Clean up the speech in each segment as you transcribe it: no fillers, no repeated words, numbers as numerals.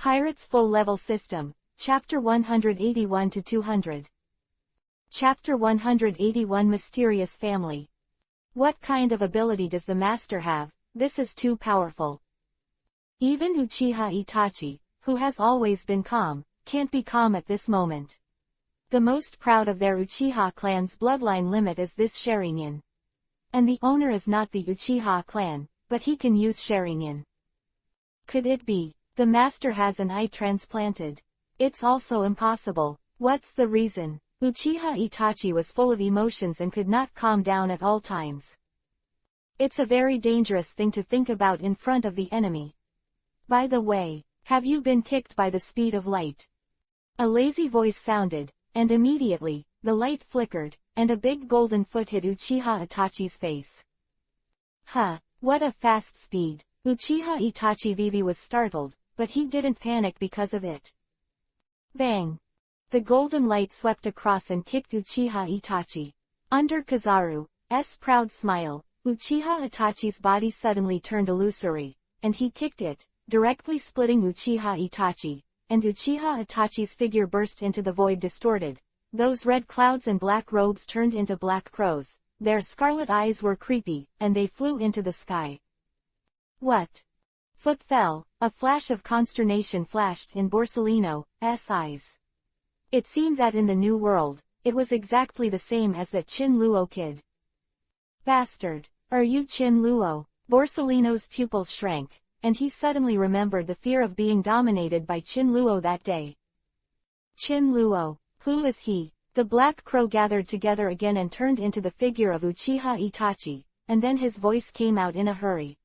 Pirates Full Level System, Chapter 181-200. Chapter 181 Mysterious Family. What kind of ability does the master have? This is too powerful. Even Uchiha Itachi, who has always been calm, can't be calm at this moment. The most proud of their Uchiha clan's bloodline limit is this Sharingan. And the owner is not the Uchiha clan, but he can use Sharingan. Could it be the master has an eye transplanted? It's also impossible. What's the reason? Uchiha Itachi was full of emotions and could not calm down at all times. It's a very dangerous thing to think about in front of the enemy. By the way, have you been kicked by the speed of light? A lazy voice sounded, and immediately, the light flickered, and a big golden foot hit Uchiha Itachi's face. Huh, what a fast speed! Uchiha Itachi Vivi was startled, but he didn't panic because of it. Bang! The golden light swept across and kicked Uchiha Itachi. Under Kizaru's proud smile, Uchiha Itachi's body suddenly turned illusory, and he kicked it, directly splitting Uchiha Itachi, and Uchiha Itachi's figure burst into the void distorted. Those red clouds and black robes turned into black crows, their scarlet eyes were creepy, and they flew into the sky. What? Foot fell. A flash of consternation flashed in Borsellino's eyes. It seemed that in the new world, it was exactly the same as that Chin Luo kid. Bastard! Are you Chin Luo? Borsellino's pupils shrank, and he suddenly remembered the fear of being dominated by Chin Luo that day. Chin Luo, who is he? The black crow gathered together again and turned into the figure of Uchiha Itachi, and then his voice came out in a hurry.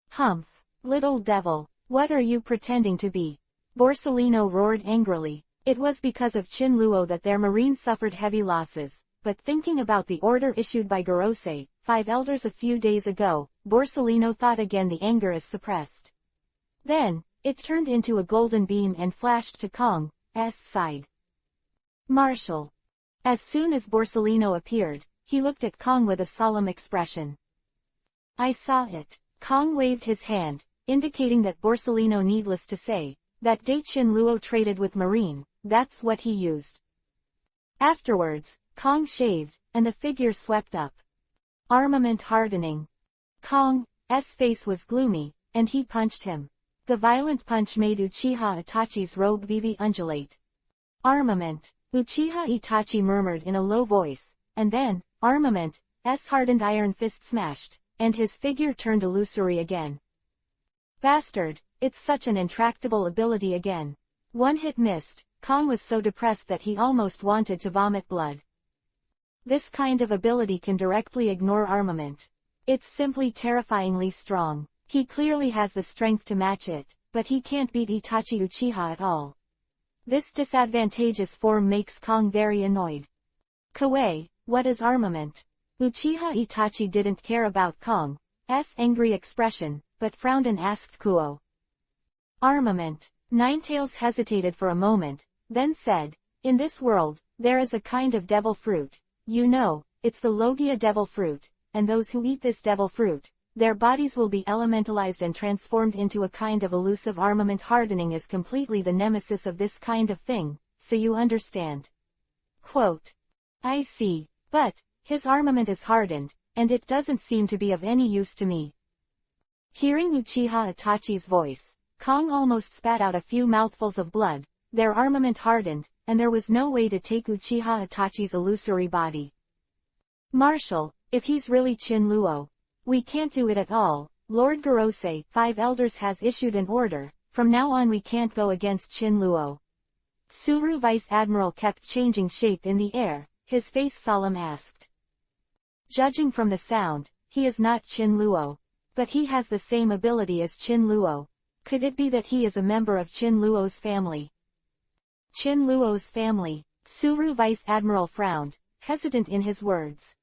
Humph! Little devil, what are you pretending to be? Borsellino roared angrily. It was because of Chin Luo that their marine suffered heavy losses, but thinking about the order issued by Gorosei, 5 elders a few days ago, Borsellino thought again the anger is suppressed. Then, it turned into a golden beam and flashed to Kong's side. Marshal. As soon as Borsellino appeared, he looked at Kong with a solemn expression. I saw it. Kong waved his hand, indicating that Borsellino, needless to say, that day Chin Luo traded with Marine, that's what he used. Afterwards, Kong shaved, and the figure swept up. Armament hardening. Kong's face was gloomy, and he punched him. The violent punch made Uchiha Itachi's robe Vivi undulate. Armament. Uchiha Itachi murmured in a low voice, and then, Armament, hardened iron fist smashed, and his figure turned illusory again. Bastard, it's such an intractable ability again. One hit missed. Kong was so depressed that he almost wanted to vomit blood. This kind of ability can directly ignore armament. It's simply terrifyingly strong. He clearly has the strength to match it, but he can't beat Itachi Uchiha at all. This disadvantageous form makes Kong very annoyed. Koei, what is armament? Uchiha Itachi didn't care about Kong's angry expression, but frowned and asked Kuo. Armament. Ninetails hesitated for a moment, then said, in this world, there is a kind of devil fruit. You know, it's the Logia devil fruit, and those who eat this devil fruit, their bodies will be elementalized and transformed into a kind of elusive armament. Hardening is completely the nemesis of this kind of thing, so you understand. Quote. I see, but his armament is hardened, and it doesn't seem to be of any use to me. Hearing Uchiha Itachi's voice, Kong almost spat out a few mouthfuls of blood. Their armament hardened, and there was no way to take Uchiha Itachi's illusory body. Marshal, if he's really Chin Luo, we can't do it at all. Lord Gorosei, 5 elders has issued an order. From now on we can't go against Chin Luo. Tsuru Vice Admiral kept changing shape in the air, his face solemn asked. Judging from the sound, he is not Chin Luo. But he has the same ability as Chin Luo. Could it be that he is a member of Chin Luo's family? Chin Luo's family. Tsuru Vice Admiral frowned, hesitant in his words.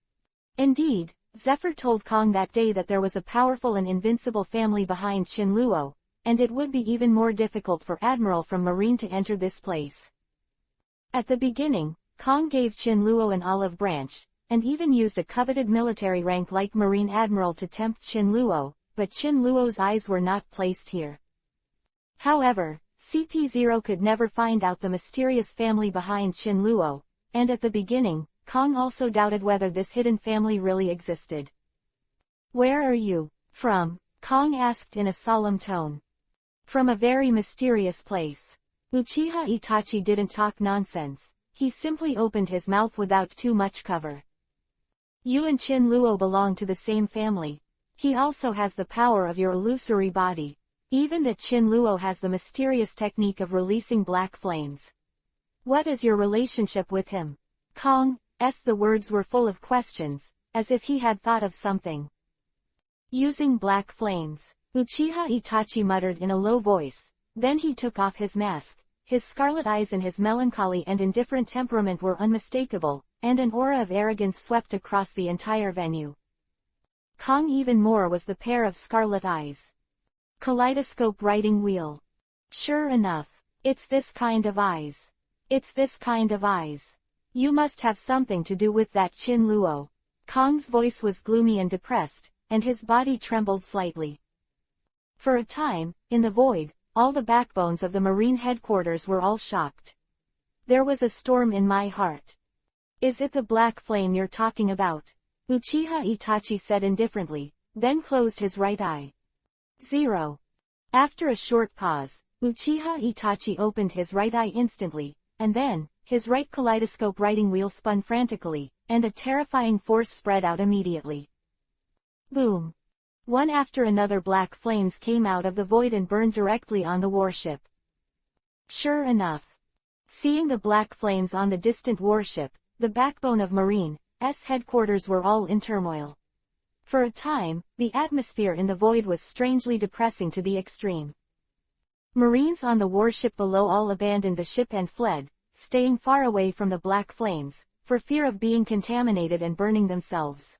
Indeed, Zephyr told Kong that day that there was a powerful and invincible family behind Chin Luo, and it would be even more difficult for Admiral from Marine to enter this place. At the beginning, Kong gave Chin Luo an olive branch, and even used a coveted military rank like Marine Admiral to tempt Chin Luo, but Chin Luo's eyes were not placed here. However, CP0 could never find out the mysterious family behind Qin Luo, and at the beginning, Kong also doubted whether this hidden family really existed. "Where are you from?" Kong asked in a solemn tone. "From a very mysterious place." Uchiha Itachi didn't talk nonsense. He simply opened his mouth without too much cover. "You and Qin Luo belong to the same family. He also has the power of your illusory body. Even that Qin Luo has the mysterious technique of releasing black flames. What is your relationship with him?" Kong's the words were full of questions, as if he had thought of something. "Using black flames," Uchiha Itachi muttered in a low voice. Then he took off his mask. His scarlet eyes and his melancholy and indifferent temperament were unmistakable, and an aura of arrogance swept across the entire venue. Kong even more was the pair of scarlet eyes. Kaleidoscope writing wheel. "Sure enough. It's this kind of eyes. It's this kind of eyes. You must have something to do with that Qin Luo." Kong's voice was gloomy and depressed, and his body trembled slightly. For a time, in the void, all the backbones of the Marine headquarters were all shocked. There was a storm in my heart. "Is it the black flame you're talking about?" Uchiha Itachi said indifferently, then closed his right eye. 0. After a short pause, Uchiha Itachi opened his right eye instantly, and then, his right kaleidoscope writing wheel spun frantically, and a terrifying force spread out immediately. Boom! One after another black flames came out of the void and burned directly on the warship. Sure enough. Seeing the black flames on the distant warship, the backbone of Marine's headquarters were all in turmoil. For a time, the atmosphere in the void was strangely depressing to the extreme. Marines on the warship below all abandoned the ship and fled, staying far away from the black flames, for fear of being contaminated and burning themselves.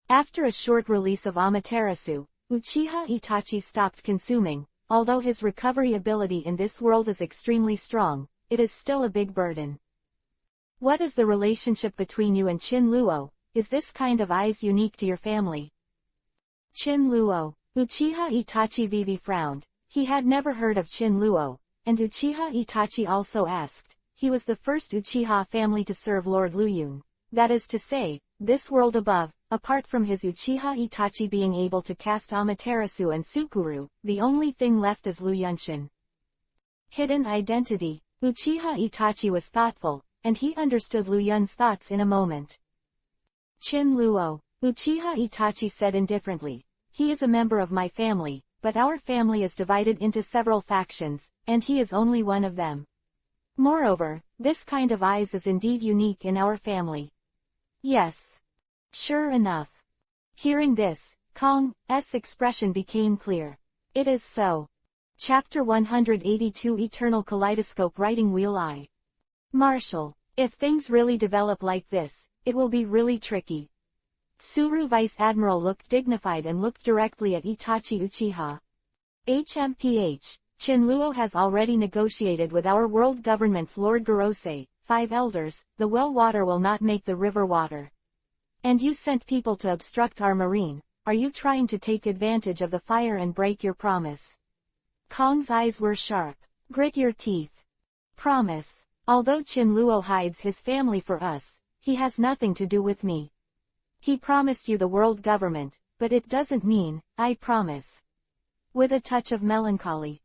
After a short release of Amaterasu, Uchiha Itachi stopped consuming. Although his recovery ability in this world is extremely strong, it is still a big burden. "What is the relationship between you and Qin Luo? Is this kind of eyes unique to your family?" Qin Luo. Uchiha Itachi Vivi frowned. He had never heard of Qin Luo, and Uchiha Itachi also asked. He was the first Uchiha family to serve Lord Luyun. That is to say, this world above, apart from his Uchiha Itachi being able to cast Amaterasu and Sukuru, the only thing left is Luyunshin. Hidden identity. Uchiha Itachi was thoughtful, and he understood Luyun's thoughts in a moment. Qin Luo. Uchiha Itachi said indifferently. He is a member of my family, but our family is divided into several factions, and he is only one of them. Moreover, this kind of eyes is indeed unique in our family. Yes. Sure enough. Hearing this, Kong's expression became clear. It is so. Chapter 182 Eternal Kaleidoscope Writing Wheel Eye. Marshal, if things really develop like this, it will be really tricky. Tsuru Vice Admiral looked dignified and looked directly at Itachi Uchiha. HMPH, Qin Luo has already negotiated with our world government's Lord Gorosei, 5 elders, the well water will not make the river water. And you sent people to obstruct our marine. Are you trying to take advantage of the fire and break your promise? Kong's eyes were sharp. Grit your teeth. Promise. Although Qin Luo hides his family for us, he has nothing to do with me. He promised you the world government, but it doesn't mean, I promise. With a touch of melancholy.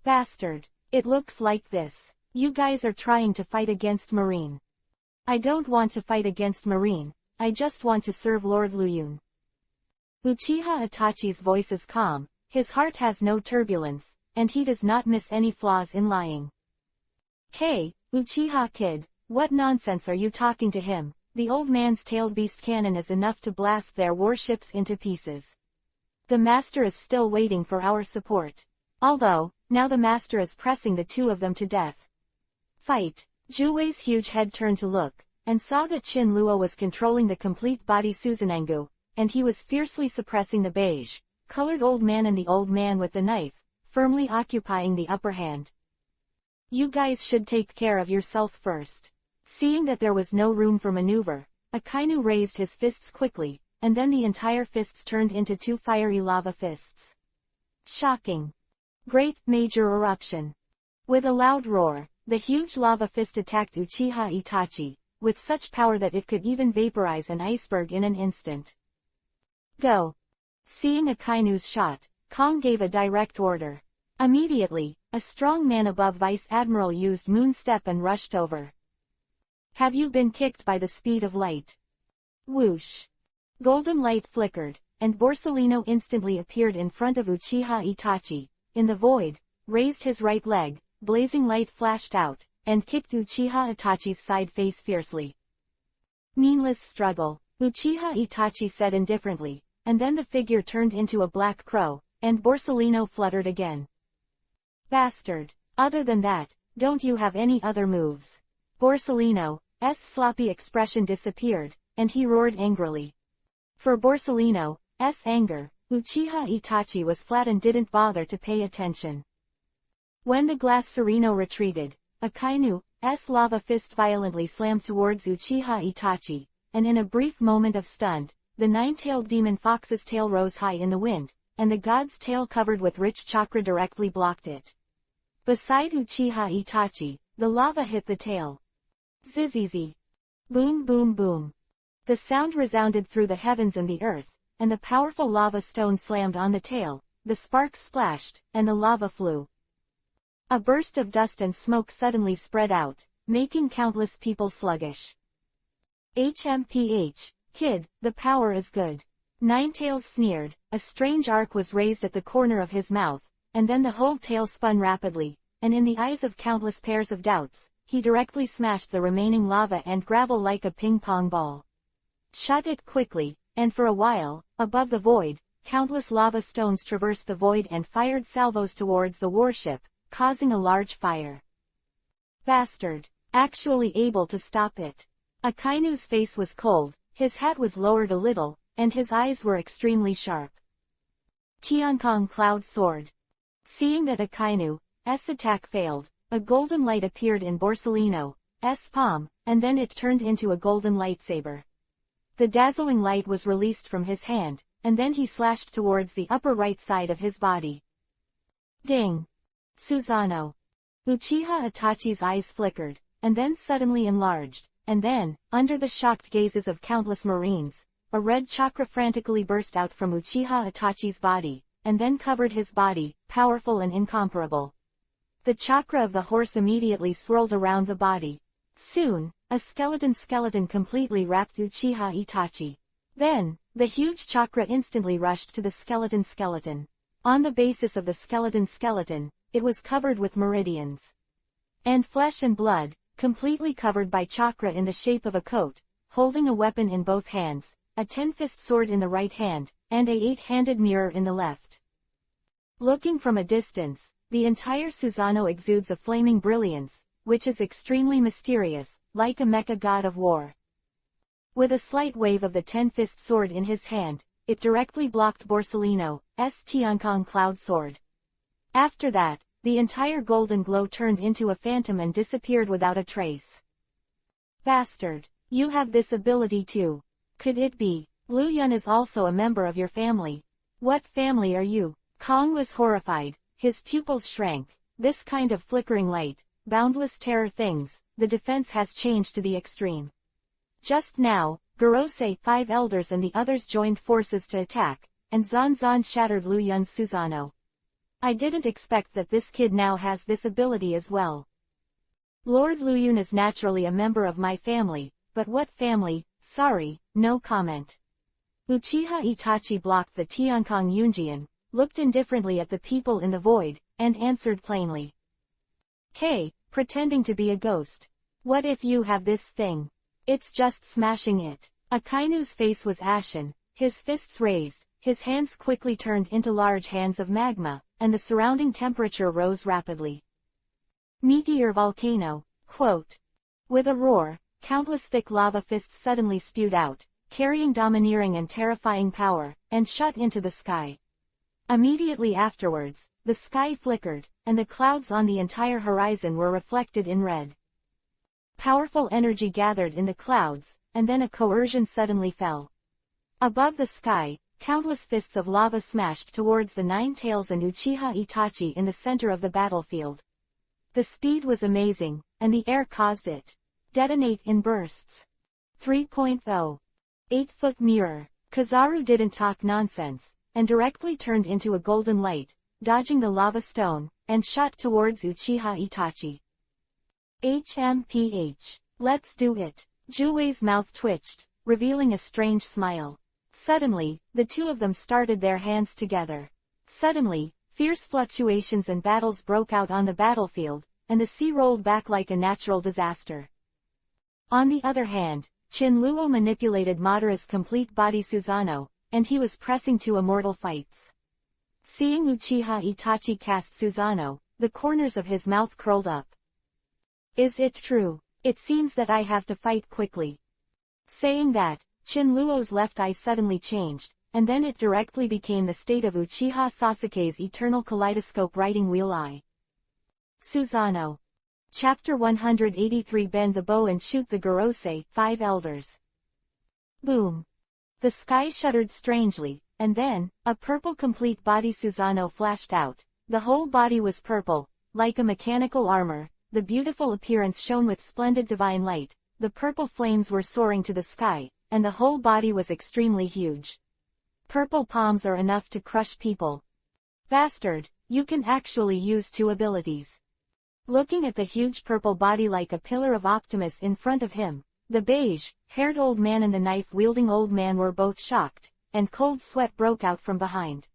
Bastard. It looks like this. You guys are trying to fight against Marine. I don't want to fight against Marine, I just want to serve Lord Luyun. Uchiha Itachi's voice is calm, his heart has no turbulence, and he does not miss any flaws in lying. Hey, Uchiha kid, what nonsense are you talking to him? The old man's tailed beast cannon is enough to blast their warships into pieces. The master is still waiting for our support. Although, now the master is pressing the two of them to death. Fight. Zhu Wei's huge head turned to look, and saw that Qin Luo was controlling the complete body Susanangu, and he was fiercely suppressing the beige-colored old man and the old man with the knife, firmly occupying the upper hand. You guys should take care of yourself first. Seeing that there was no room for maneuver, Akainu raised his fists quickly, and then the entire fists turned into 2 fiery lava fists. Shocking. Great Major Eruption. With a loud roar, the huge lava fist attacked Uchiha Itachi, with such power that it could even vaporize an iceberg in an instant. Go! Seeing Akainu's shot, Kong gave a direct order. Immediately, a strong man above Vice Admiral used Moon Step and rushed over. Have you been kicked by the speed of light? Whoosh! Golden light flickered, and Borsellino instantly appeared in front of Uchiha Itachi, in the void, raised his right leg, blazing light flashed out, and kicked Uchiha Itachi's side face fiercely. Meaningless struggle, Uchiha Itachi said indifferently, and then the figure turned into a black crow, and Borsellino fluttered again. Bastard! Other than that, don't you have any other moves? Borsellino's sloppy expression disappeared, and he roared angrily. For Borsellino's anger, Uchiha Itachi was flat and didn't bother to pay attention. When the glass Sereno retreated, Akainu's lava fist violently slammed towards Uchiha Itachi, and in a brief moment of stunned, the nine-tailed demon fox's tail rose high in the wind, and the god's tail covered with rich chakra directly blocked it. Beside Uchiha Itachi, the lava hit the tail. Zizzizi. Boom boom boom. The sound resounded through the heavens and the earth, and the powerful lava stone slammed on the tail, the sparks splashed, and the lava flew. A burst of dust and smoke suddenly spread out, making countless people sluggish. HMPH, kid, the power is good. Ninetails sneered, a strange arc was raised at the corner of his mouth, and then the whole tail spun rapidly, and in the eyes of countless pairs of doubts, he directly smashed the remaining lava and gravel like a ping-pong ball. Shut it quickly, and for a while, above the void, countless lava stones traversed the void and fired salvos towards the warship, causing a large fire. Bastard! Actually able to stop it. Akainu's face was cold, his hat was lowered a little, and his eyes were extremely sharp. Tiankong Cloud Sword. Seeing that Akainu's attack failed, a golden light appeared in Borsellino's palm, and then it turned into a golden lightsaber. The dazzling light was released from his hand, and then he slashed towards the upper right side of his body. Ding! Susanoo. Uchiha Itachi's eyes flickered, and then suddenly enlarged, and then, under the shocked gazes of countless Marines, a red chakra frantically burst out from Uchiha Itachi's body, and then covered his body, powerful and incomparable. The chakra of the horse immediately swirled around the body. Soon, a skeleton completely wrapped Uchiha Itachi. Then, the huge chakra instantly rushed to the skeleton. On the basis of the skeleton, it was covered with meridians. And flesh and blood, completely covered by chakra in the shape of a coat, holding a weapon in both hands, a 10-fist sword in the right hand, and a 8-handed mirror in the left. Looking from a distance, the entire Susanoo exudes a flaming brilliance, which is extremely mysterious, like a mecha god of war. With a slight wave of the 10-fist sword in his hand, it directly blocked Borsellino's Tiankong Cloud Sword. After that, the entire golden glow turned into a phantom and disappeared without a trace. Bastard! You have this ability too. Could it be? Lu Yun is also a member of your family. What family are you? Kong was horrified, his pupils shrank. This kind of flickering light, boundless terror things, the defense has changed to the extreme. Just now, Gorosei, 5 elders and the others joined forces to attack, and Zan shattered Lu Yun's Susanoo. I didn't expect that this kid now has this ability as well. Lord Lu Yun is naturally a member of my family, but what family? Sorry, no comment. Uchiha Itachi blocked the Tiankong Yunjian, looked indifferently at the people in the void, and answered plainly. Hey, pretending to be a ghost. What if you have this thing? It's just smashing it. Akainu's face was ashen, his fists raised, his hands quickly turned into large hands of magma, and the surrounding temperature rose rapidly. Meteor volcano, quote. With a roar, countless thick lava fists suddenly spewed out, carrying domineering and terrifying power, and shot into the sky. Immediately afterwards, the sky flickered, and the clouds on the entire horizon were reflected in red. Powerful energy gathered in the clouds, and then a coercion suddenly fell. Above the sky, Countless fists of lava smashed towards the Nine Tails and Uchiha Itachi in the center of the battlefield. The speed was amazing, and the air caused it detonate in bursts. 3.0. 8-foot mirror. Kizaru didn't talk nonsense, and directly turned into a golden light, dodging the lava stone, and shot towards Uchiha Itachi. HMPH. Let's do it. Juwei's mouth twitched, revealing a strange smile. Suddenly, the two of them started their hands together. Suddenly, fierce fluctuations and battles broke out on the battlefield, and the sea rolled back like a natural disaster. On the other hand, Chinluo manipulated Madara's complete body Susanoo, and he was pressing to immortal fights. Seeing Uchiha Itachi cast Susanoo, the corners of his mouth curled up. Is it true? It seems that I have to fight quickly. Saying that, Chinluo's left eye suddenly changed, and then it directly became the state of Uchiha Sasuke's eternal kaleidoscope writing wheel eye. Susanoo. Chapter 183. Bend the bow and shoot the Gorosei, 5 elders. Boom. The sky shuddered strangely, and then, a purple complete body Susanoo flashed out. The whole body was purple, like a mechanical armor. The beautiful appearance shone with splendid divine light. The purple flames were soaring to the sky, and the whole body was extremely huge. Purple palms are enough to crush people. Bastard, you can actually use 2 abilities. Looking at the huge purple body like a pillar of Optimus in front of him, the beige-haired old man and the knife-wielding old man were both shocked, and cold sweat broke out from behind.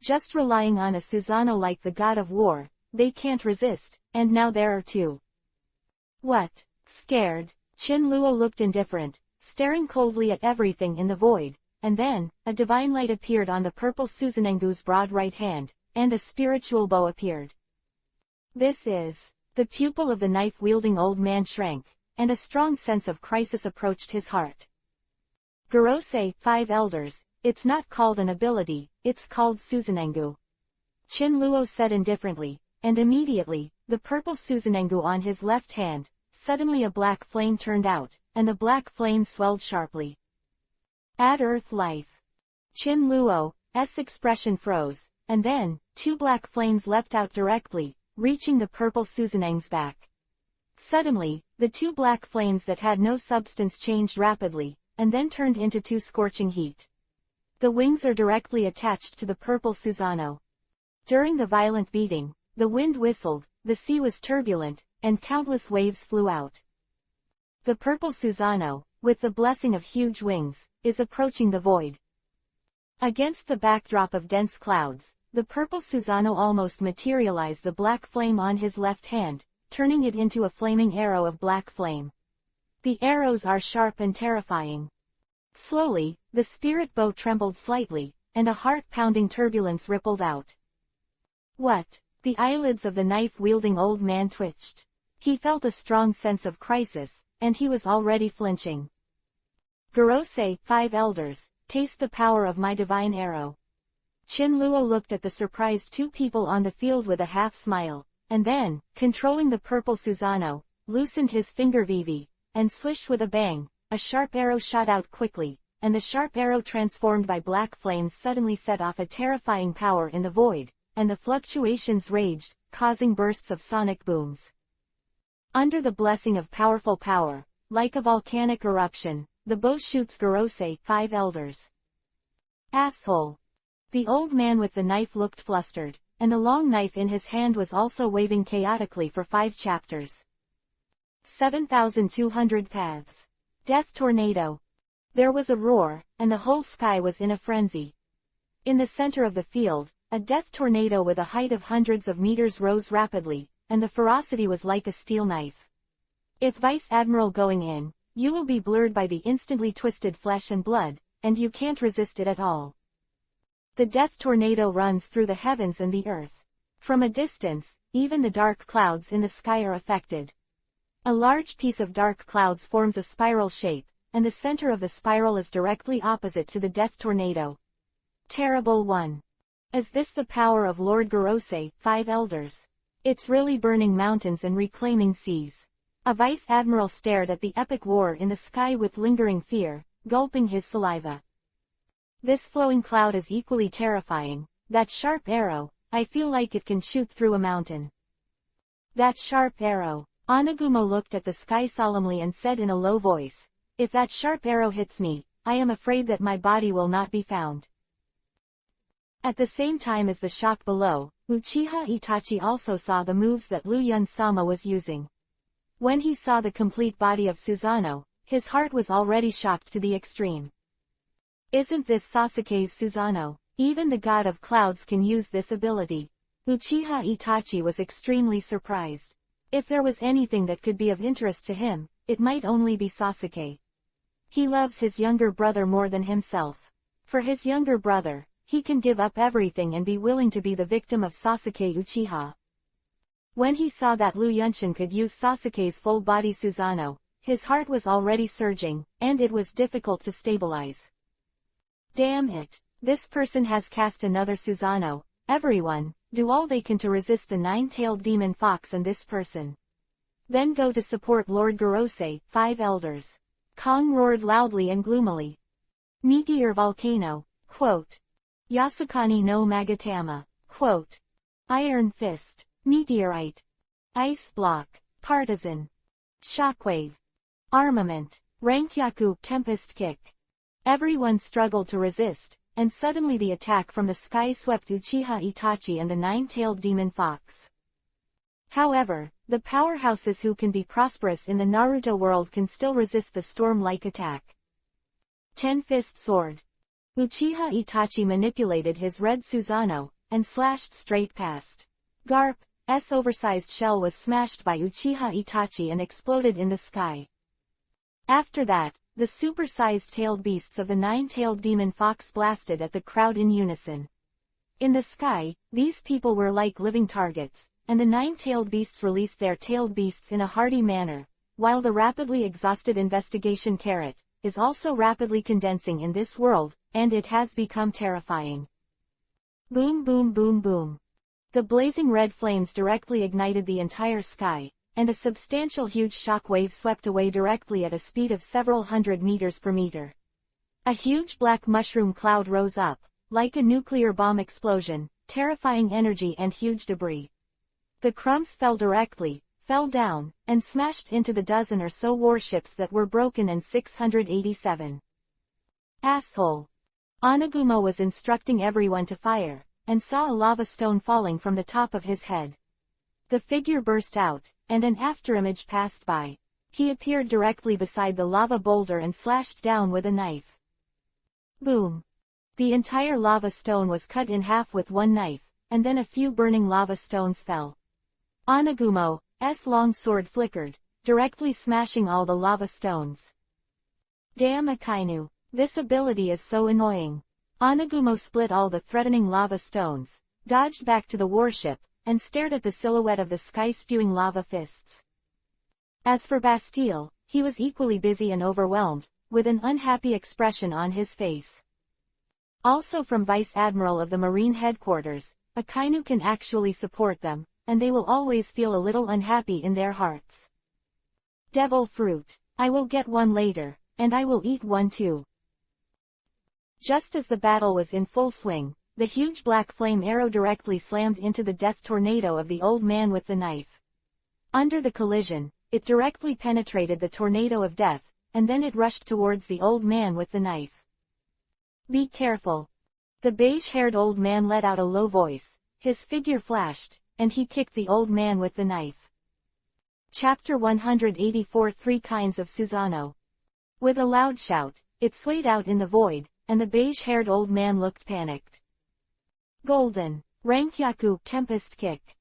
Just relying on a Susanoo like the god of war, they can't resist, and now there are 2. What? Scared? Chinluo looked indifferent, staring coldly at everything in the void, and then, a divine light appeared on the purple Susanengu's broad right hand, and a spiritual bow appeared. This is. The pupil of the knife-wielding old man shrank, and a strong sense of crisis approached his heart. Gorosei, 5 elders, it's not called an ability, it's called Susanengu. Chinluo said indifferently, and immediately, the purple Susanengu on his left hand, suddenly a black flame turned out, and the black flame swelled sharply. Add earth life. Chinluo's expression froze, and then, 2 black flames leapt out directly, reaching the purple Susaneng's back. Suddenly, the 2 black flames that had no substance changed rapidly, and then turned into 2 scorching heat. The wings are directly attached to the purple Susanoo. During the violent beating, the wind whistled, the sea was turbulent, and countless waves flew out. The purple Susanoo, with the blessing of huge wings, is approaching the void. Against the backdrop of dense clouds, the purple Susanoo almost materialized the black flame on his left hand, turning it into a flaming arrow of black flame. The arrows are sharp and terrifying. Slowly, the spirit bow trembled slightly, and a heart-pounding turbulence rippled out. What? The eyelids of the knife-wielding old man twitched. He felt a strong sense of crisis, and he was already flinching. Gorosei, 5 elders, taste the power of my divine arrow. Chinluo looked at the surprised 2 people on the field with a half-smile, and then, controlling the purple Susanoo, loosened his finger Vivi, and swished with a bang, a sharp arrow shot out quickly, and the sharp arrow transformed by black flames suddenly set off a terrifying power in the void, and the fluctuations raged, causing bursts of sonic booms. Under the blessing of powerful power, like a volcanic eruption, the bow shoots Gorosei, 5 elders. Asshole. The old man with the knife looked flustered, and the long knife in his hand was also waving chaotically for 5 chapters. 7,200 paths. Death tornado. There was a roar, and the whole sky was in a frenzy. In the center of the field, a death tornado with a height of hundreds of meters rose rapidly, and the ferocity was like a steel knife. If Vice Admiral going in, you will be blurred by the instantly twisted flesh and blood, and you can't resist it at all. The death tornado runs through the heavens and the earth. From a distance, even the dark clouds in the sky are affected. A large piece of dark clouds forms a spiral shape, and the center of the spiral is directly opposite to the death tornado. Terrible one. Is this the power of Lord Gorosei, 5 elders? It's really burning mountains and reclaiming seas. A vice admiral stared at the epic war in the sky with lingering fear, gulping his saliva. This flowing cloud is equally terrifying. That sharp arrow, I feel like it can shoot through a mountain. That sharp arrow. Anagumo looked at the sky solemnly and said in a low voice, "If that sharp arrow hits me, I am afraid that my body will not be found." At the same time as the shock below, Uchiha Itachi also saw the moves that Yun-sama was using. When he saw the complete body of Susanoo, his heart was already shocked to the extreme. Isn't this Sasuke's Susanoo? Even the god of clouds can use this ability. Uchiha Itachi was extremely surprised. If there was anything that could be of interest to him, it might only be Sasuke. He loves his younger brother more than himself. For his younger brother, he can give up everything and be willing to be the victim of Sasuke Uchiha. When he saw that Yunshin could use Sasuke's full-body Susanoo, his heart was already surging, and it was difficult to stabilize. Damn it! This person has cast another Susanoo. Everyone, do all they can to resist the nine-tailed demon fox and this person. Then go to support Lord Gorosei, 5 elders. Kong roared loudly and gloomily. Meteor volcano, quote. Yasukani no Magatama, quote. Iron fist, meteorite. Ice block, partisan. Shockwave. Armament, Rankyaku tempest kick. Everyone struggled to resist, and suddenly the attack from the sky swept Uchiha Itachi and the nine-tailed demon fox. However, the powerhouses who can be prosperous in the Naruto world can still resist the storm-like attack. Ten-fist sword. Uchiha Itachi manipulated his red Susanoo, and slashed straight past. Garp's oversized shell was smashed by Uchiha Itachi and exploded in the sky. After that, the super-sized tailed beasts of the nine-tailed demon fox blasted at the crowd in unison. In the sky, these people were like living targets, and the nine-tailed beasts released their tailed beasts in a hearty manner, while the rapidly exhausted investigation carrot is also rapidly condensing in this world, and it has become terrifying. Boom boom boom boom. The blazing red flames directly ignited the entire sky, and a substantial huge shock wave swept away directly at a speed of several hundred meters per meter. A huge black mushroom cloud rose up, like a nuclear bomb explosion, terrifying energy and huge debris. The crumbs fell down, and smashed into the dozen or so warships that were broken and 687. Asshole. Anagumo was instructing everyone to fire, and saw a lava stone falling from the top of his head. The figure burst out, and an afterimage passed by. He appeared directly beside the lava boulder and slashed down with a knife. Boom. The entire lava stone was cut in half with one knife, and then a few burning lava stones fell. Anagumo's long sword flickered, directly smashing all the lava stones. Damn Akainu. This ability is so annoying. Anagumo split all the threatening lava stones, dodged back to the warship, and stared at the silhouette of the sky spewing lava fists. As for Bastille, he was equally busy and overwhelmed, with an unhappy expression on his face. Also from Vice Admiral of the Marine Headquarters, Akainu can actually support them, and they will always feel a little unhappy in their hearts. Devil fruit. I will get one later, and I will eat one too. Just as the battle was in full swing, the huge black flame arrow directly slammed into the death tornado of the old man with the knife. Under the collision, it directly penetrated the tornado of death, and then it rushed towards the old man with the knife. Be careful. The beige-haired old man let out a low voice, his figure flashed, and he kicked the old man with the knife. Chapter 184 3 Kinds of Susanoo. With a loud shout, it swayed out in the void, and the beige-haired old man looked panicked. Golden. Rankyaku tempest kick.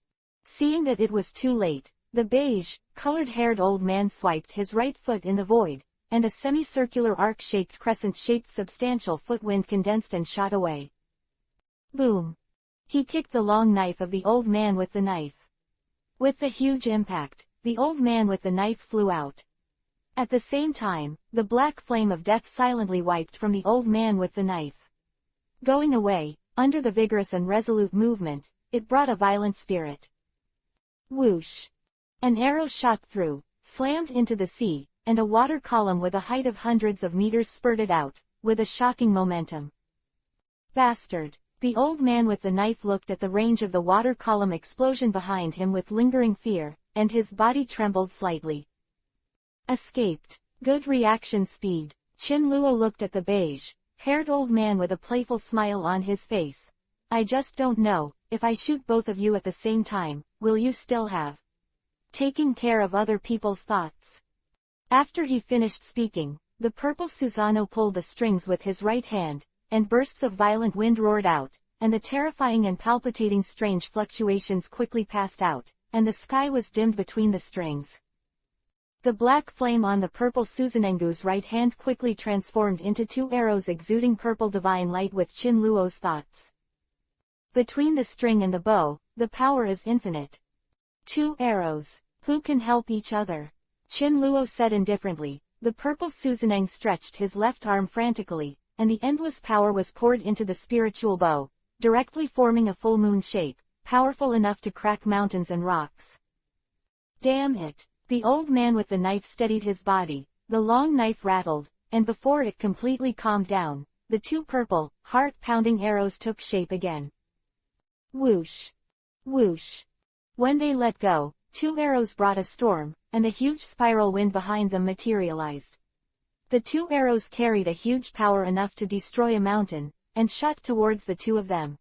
Seeing that it was too late, the beige-colored-haired old man swiped his right foot in the void, and a semicircular arc-shaped crescent-shaped substantial footwind condensed and shot away. Boom. He kicked the long knife of the old man with the knife. With the huge impact, the old man with the knife flew out. At the same time, the black flame of death silently wiped from the old man with the knife. Going away, under the vigorous and resolute movement, it brought a violent spirit. Whoosh! An arrow shot through, slammed into the sea, and a water column with a height of hundreds of meters spurted out, with a shocking momentum. Bastard! The old man with the knife looked at the range of the water column explosion behind him with lingering fear, and his body trembled slightly. Escaped. Good reaction speed. Qin Luo looked at the beige-haired old man with a playful smile on his face. I just don't know, if I shoot both of you at the same time, will you still have taking care of other people's thoughts? After he finished speaking, the purple Susano pulled the strings with his right hand, and bursts of violent wind roared out, and the terrifying and palpitating strange fluctuations quickly passed out, and the sky was dimmed between the strings. The black flame on the purple Susanengu's right hand quickly transformed into 2 arrows exuding purple divine light with Qin Luo's thoughts. Between the string and the bow, the power is infinite. 2 arrows. Who can help each other? Qin Luo said indifferently. The purple Susaneng stretched his left arm frantically, and the endless power was poured into the spiritual bow, directly forming a full moon shape, powerful enough to crack mountains and rocks. Damn it! The old man with the knife steadied his body, the long knife rattled, and before it completely calmed down, the 2 purple, heart-pounding arrows took shape again. Whoosh! Whoosh! When they let go, 2 arrows brought a storm, and a huge spiral wind behind them materialized. The 2 arrows carried a huge power enough to destroy a mountain, and shot towards the 2 of them.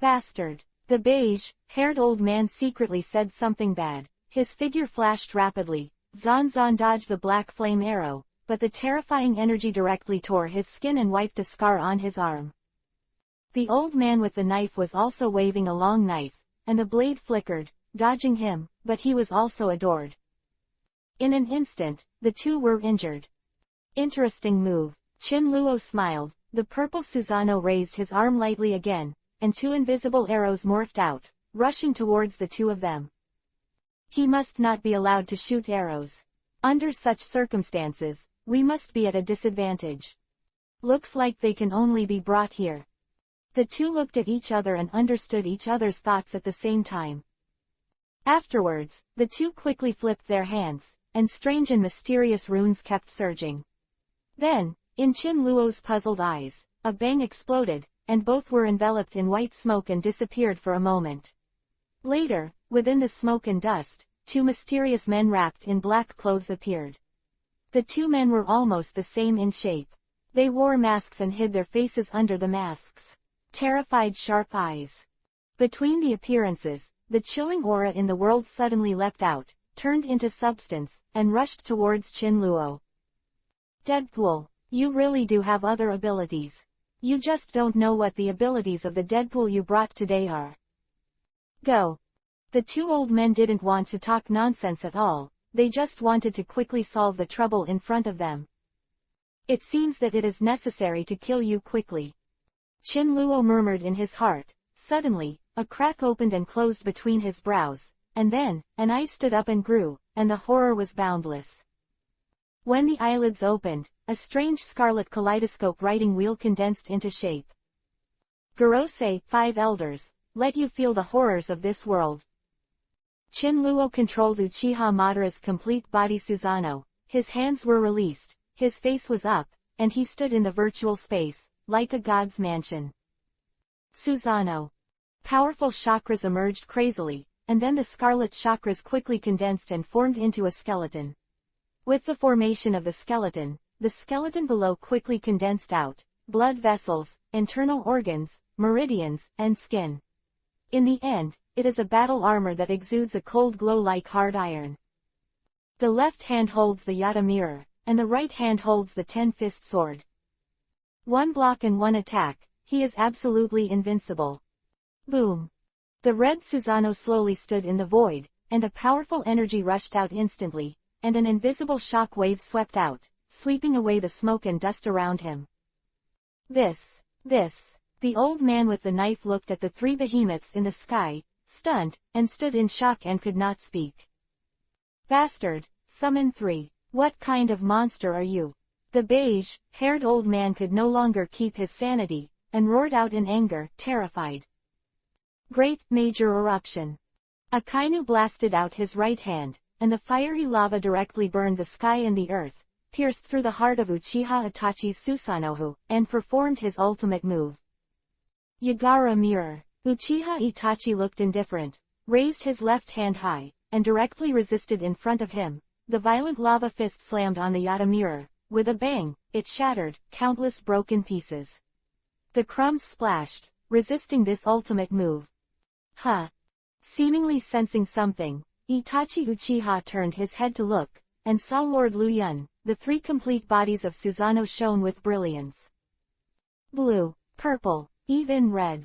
Bastard! The beige-haired old man secretly said something bad. His figure flashed rapidly. Zan dodged the black flame arrow, but the terrifying energy directly tore his skin and wiped a scar on his arm. The old man with the knife was also waving a long knife, and the blade flickered, dodging him, but he was also adored. In an instant, the 2 were injured. Interesting move. Qin Luo smiled. The purple Susano raised his arm lightly again, and 2 invisible arrows morphed out, rushing towards the 2 of them. He must not be allowed to shoot arrows. Under such circumstances, we must be at a disadvantage. Looks like they can only be brought here. The 2 looked at each other and understood each other's thoughts at the same time. Afterwards, the 2 quickly flipped their hands, and strange and mysterious runes kept surging. Then, in Qin Luo's puzzled eyes, a bang exploded, and both were enveloped in white smoke and disappeared for a moment. Later, within the smoke and dust, 2 mysterious men wrapped in black clothes appeared. The 2 men were almost the same in shape. They wore masks and hid their faces under the masks. Terrified sharp eyes. Between the appearances, the chilling aura in the world suddenly leapt out, turned into substance, and rushed towards Qin Luo. Deadpool, you really do have other abilities. You just don't know what the abilities of the Deadpool you brought today are. Go. The 2 old men didn't want to talk nonsense at all, they just wanted to quickly solve the trouble in front of them. It seems that it is necessary to kill you quickly. Qin Luo murmured in his heart. Suddenly, a crack opened and closed between his brows, and then, an eye stood up and grew, and the horror was boundless. When the eyelids opened, a strange scarlet kaleidoscope writing wheel condensed into shape. Gorosei, 5 elders, let you feel the horrors of this world. Qin Luo controlled Uchiha Madara's complete body Susano. His hands were released, his face was up, and he stood in the virtual space, like a god's mansion. Susano. Powerful chakras emerged crazily, and then the scarlet chakras quickly condensed and formed into a skeleton. With the formation of the skeleton below quickly condensed out, blood vessels, internal organs, meridians, and skin. In the end, it is a battle armor that exudes a cold glow like hard iron. The left hand holds the Yata mirror, and the right hand holds the 10-fist sword. 1 block and 1 attack, he is absolutely invincible. Boom. The red Susano slowly stood in the void, and a powerful energy rushed out instantly, and an invisible shock wave swept out, sweeping away the smoke and dust around him. This. The old man with the knife looked at the 3 behemoths in the sky, stunned, and stood in shock and could not speak. Bastard, summon 3. What kind of monster are you? The beige-haired old man could no longer keep his sanity, and roared out in anger, terrified. Great, major eruption. A kainu blasted out his right hand, and the fiery lava directly burned the sky and the earth, pierced through the heart of Uchiha Itachi's Susanoo, and performed his ultimate move. Yagara mirror. Uchiha Itachi looked indifferent, raised his left hand high, and directly resisted in front of him. The violent lava fist slammed on the Yata mirror. With a bang, it shattered, countless broken pieces. The crumbs splashed, resisting this ultimate move. Huh. Seemingly sensing something, Itachi Uchiha turned his head to look, and saw Lord Luyan. The three complete bodies of Susanoo shone with brilliance. Blue, purple, even red.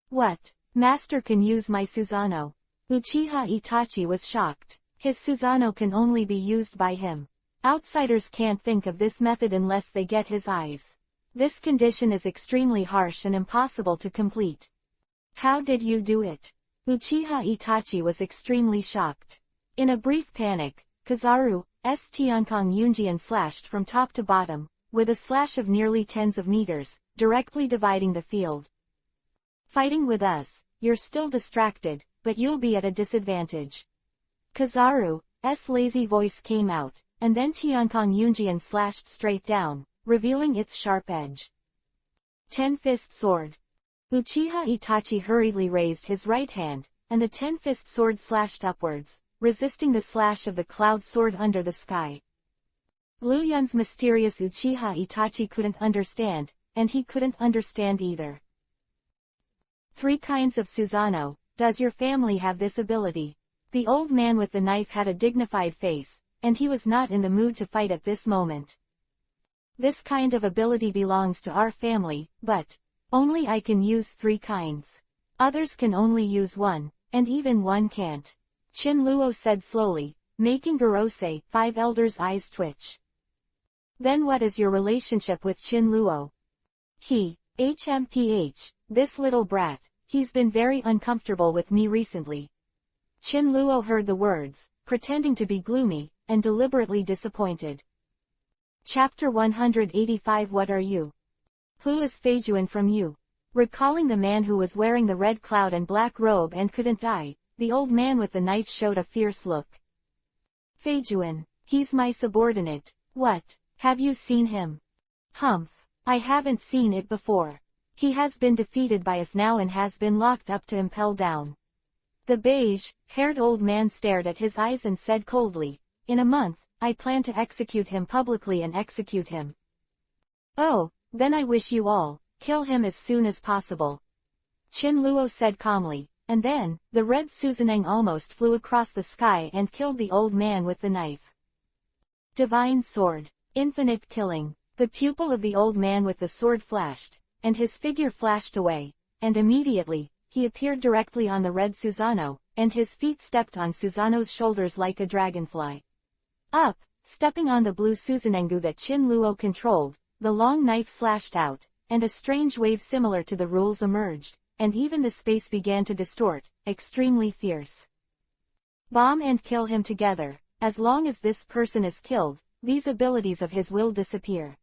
What? Master can use my Susanoo. Uchiha Itachi was shocked. His Susanoo can only be used by him. Outsiders can't think of this method unless they get his eyes. This condition is extremely harsh and impossible to complete. How did you do it? Uchiha Itachi was extremely shocked. In a brief panic, Kizaru's Tiankong Yunjian slashed from top to bottom, with a slash of nearly tens of meters, directly dividing the field. Fighting with us, you're still distracted, but you'll be at a disadvantage. Kizaru's lazy voice came out, and then Tiankong Yunjian slashed straight down, revealing its sharp edge. Ten-fist sword. Uchiha Itachi hurriedly raised his right hand, and the ten-fist sword slashed upwards, resisting the slash of the cloud sword under the sky. Luyan's mysterious Uchiha Itachi couldn't understand, and he couldn't understand either. Three kinds of Susanoo. Does your family have this ability? The old man with the knife had a dignified face, and he was not in the mood to fight at this moment. This kind of ability belongs to our family, but only I can use three kinds. Others can only use one, and even one can't. Chinluo said slowly, making Gorosei, Five Elders' eyes twitch. Then what is your relationship with Chinluo? This little brat, he's been very uncomfortable with me recently. Chinluo heard the words, pretending to be gloomy, and deliberately disappointed. Chapter 185 What are you? Who is Feijuan from you? Recalling the man who was wearing the red cloud and black robe and couldn't die, the old man with the knife showed a fierce look. Feijuan, he's my subordinate. What? Have you seen him? Humph. I haven't seen it before. He has been defeated by us now and has been locked up to impel down. The beige-haired old man stared at his eyes and said coldly, in a month, I plan to execute him publicly and execute him. Oh, then I wish you all, kill him as soon as possible. Chinluo said calmly, and then, the red Susanang almost flew across the sky and killed the old man with the knife. Divine sword. Infinite killing. The pupil of the old man with the sword flashed, and his figure flashed away, and immediately, he appeared directly on the red Susanoo, and his feet stepped on Susanoo's shoulders like a dragonfly. Up, stepping on the blue Susanengu that Chinluo controlled, the long knife slashed out, and a strange wave similar to the rules emerged, and even the space began to distort, extremely fierce. Bomb and kill him together. As long as this person is killed, these abilities of his will disappear.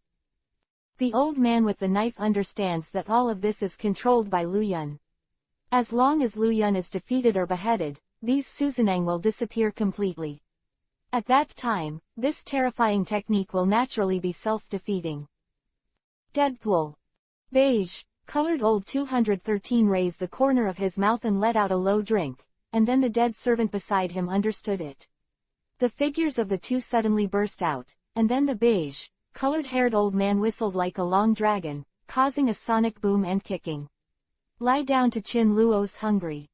The old man with the knife understands that all of this is controlled by Luyan. As long as Luyan is defeated or beheaded, these Susanang will disappear completely. At that time, this terrifying technique will naturally be self-defeating. Deadpool. Beige-colored old 213 raised the corner of his mouth and let out a low drink, and then the dead servant beside him understood it. The figures of the two suddenly burst out, and then the beige-colored-haired old man whistled like a long dragon, causing a sonic boom and kicking. Lie down to Chinluo's hungry.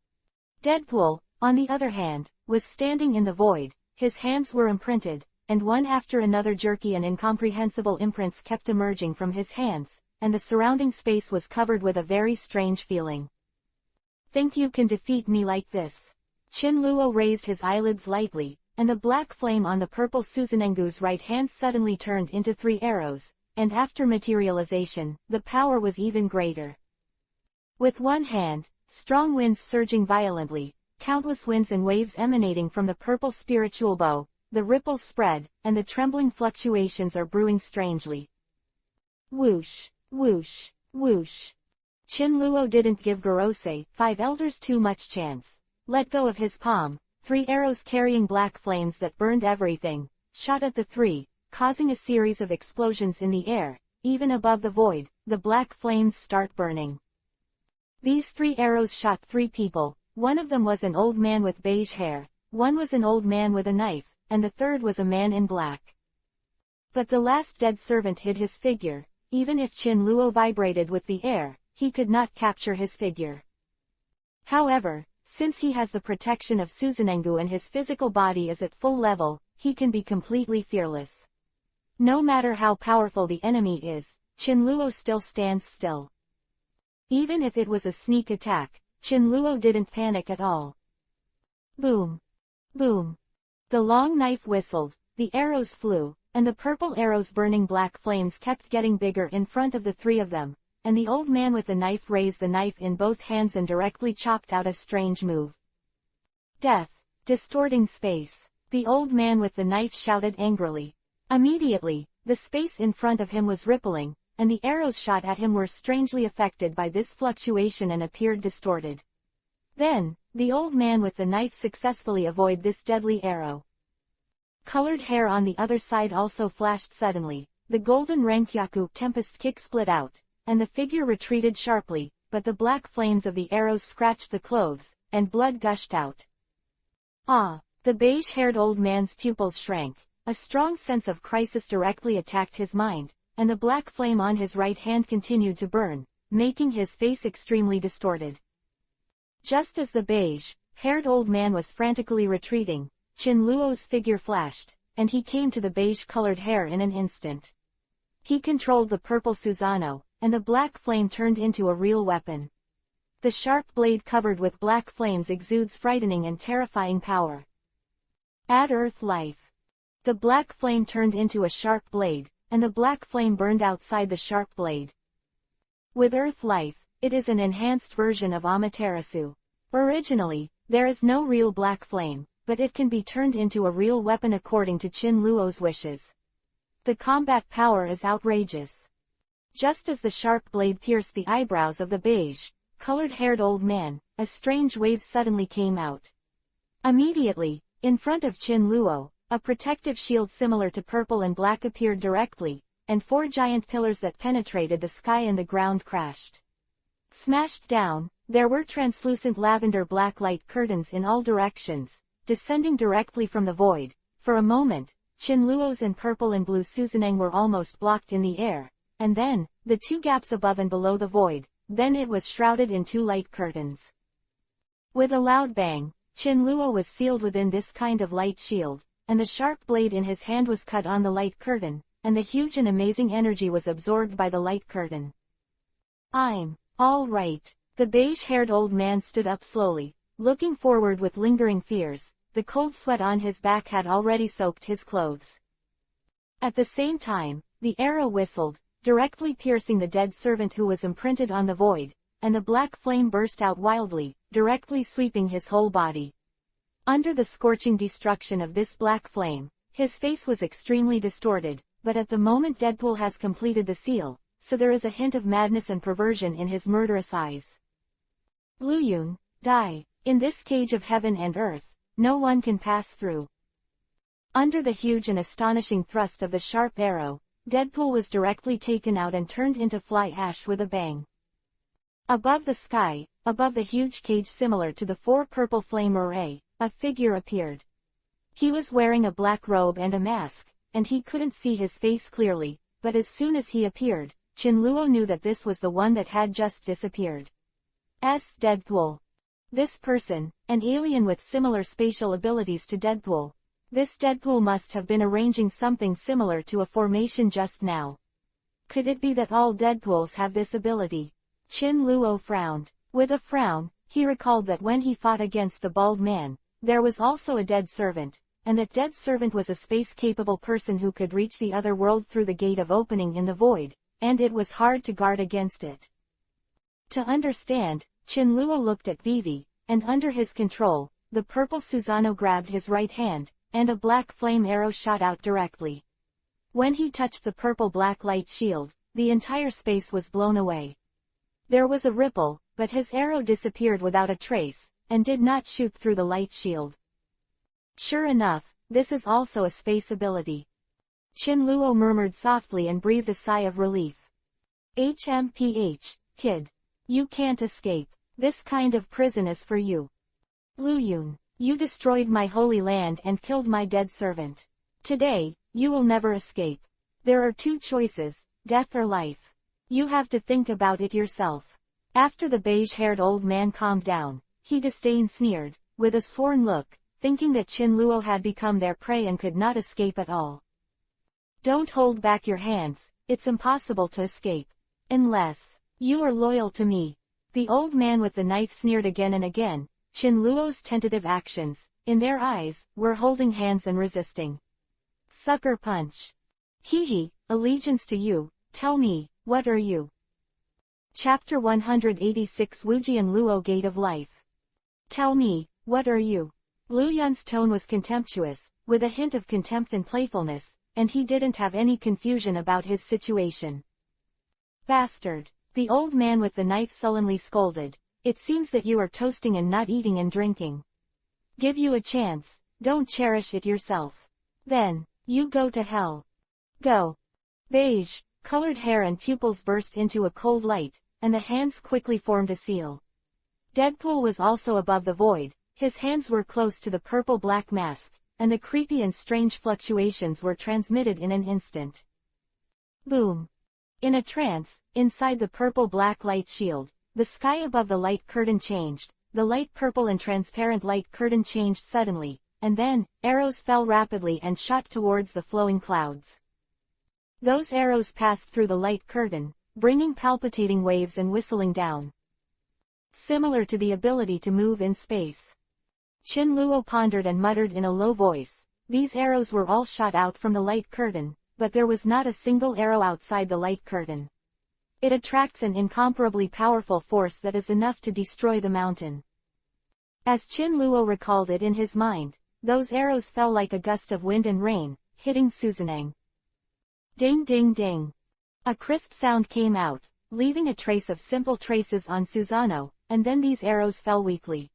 Deadpool, on the other hand, was standing in the void, his hands were imprinted, and one after another jerky and incomprehensible imprints kept emerging from his hands, and the surrounding space was covered with a very strange feeling. Think you can defeat me like this? Chinluo raised his eyelids lightly, and the black flame on the purple Susanengu's right hand suddenly turned into 3 arrows, and after materialization, the power was even greater. With one hand, strong winds surging violently, countless winds and waves emanating from the purple spiritual bow, the ripples spread, and the trembling fluctuations are brewing strangely. Whoosh, whoosh, whoosh. Chinluo didn't give Gorosei, 5 elders too much chance. Let go of his palm. 3 arrows carrying black flames that burned everything, shot at the 3, causing a series of explosions in the air. Even above the void, the black flames start burning. These 3 arrows shot 3 people. One of them was an old man with beige hair, one was an old man with a knife, and the third was a man in black. But the last dead servant hid his figure. Even if Chin Luo vibrated with the air, he could not capture his figure. However, since he has the protection of Suzanengu and his physical body is at full level, he can be completely fearless. No matter how powerful the enemy is, Chin Luo still stands still. Even if it was a sneak attack, Chin Luo didn't panic at all. Boom! Boom! The long knife whistled, the arrows flew, and the purple arrows burning black flames kept getting bigger in front of the 3 of them, and the old man with the knife raised the knife in both hands and directly chopped out a strange move. Death! Distorting space! The old man with the knife shouted angrily. Immediately, the space in front of him was rippling, and the arrows shot at him were strangely affected by this fluctuation and appeared distorted. Then, the old man with the knife successfully avoided this deadly arrow. Colored hair on the other side also flashed suddenly, the golden Renkyaku tempest kick split out, and the figure retreated sharply, but the black flames of the arrows scratched the clothes, and blood gushed out. Ah! The beige-haired old man's pupils shrank, a strong sense of crisis directly attacked his mind, and the black flame on his right hand continued to burn, making his face extremely distorted. Just as the beige-haired old man was frantically retreating, Chin Luo's figure flashed, and he came to the beige-colored hair in an instant. He controlled the purple Susano, and the black flame turned into a real weapon. The sharp blade covered with black flames exudes frightening and terrifying power. Add earth life. The black flame turned into a sharp blade, and the black flame burned outside the sharp blade. With earth life, it is an enhanced version of Amaterasu. Originally, there is no real black flame, but it can be turned into a real weapon according to Chin Luo's wishes. The combat power is outrageous. Just as the sharp blade pierced the eyebrows of the beige-colored-haired old man, a strange wave suddenly came out. Immediately, in front of Chin Luo, a protective shield similar to purple and black appeared directly, and 4 giant pillars that penetrated the sky and the ground crashed. Smashed down, there were translucent lavender-black light curtains in all directions, descending directly from the void. For a moment, Chin Luo's and purple and blue Suzaneng were almost blocked in the air, and then, the 2 gaps above and below the void, then it was shrouded in 2 light curtains. With a loud bang, Chin Luo was sealed within this kind of light shield, and the sharp blade in his hand was cut on the light curtain, and the huge and amazing energy was absorbed by the light curtain. I'm all right. The beige-haired old man stood up slowly, looking forward with lingering fears. The cold sweat on his back had already soaked his clothes. At the same time, the arrow whistled, directly piercing the dead servant who was imprinted on the void, and the black flame burst out wildly, directly sweeping his whole body. Under the scorching destruction of this black flame, his face was extremely distorted, but at the moment Deadpool has completed the seal, so there is a hint of madness and perversion in his murderous eyes. Luyun, die. In this cage of heaven and earth, no one can pass through. Under the huge and astonishing thrust of the sharp arrow, Deadpool was directly taken out and turned into fly ash with a bang. Above the sky, above the huge cage similar to the 4 purple flame array, a figure appeared. He was wearing a black robe and a mask, and he couldn't see his face clearly, but as soon as he appeared, Chin Luo knew that this was the one that had just disappeared. As Deadpool. This person, an alien with similar spatial abilities to Deadpool. This Deadpool must have been arranging something similar to a formation just now. Could it be that all Deadpools have this ability? Chin Luo frowned. With a frown, he recalled that when he fought against the bald man, there was also a dead servant, and that dead servant was a space-capable person who could reach the other world through the gate of opening in the void, and it was hard to guard against it. To understand, Chin Luo looked at Vivi, and under his control, the purple Susano grabbed his right hand, and a black flame arrow shot out directly. When he touched the purple-black light shield, the entire space was blown away. There was a ripple, but his arrow disappeared without a trace, and did not shoot through the light shield. Sure enough, this is also a space ability. Chin Luo murmured softly and breathed a sigh of relief. HMPH, kid. You can't escape. This kind of prison is for you. Luyun, you destroyed my holy land and killed my dead servant. Today, you will never escape. There are two choices, death or life. You have to think about it yourself. After the beige-haired old man calmed down, he disdain sneered, with a sworn look, thinking that Qin Luo had become their prey and could not escape at all. Don't hold back your hands, it's impossible to escape. Unless you are loyal to me. The old man with the knife sneered again and again. Qin Luo's tentative actions, in their eyes, were holding hands and resisting. Sucker punch. Hee, allegiance to you, tell me, what are you? Chapter 186 Wujian Luo Gate of Life. Tell me, what are you? Lu Yun's tone was contemptuous, with a hint of contempt and playfulness, and he didn't have any confusion about his situation. Bastard. The old man with the knife sullenly scolded. It seems that you are toasting and not eating and drinking. Give you a chance, don't cherish it yourself. Then, you go to hell. Go. Beige, colored hair and pupils burst into a cold light, and the hands quickly formed a seal. Deadpool was also above the void, his hands were close to the purple-black mask, and the creepy and strange fluctuations were transmitted in an instant. Boom. In a trance, inside the purple-black light shield, the sky above the light curtain changed, the light purple and transparent light curtain changed suddenly, and then, arrows fell rapidly and shot towards the flowing clouds. Those arrows passed through the light curtain, bringing palpitating waves and whistling down. Similar to the ability to move in space. Qin Luo pondered and muttered in a low voice, these arrows were all shot out from the light curtain, but there was not a single arrow outside the light curtain. It attracts an incomparably powerful force that is enough to destroy the mountain. As Qin Luo recalled it in his mind, those arrows fell like a gust of wind and rain, hitting Susanang. Ding ding ding. A crisp sound came out, leaving a trace of simple traces on Susano, and then these arrows fell weakly.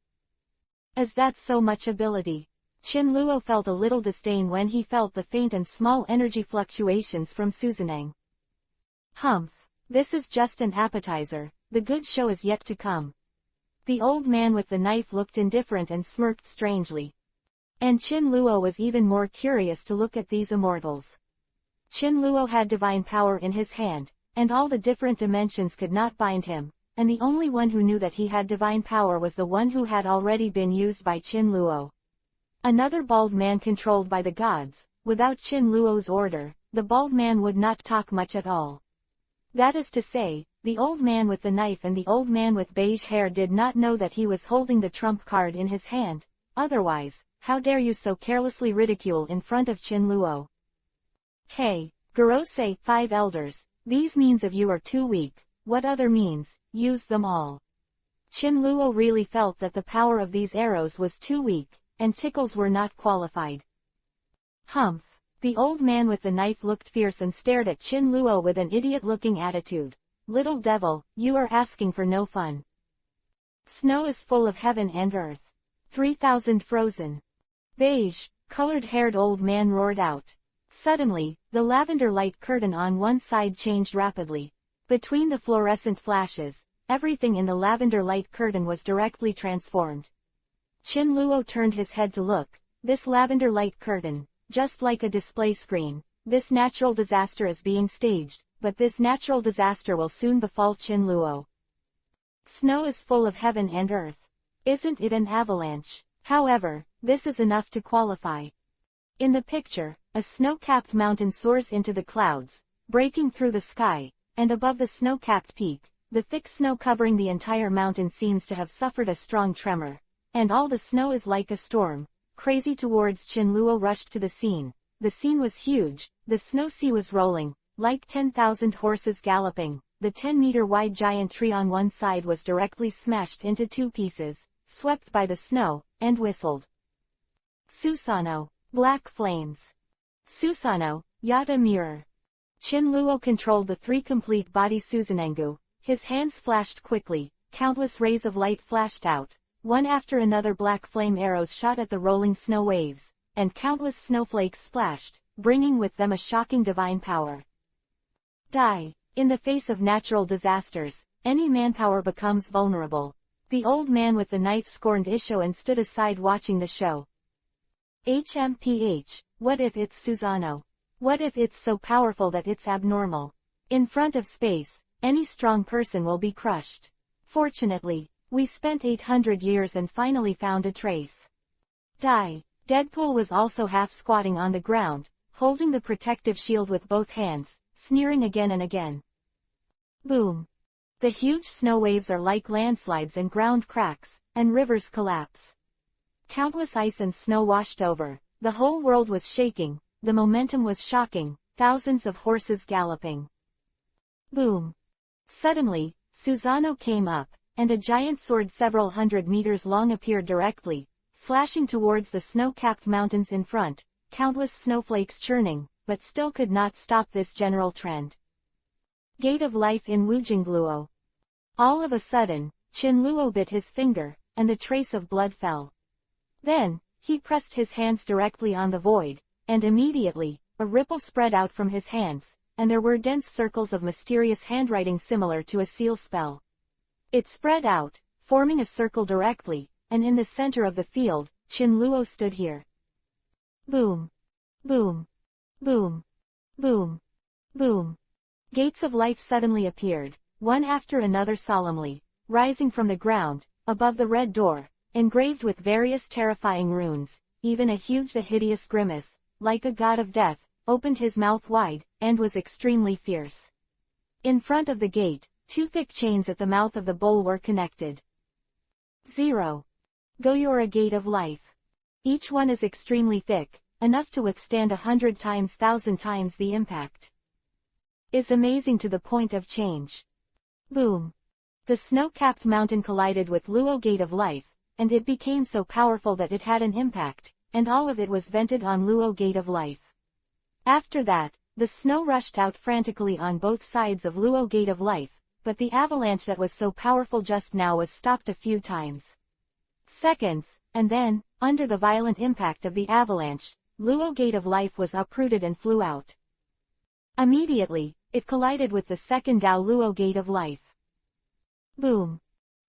Is that so much ability? Qin Luo felt a little disdain when he felt the faint and small energy fluctuations from Susanang. Humph. This is just an appetizer, the good show is yet to come. The old man with the knife looked indifferent and smirked strangely. And Qin Luo was even more curious to look at these immortals. Qin Luo had divine power in his hand, and all the different dimensions could not bind him, and the only one who knew that he had divine power was the one who had already been used by Qin Luo. Another bald man controlled by the gods. Without Qin Luo's order, the bald man would not talk much at all. That is to say, the old man with the knife and the old man with beige hair did not know that he was holding the trump card in his hand. Otherwise, how dare you so carelessly ridicule in front of Qin Luo? Hey, Gorosei, 5 elders, these means of you are too weak. What other means? Use them all. Qin Luo really felt that the power of these arrows was too weak, and tickles were not qualified. Humph. The old man with the knife looked fierce and stared at Qin Luo with an idiot-looking attitude. Little devil, you are asking for no fun. Snow is full of heaven and earth. 3,000 frozen. Beige, colored-haired old man roared out. Suddenly, the lavender light curtain on one side changed rapidly. Between the fluorescent flashes, everything in the lavender light curtain was directly transformed. Qin Luo turned his head to look. This lavender light curtain, just like a display screen, this natural disaster is being staged, but this natural disaster will soon befall Qin Luo. Snow is full of heaven and earth. Isn't it an avalanche? However, this is enough to qualify. In the picture, a snow-capped mountain soars into the clouds, breaking through the sky, and above the snow-capped peak, the thick snow covering the entire mountain seems to have suffered a strong tremor. And all the snow is like a storm. Crazy towards Qin Luo rushed to the scene. The scene was huge, the snow sea was rolling, like 10,000 horses galloping. The 10-meter-wide giant tree on one side was directly smashed into 2 pieces, swept by the snow, and whistled. Susano. Black flames. Susano, Yata mirror. Qin Luo controlled the 3 complete body Susanangu. His hands flashed quickly, countless rays of light flashed out. One after another black flame arrows shot at the rolling snow waves, and countless snowflakes splashed, bringing with them a shocking divine power. Die. In the face of natural disasters, any manpower becomes vulnerable. The old man with the knife scorned Isho and stood aside watching the show. HMPH, what if it's Susano? What if it's so powerful that it's abnormal? In front of space, any strong person will be crushed. Fortunately, we spent 800 years and finally found a trace. Die. Deadpool was also half squatting on the ground, holding the protective shield with both hands, sneering again and again. Boom. The huge snow waves are like landslides and ground cracks, and rivers collapse. Countless ice and snow washed over, the whole world was shaking, the momentum was shocking, thousands of horses galloping. Boom. Suddenly, Susano came up, and a giant sword several hundred meters long appeared directly, slashing towards the snow-capped mountains in front, countless snowflakes churning, but still could not stop this general trend. Gate of Life in Wujingluo. All of a sudden, Chinluo bit his finger, and the trace of blood fell. Then, he pressed his hands directly on the void, and immediately, a ripple spread out from his hands, and there were dense circles of mysterious handwriting similar to a seal spell. It spread out, forming a circle directly, and in the center of the field, Chinluo stood here. Boom. Boom. Boom. Boom. Boom. Gates of life suddenly appeared, one after another solemnly, rising from the ground, above the red door, engraved with various terrifying runes. Even a hideous grimace, like a god of death, opened his mouth wide, and was extremely fierce. In front of the gate, two thick chains at the mouth of the bowl were connected. 0. Go you're a gate of life. Each one is extremely thick, enough to withstand 100 times 1,000 times the impact. Is amazing to the point of change. Boom. The snow-capped mountain collided with Luo Gate of Life, and it became so powerful that it had an impact, and all of it was vented on Luo Gate of Life. After that, the snow rushed out frantically on both sides of Luo Gate of Life, but the avalanche that was so powerful just now was stopped a few times. Seconds, and then, under the violent impact of the avalanche, Luo Gate of Life was uprooted and flew out. Immediately, it collided with the second Dao Luo Gate of Life. Boom.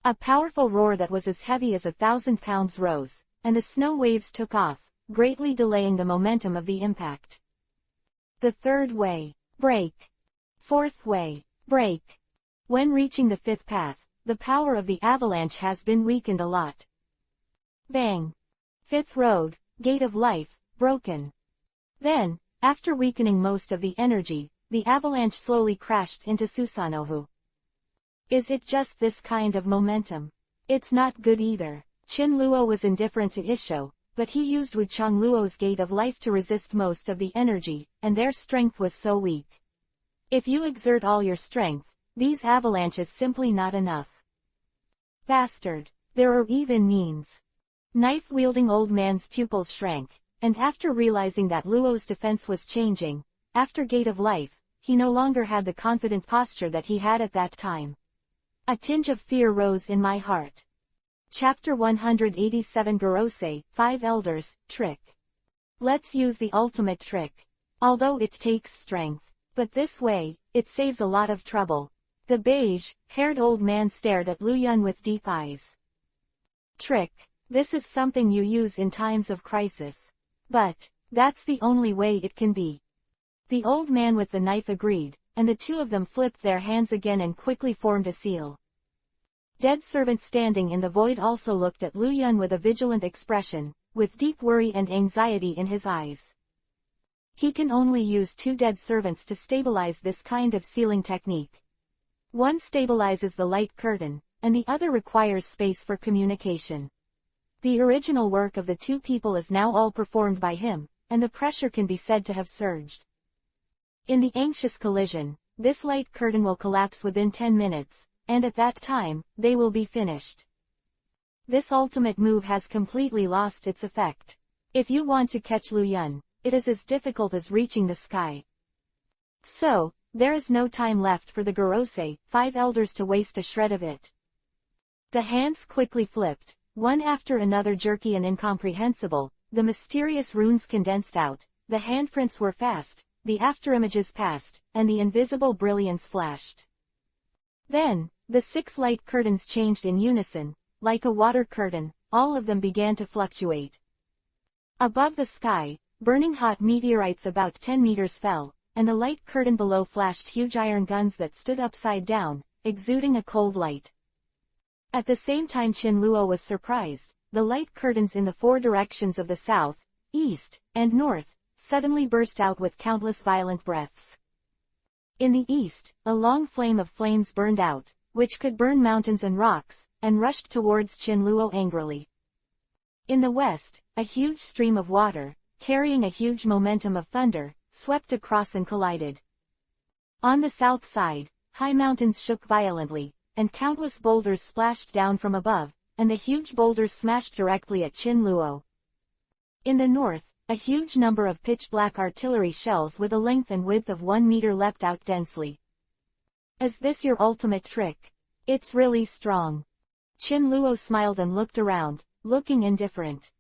A powerful roar that was as heavy as 1,000 pounds rose, and the snow waves took off, greatly delaying the momentum of the impact. The third way. Break. Fourth way. Break. When reaching the fifth path, the power of the avalanche has been weakened a lot. Bang. Fifth road, Gate of Life, broken. Then, after weakening most of the energy, the avalanche slowly crashed into Susanohu. Is it just this kind of momentum? It's not good either. Chinluo was indifferent to Isho, but he used Wuchang Luo's Gate of Life to resist most of the energy, and their strength was so weak. If you exert all your strength, these avalanches simply not enough. Bastard. There are even means. Knife-wielding old man's pupils shrank, and after realizing that Luo's defense was changing, after Gate of Life, he no longer had the confident posture that he had at that time. A tinge of fear rose in my heart. Chapter 187 Gorosei, 5 Elders, Trick. Let's use the ultimate trick. Although it takes strength. But this way, it saves a lot of trouble. The beige-haired old man stared at Lu Yun with deep eyes. Trick. This is something you use in times of crisis. But, that's the only way it can be. The old man with the knife agreed, and the two of them flipped their hands again and quickly formed a seal. Dead servant standing in the void also looked at Lu Yun with a vigilant expression, with deep worry and anxiety in his eyes. He can only use 2 dead servants to stabilize this kind of sealing technique. One stabilizes the light curtain, and the other requires space for communication. The original work of the 2 people is now all performed by him, and the pressure can be said to have surged. In the anxious collision, this light curtain will collapse within 10 minutes, and at that time, they will be finished. This ultimate move has completely lost its effect. If you want to catch Lu Yun, it is as difficult as reaching the sky. So, there is no time left for the Gorosei, 5 elders to waste a shred of it. The hands quickly flipped, one after another jerky and incomprehensible, the mysterious runes condensed out, the handprints were fast, the afterimages passed, and the invisible brilliance flashed. Then, The 6 light curtains changed in unison, like a water curtain, all of them began to fluctuate. Above the sky, burning hot meteorites about 10 meters fell, and the light curtain below flashed huge iron guns that stood upside down, exuding a cold light. At the same time Qinluo was surprised, the light curtains in the 4 directions of the south, east, and north, suddenly burst out with countless violent breaths. In the east, a long flame of flames burned out, which could burn mountains and rocks, and rushed towards Qinluo angrily. In the west, a huge stream of water, carrying a huge momentum of thunder, swept across and collided. On the south side, high mountains shook violently, and countless boulders splashed down from above, and the huge boulders smashed directly at Qinluo. In the north, a huge number of pitch-black artillery shells with a length and width of 1 meter leapt out densely. Is this your ultimate trick? It's really strong. Qinluo smiled and looked around, looking indifferent.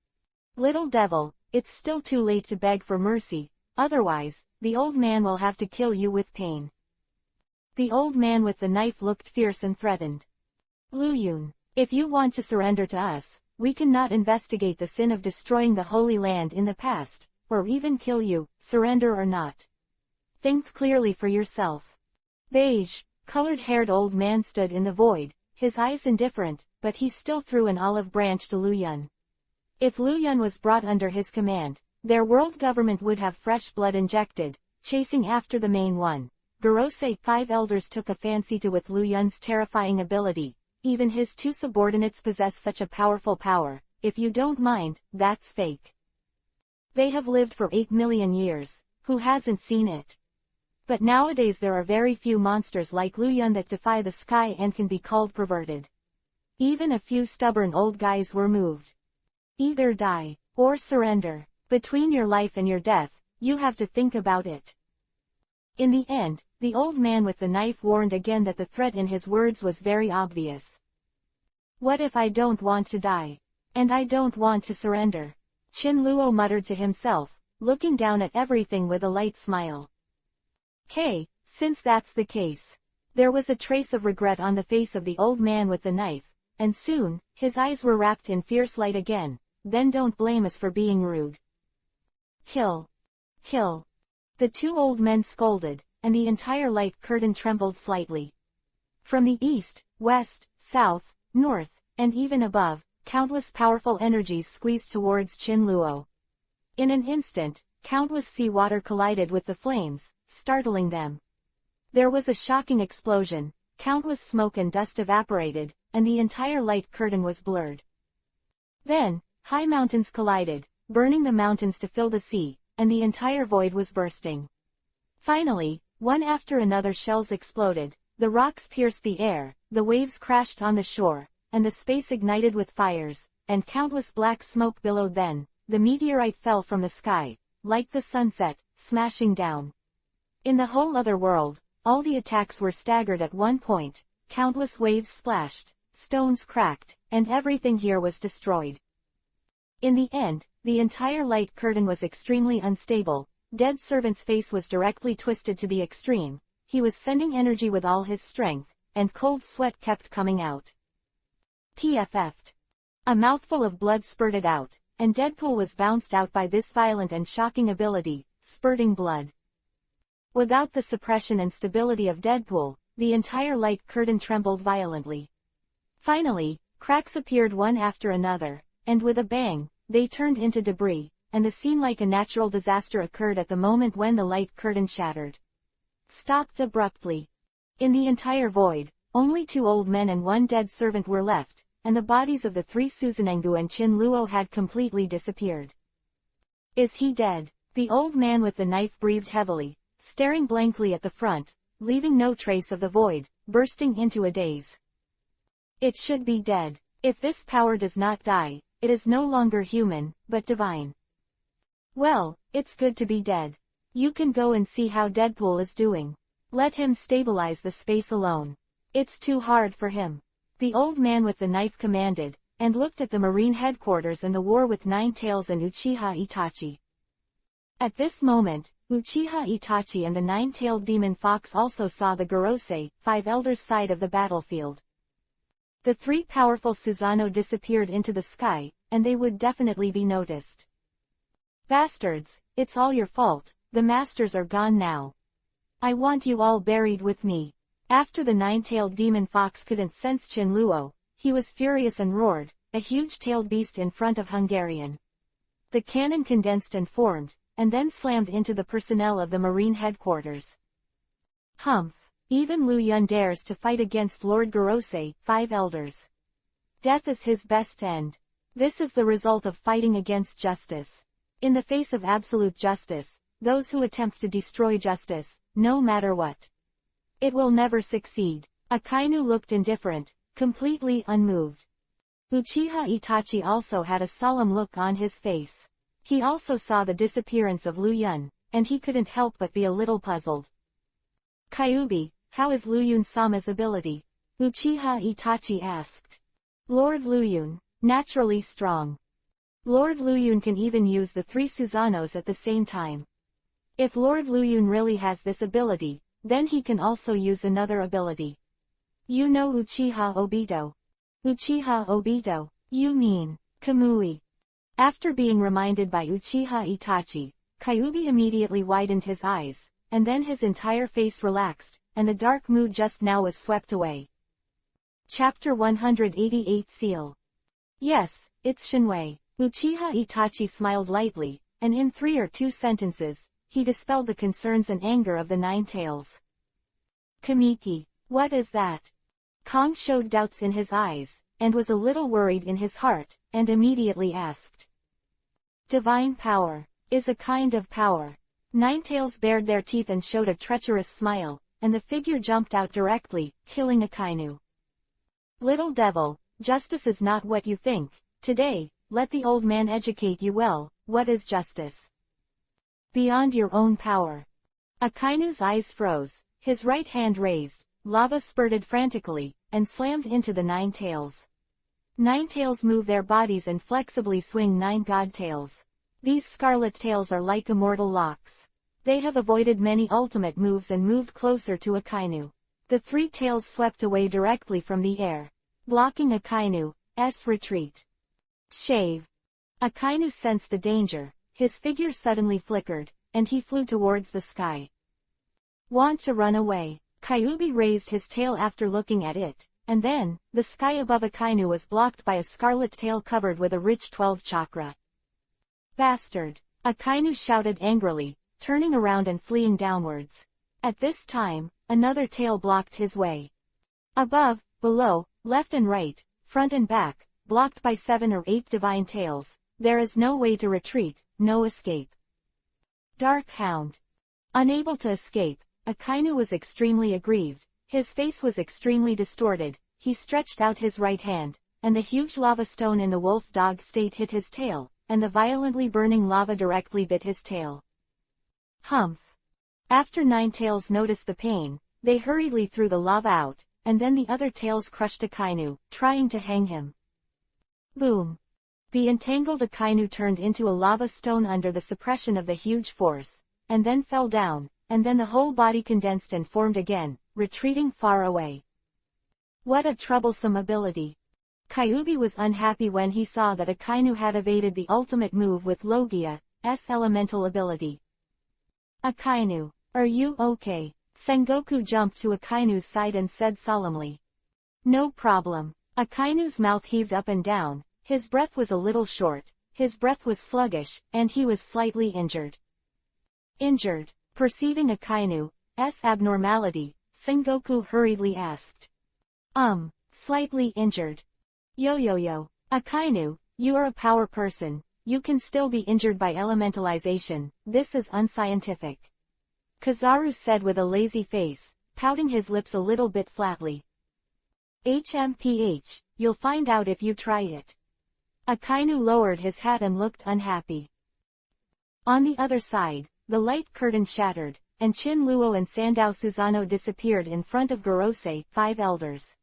Little devil, it's still too late to beg for mercy, otherwise, the old man will have to kill you with pain. The old man with the knife looked fierce and threatened. Lu Yun, if you want to surrender to us, we cannot investigate the sin of destroying the Holy Land in the past, or even kill you, surrender or not. Think clearly for yourself. Beige, colored-haired old man stood in the void, his eyes indifferent, but he still threw an olive branch to Lu Yun. If Lu Yun was brought under his command, their world government would have fresh blood injected, chasing after the main one. Gorosei 5 elders took a fancy to with Lu Yun's terrifying ability. Even his 2 subordinates possess such a powerful power. If you don't mind, that's fake. They have lived for 8 million years, who hasn't seen it? But nowadays there are very few monsters like Lu Yun that defy the sky and can be called perverted. Even a few stubborn old guys were moved. Either die, or surrender. Between your life and your death, you have to think about it. In the end, the old man with the knife warned again that the threat in his words was very obvious. What if I don't want to die? And I don't want to surrender? Qinluo muttered to himself, looking down at everything with a light smile. Hey, since that's the case. There was a trace of regret on the face of the old man with the knife, and soon, his eyes were wrapped in fierce light again. Then don't blame us for being rude. Kill. Kill. The 2 old men scolded, and the entire light curtain trembled slightly. From the east, west, south, north, and even above, countless powerful energies squeezed towards Qinluo. In an instant, countless seawater collided with the flames, startling them. There was a shocking explosion, countless smoke and dust evaporated, and the entire light curtain was blurred. Then, high mountains collided, burning the mountains to fill the sea, and the entire void was bursting. Finally, one after another shells exploded, the rocks pierced the air, the waves crashed on the shore, and the space ignited with fires, and countless black smoke billowed. Then, the meteorite fell from the sky, like the sunset, smashing down. In the whole other world, all the attacks were staggered at one point, countless waves splashed, stones cracked, and everything here was destroyed. In the end, the entire light curtain was extremely unstable. Dead Servant's face was directly twisted to the extreme. He was sending energy with all his strength, and cold sweat kept coming out. PFF'd. A mouthful of blood spurted out, and Deadpool was bounced out by this violent and shocking ability, spurting blood. Without the suppression and stability of Deadpool, the entire light curtain trembled violently. Finally, cracks appeared one after another, and with a bang, they turned into debris, and the scene like a natural disaster occurred at the moment when the light curtain shattered. Stopped abruptly. In the entire void, only 2 old men and 1 dead servant were left, and the bodies of the 3 Susanengu and Qinluo had completely disappeared. Is he dead? The old man with the knife breathed heavily, staring blankly at the front, leaving no trace of the void, bursting into a daze. It should be dead. If this power does not die, it is no longer human, but divine. Well, it's good to be dead. You can go and see how Deadpool is doing. Let him stabilize the space alone. It's too hard for him. The old man with the knife commanded, and looked at the Marine headquarters and the war with 9 Tails and Uchiha Itachi. At this moment, Uchiha Itachi and the nine-tailed demon fox also saw the Gorosei, 5 elders side of the battlefield. The 3 powerful Susanoo disappeared into the sky, and they would definitely be noticed. Bastards, it's all your fault, the masters are gone now. I want you all buried with me. After the nine-tailed demon fox couldn't sense Chinluo, he was furious and roared, a huge-tailed beast in front of Hungarian. The cannon condensed and formed, and then slammed into the personnel of the marine headquarters. Humph! Even Lu Yun dares to fight against Lord Gorosei, 5 elders. Death is his best end. This is the result of fighting against justice. In the face of absolute justice, those who attempt to destroy justice, no matter what, it will never succeed. Akainu looked indifferent, completely unmoved. Uchiha Itachi also had a solemn look on his face. He also saw the disappearance of Lu Yun, and he couldn't help but be a little puzzled. Kyuubi, how is Lu Yun-sama's ability? Uchiha Itachi asked. Lord Lu Yun, naturally strong. Lord Lu Yun can even use the 3 Susanoos at the same time. If Lord Lu Yun really has this ability, then he can also use another ability. You know Uchiha Obito. Uchiha Obito, you mean, Kamui. After being reminded by Uchiha Itachi, Kyuubi immediately widened his eyes, and then his entire face relaxed, and the dark mood just now was swept away. Chapter 188 Seal. Yes, it's Shinwei. Uchiha Itachi smiled lightly, and in 3 or 2 sentences, he dispelled the concerns and anger of the Nine Tails. Kamiki, what is that? Kong showed doubts in his eyes, and was a little worried in his heart, and immediately asked. Divine power is a kind of power. Ninetails bared their teeth and showed a treacherous smile, and the figure jumped out directly, killing Akainu. Little devil, justice is not what you think. Today, let the old man educate you well. What is justice? Beyond your own power. Akainu's eyes froze, his right hand raised, lava spurted frantically, and slammed into the Nine Tails. Nine Tails move their bodies and flexibly swing 9 god tails. These scarlet tails are like immortal locks. They have avoided many ultimate moves and moved closer to Akainu. The 3 tails swept away directly from the air, blocking Akainu's retreat. Shave. Akainu sensed the danger, his figure suddenly flickered, and he flew towards the sky. Want to run away? Kyuubi raised his tail after looking at it, and then, the sky above Akainu was blocked by a scarlet tail covered with a rich 12 chakra. Bastard! Akainu shouted angrily, turning around and fleeing downwards. At this time, another tail blocked his way. Above, below, left and right, front and back, blocked by 7 or 8 divine tails, there is no way to retreat, no escape. Dark Hound. Unable to escape, Akainu was extremely aggrieved, his face was extremely distorted, he stretched out his right hand, and the huge lava stone in the wolf dog state hit his tail, and the violently burning lava directly bit his tail. Humph. After 9 tails noticed the pain, they hurriedly threw the lava out, and then the other tails crushed Akainu, trying to hang him. Boom. The entangled Akainu turned into a lava stone under the suppression of the huge force, and then fell down, and then the whole body condensed and formed again, retreating far away. What a troublesome ability. Kyuubi was unhappy when he saw that Akainu had evaded the ultimate move with Logia's elemental ability. Akainu, are you okay? Sengoku jumped to Akainu's side and said solemnly. No problem. Akainu's mouth heaved up and down, his breath was a little short, his breath was sluggish, and he was slightly injured. Injured? Perceiving Akainu's abnormality, Sengoku hurriedly asked. Slightly injured. Yo. Akainu, you are a power person, you can still be injured by elementalization, this is unscientific. Kizaru said with a lazy face, pouting his lips a little bit flatly. HMPH, you'll find out if you try it. Akainu lowered his hat and looked unhappy. On the other side, the light curtain shattered, and Chin Luo and Sandao Susanoo disappeared in front of Gorosei, 5 elders.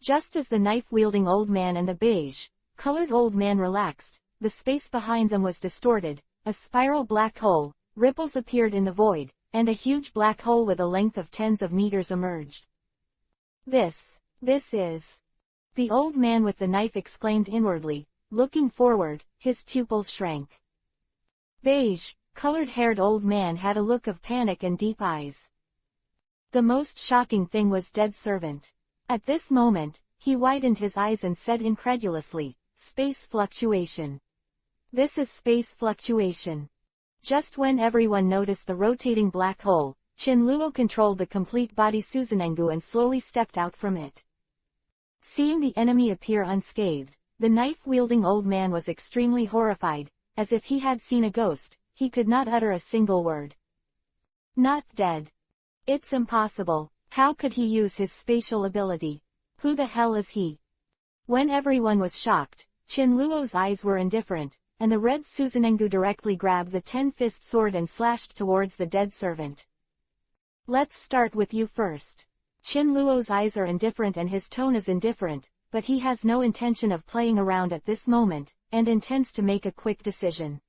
Just as the knife-wielding old man and the beige-colored old man relaxed, the space behind them was distorted, a spiral black hole, ripples appeared in the void, and a huge black hole with a length of tens of meters emerged. This is... The old man with the knife exclaimed inwardly, looking forward, his pupils shrank. Beige, colored-haired old man had a look of panic and deep eyes. The most shocking thing was dead servant. At this moment, he widened his eyes and said incredulously, "Space fluctuation. This is space fluctuation." Just when everyone noticed the rotating black hole, Chinluo controlled the complete body Susanengu and slowly stepped out from it. Seeing the enemy appear unscathed, the knife-wielding old man was extremely horrified, as if he had seen a ghost. He could not utter a single word. Not dead. It's impossible. How could he use his spatial ability? Who the hell is he? When everyone was shocked, Chinluo's eyes were indifferent, and the red Susanengu directly grabbed the 10-fist sword and slashed towards the dead servant. "Let's start with you first." Chinluo's eyes are indifferent and his tone is indifferent, but he has no intention of playing around at this moment, and intends to make a quick decision.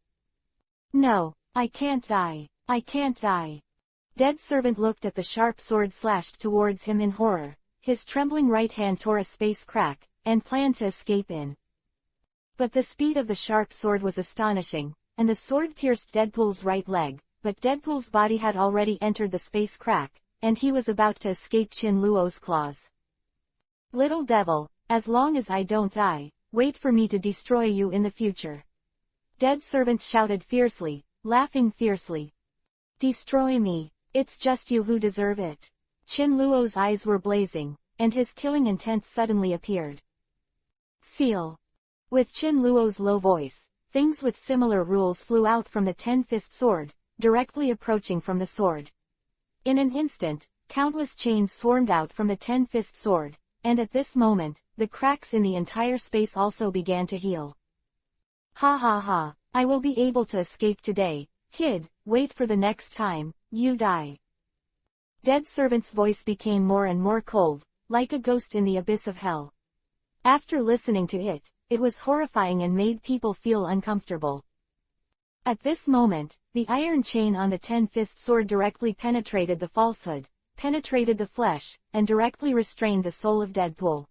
"No, I can't die. I can't die." Dead servant looked at the sharp sword slashed towards him in horror. His trembling right hand tore a space crack, and planned to escape in. But the speed of the sharp sword was astonishing, and the sword pierced Deadpool's right leg, but Deadpool's body had already entered the space crack, and he was about to escape Chinluo's claws. "Little devil, as long as I don't die, wait for me to destroy you in the future." Dead servant shouted fiercely, laughing fiercely. "Destroy me, it's just you who deserve it." Chinluo's eyes were blazing, and his killing intent suddenly appeared. "Seal." With Chinluo's low voice, things with similar rules flew out from the 10-fist sword, directly approaching from the sword. In an instant, countless chains swarmed out from the 10-fist sword, and at this moment, the cracks in the entire space also began to heal. "Ha ha ha, I will be able to escape today, kid, wait for the next time you die." Dead servant's voice became more and more cold, like a ghost in the abyss of hell. After listening to it, it was horrifying and made people feel uncomfortable. At this moment, the iron chain on the 10-fist sword directly penetrated the falsehood, penetrated the flesh, and directly restrained the soul of Deadpool.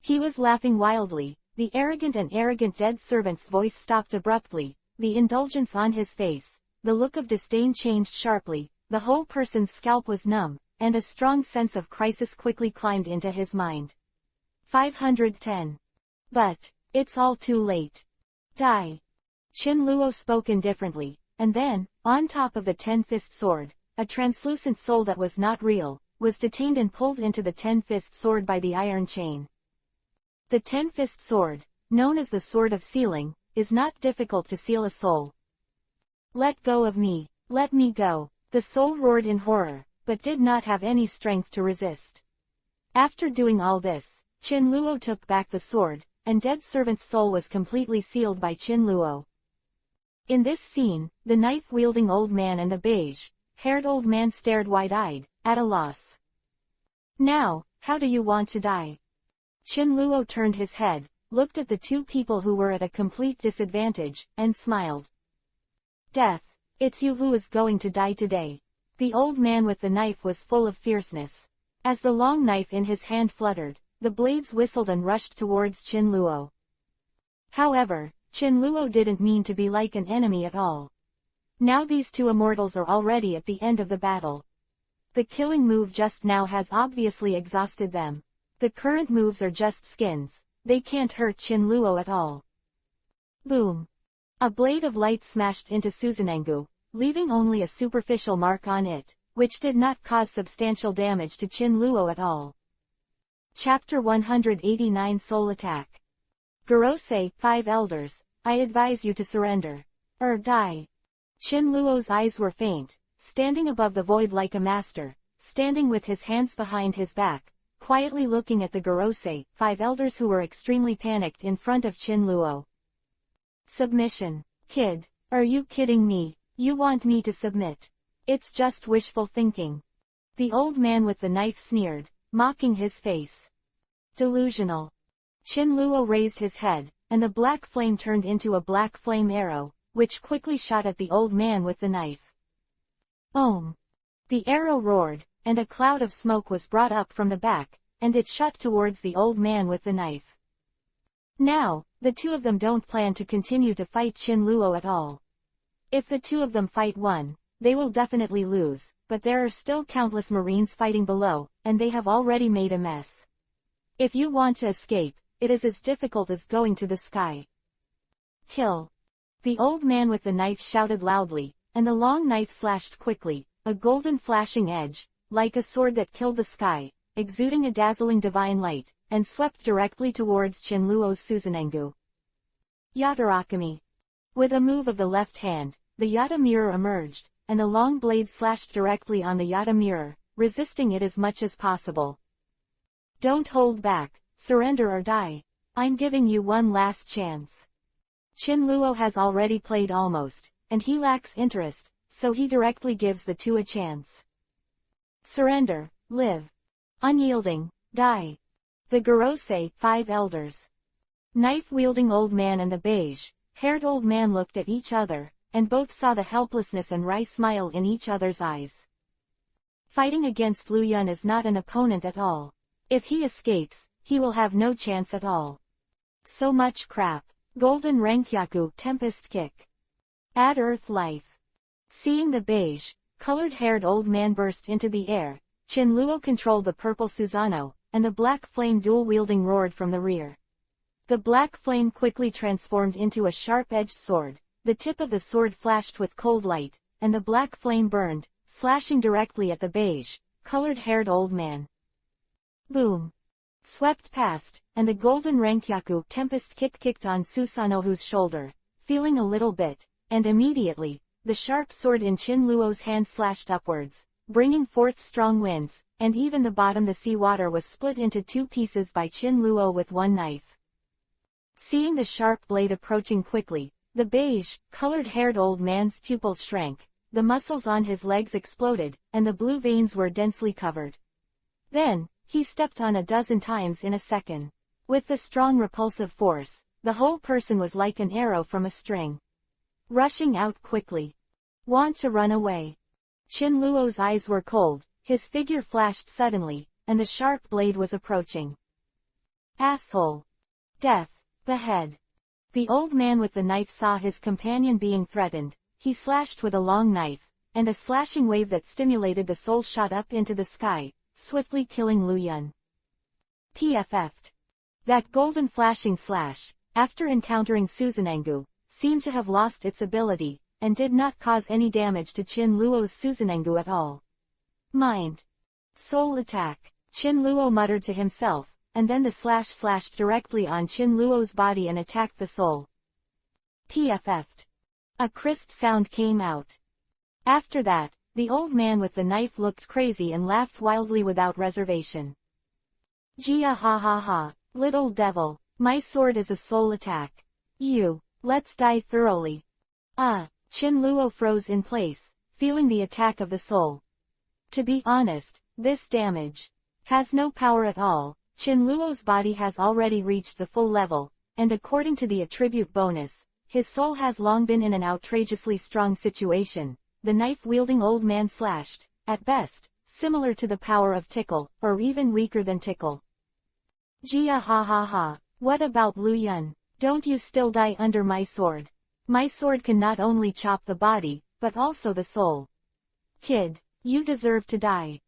He was laughing wildly. The arrogant dead servant's voice stopped abruptly, the indulgence on his face, the look of disdain changed sharply, the whole person's scalp was numb, and a strong sense of crisis quickly climbed into his mind. 510. But, it's all too late. Die. Chinluo spoke indifferently, and then, on top of the 10-fist sword, a translucent soul that was not real, was detained and pulled into the 10-fist sword by the iron chain. The 10-fist sword, known as the Sword of Sealing, is not difficult to seal a soul. "Let go of me, let me go," the soul roared in horror, but did not have any strength to resist. After doing all this, Chinluo took back the sword, and dead servant's soul was completely sealed by Chinluo. In this scene, the knife-wielding old man and the beige-haired old man stared wide-eyed, at a loss. "Now, how do you want to die?" Chinluo turned his head, looked at the two people who were at a complete disadvantage, and smiled. "Death, it's you who is going to die today." The old man with the knife was full of fierceness. As the long knife in his hand fluttered, the blades whistled and rushed towards Chinluo. However, Chinluo didn't mean to be like an enemy at all. Now these two immortals are already at the end of the battle. The killing move just now has obviously exhausted them. The current moves are just skins, they can't hurt Chinluo at all. Boom! A blade of light smashed into Susanengu, leaving only a superficial mark on it, which did not cause substantial damage to Chinluo at all. Chapter 189 Soul Attack. Gorosei, 5 elders, I advise you to surrender. Or die. Chinluo's eyes were faint, standing above the void like a master, standing with his hands behind his back, quietly looking at the Gorosei, 5 elders who were extremely panicked in front of Chinluo. Submission. Kid, are you kidding me? You want me to submit? It's just wishful thinking. The old man with the knife sneered, mocking his face. Delusional. Chinluo raised his head, and the black flame turned into a black flame arrow, which quickly shot at the old man with the knife. Ohm! The arrow roared, and a cloud of smoke was brought up from the back, and it shot towards the old man with the knife. Now, the two of them don't plan to continue to fight Qin Luo at all. If the two of them fight one, they will definitely lose, but there are still countless marines fighting below, and they have already made a mess. If you want to escape, it is as difficult as going to the sky. Kill! The old man with the knife shouted loudly, and the long knife slashed quickly, a golden flashing edge, like a sword that killed the sky, exuding a dazzling divine light, and swept directly towards Qin Luo's Susanengu. Yatarakami. With a move of the left hand, the Yata mirror emerged, and the long blade slashed directly on the Yata mirror, resisting it as much as possible. Don't hold back, surrender or die. I'm giving you one last chance. Qin Luo has already played almost, and he lacks interest, so he directly gives the two a chance. Surrender, live. Unyielding, die. The Gorosei, 5 elders. Knife-wielding old man and the beige-haired old man looked at each other, and both saw the helplessness and wry smile in each other's eyes. Fighting against Lu Yun is not an opponent at all. If he escapes, he will have no chance at all. So much crap. Golden Renkyaku Tempest Kick. Add Earth Life. Seeing the beige-colored-haired old man burst into the air, Qin Luo controlled the purple Susano, and the black flame dual-wielding roared from the rear. The black flame quickly transformed into a sharp-edged sword, the tip of the sword flashed with cold light, and the black flame burned, slashing directly at the beige-colored-haired old man. Boom! Swept past, and the golden Renkyaku Tempest Kick kicked on Susanohu's shoulder, feeling a little bit, and immediately, the sharp sword in Qin Luo's hand slashed upwards, bringing forth strong winds, and even the bottom the sea water was split into 2 pieces by Qin Luo with one knife. Seeing the sharp blade approaching quickly, the beige-colored-haired old man's pupils shrank, the muscles on his legs exploded, and the blue veins were densely covered. Then, he stepped on a dozen times in a second. With the strong repulsive force, the whole person was like an arrow from a string. Rushing out quickly. Want to run away. Qin Luo's eyes were cold, his figure flashed suddenly, and the sharp blade was approaching. Asshole. Death. Behead. The old man with the knife saw his companion being threatened. He slashed with a long knife, and a slashing wave that stimulated the soul shot up into the sky, swiftly killing Lu Yun. PFF'd. That golden flashing slash, after encountering Susanengu, seemed to have lost its ability, and did not cause any damage to Qin Luo's Susanengu at all. Mind. Soul attack. Qin Luo muttered to himself, and then the slash slashed directly on Qin Luo's body and attacked the soul. PFF'd. A crisp sound came out. After that, the old man with the knife looked crazy and laughed wildly without reservation. Jia ha ha ha, little devil, my sword is a soul attack. Let's die thoroughly. Qin Luo froze in place, feeling the attack of the soul. To be honest, this damage has no power at all. Qin Luo's body has already reached the full level, and according to the attribute bonus, his soul has long been in an outrageously strong situation. The knife-wielding old man slashed, at best, similar to the power of Tickle, or even weaker than Tickle. Jia ha ha ha, what about Lu Yun? Don't you still die under my sword? My sword can not only chop the body, but also the soul. Kid, you deserve to die.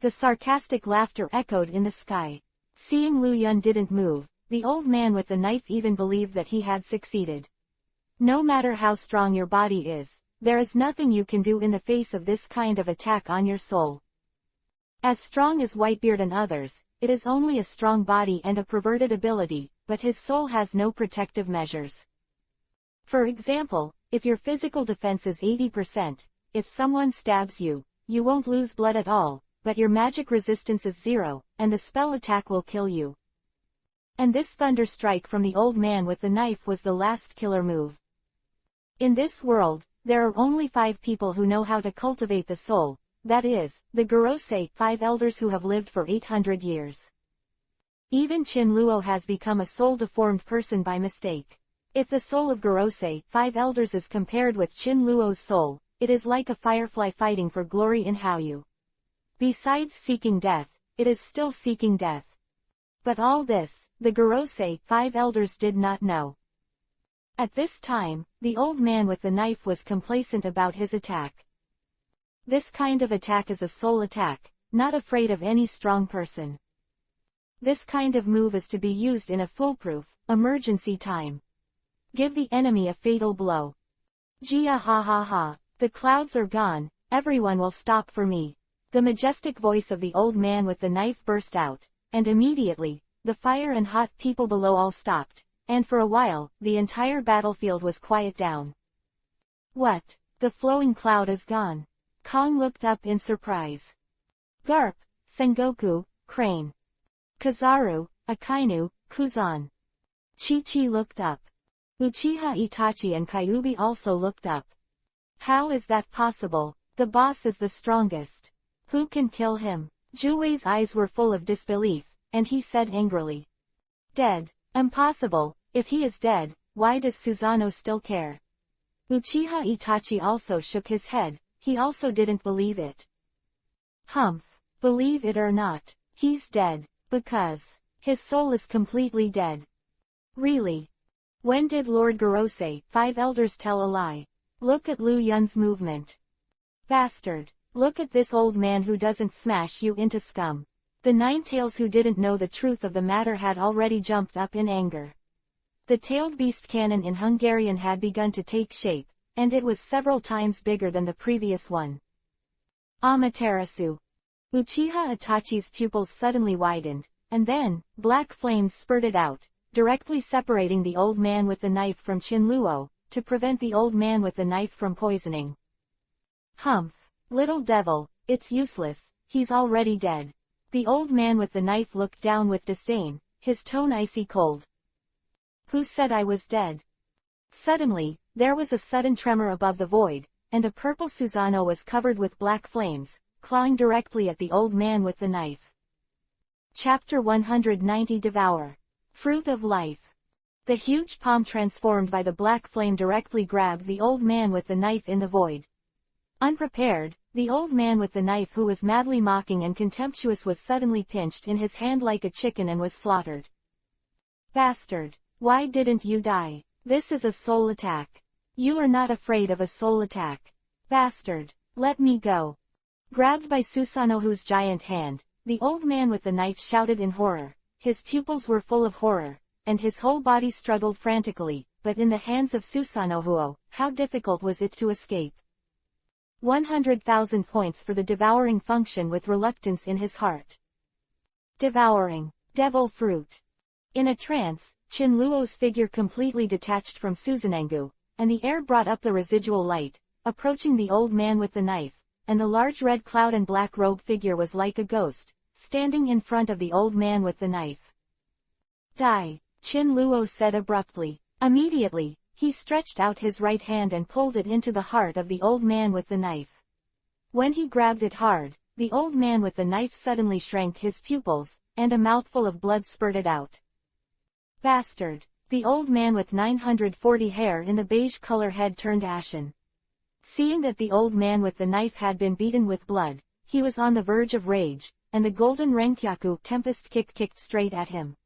The sarcastic laughter echoed in the sky. Seeing Lu Yun didn't move, the old man with the knife even believed that he had succeeded. No matter how strong your body is, there is nothing you can do in the face of this kind of attack on your soul. As strong as Whitebeard and others, it is only a strong body and a perverted ability, but his soul has no protective measures. For example, if your physical defense is 80%, if someone stabs you, you won't lose blood at all, but your magic resistance is 0, and the spell attack will kill you. And this thunder strike from the old man with the knife was the last killer move. In this world, there are only 5 people who know how to cultivate the soul, that is, the Gorosei, 5 elders who have lived for 800 years. Even Qin Luo has become a soul-deformed person by mistake. If the soul of Gorosei, 5 elders is compared with Qin Luo's soul, it is like a firefly fighting for glory in Haoyu. Besides seeking death, it is still seeking death. But all this, the Gorosei, 5 elders did not know. At this time, the old man with the knife was complacent about his attack. This kind of attack is a soul attack, not afraid of any strong person. This kind of move is to be used in a foolproof, emergency time. Give the enemy a fatal blow. Jia ha ha ha, the clouds are gone, everyone will stop for me. The majestic voice of the old man with the knife burst out, and immediately, the fire and hot people below all stopped, and for a while, the entire battlefield was quiet down. What? The flowing cloud is gone. Kong looked up in surprise. Garp, Sengoku, Crane. Kazaru, Akainu, Kuzan. Chi-Chi looked up. Uchiha Itachi and Kyuubi also looked up. How is that possible? The boss is the strongest. Who can kill him? Juwei's eyes were full of disbelief, and he said angrily. Dead. Impossible. If he is dead, why does Susanoo still care? Uchiha Itachi also shook his head, he also didn't believe it. Humph. Believe it or not, he's dead, because his soul is completely dead. Really? When did Lord Gorosei, 5 elders tell a lie? Look at Lu Yun's movement. Bastard. Look at this old man who doesn't smash you into scum. The 9 tails who didn't know the truth of the matter had already jumped up in anger. The tailed beast cannon in Hungarian had begun to take shape, and it was several times bigger than the previous one. Amaterasu. Uchiha Itachi's pupils suddenly widened, and then, black flames spurted out, directly separating the old man with the knife from Qin Luo, to prevent the old man with the knife from poisoning. Humph. Little devil, it's useless, he's already dead. The old man with the knife looked down with disdain, his tone icy cold. Who said I was dead? Suddenly, there was a sudden tremor above the void, and a purple Susanoo was covered with black flames, clawing directly at the old man with the knife. Chapter 190 Devour. Fruit of Life. The huge palm transformed by the black flame directly grabbed the old man with the knife in the void. Unprepared, the old man with the knife who was madly mocking and contemptuous was suddenly pinched in his hand like a chicken and was slaughtered. Bastard! Why didn't you die? This is a soul attack. You are not afraid of a soul attack. Bastard! Let me go. Grabbed by Susanoo's giant hand, the old man with the knife shouted in horror. His pupils were full of horror, and his whole body struggled frantically, but in the hands of Susanoo, how difficult was it to escape? 100,000 points for the devouring function with reluctance in his heart. Devouring. Devil fruit. In a trance, Qin Luo's figure completely detached from Susanoo, and the air brought up the residual light, approaching the old man with the knife, and the large red cloud and black robe figure was like a ghost, standing in front of the old man with the knife. Die, Qin Luo said abruptly. Immediately, he stretched out his right hand and pulled it into the heart of the old man with the knife. When he grabbed it hard, the old man with the knife suddenly shrank his pupils, and a mouthful of blood spurted out. Bastard! The old man with 940 hair in the beige color head turned ashen. Seeing that the old man with the knife had been beaten with blood, he was on the verge of rage, and the golden Renkyaku tempest kick kicked straight at him.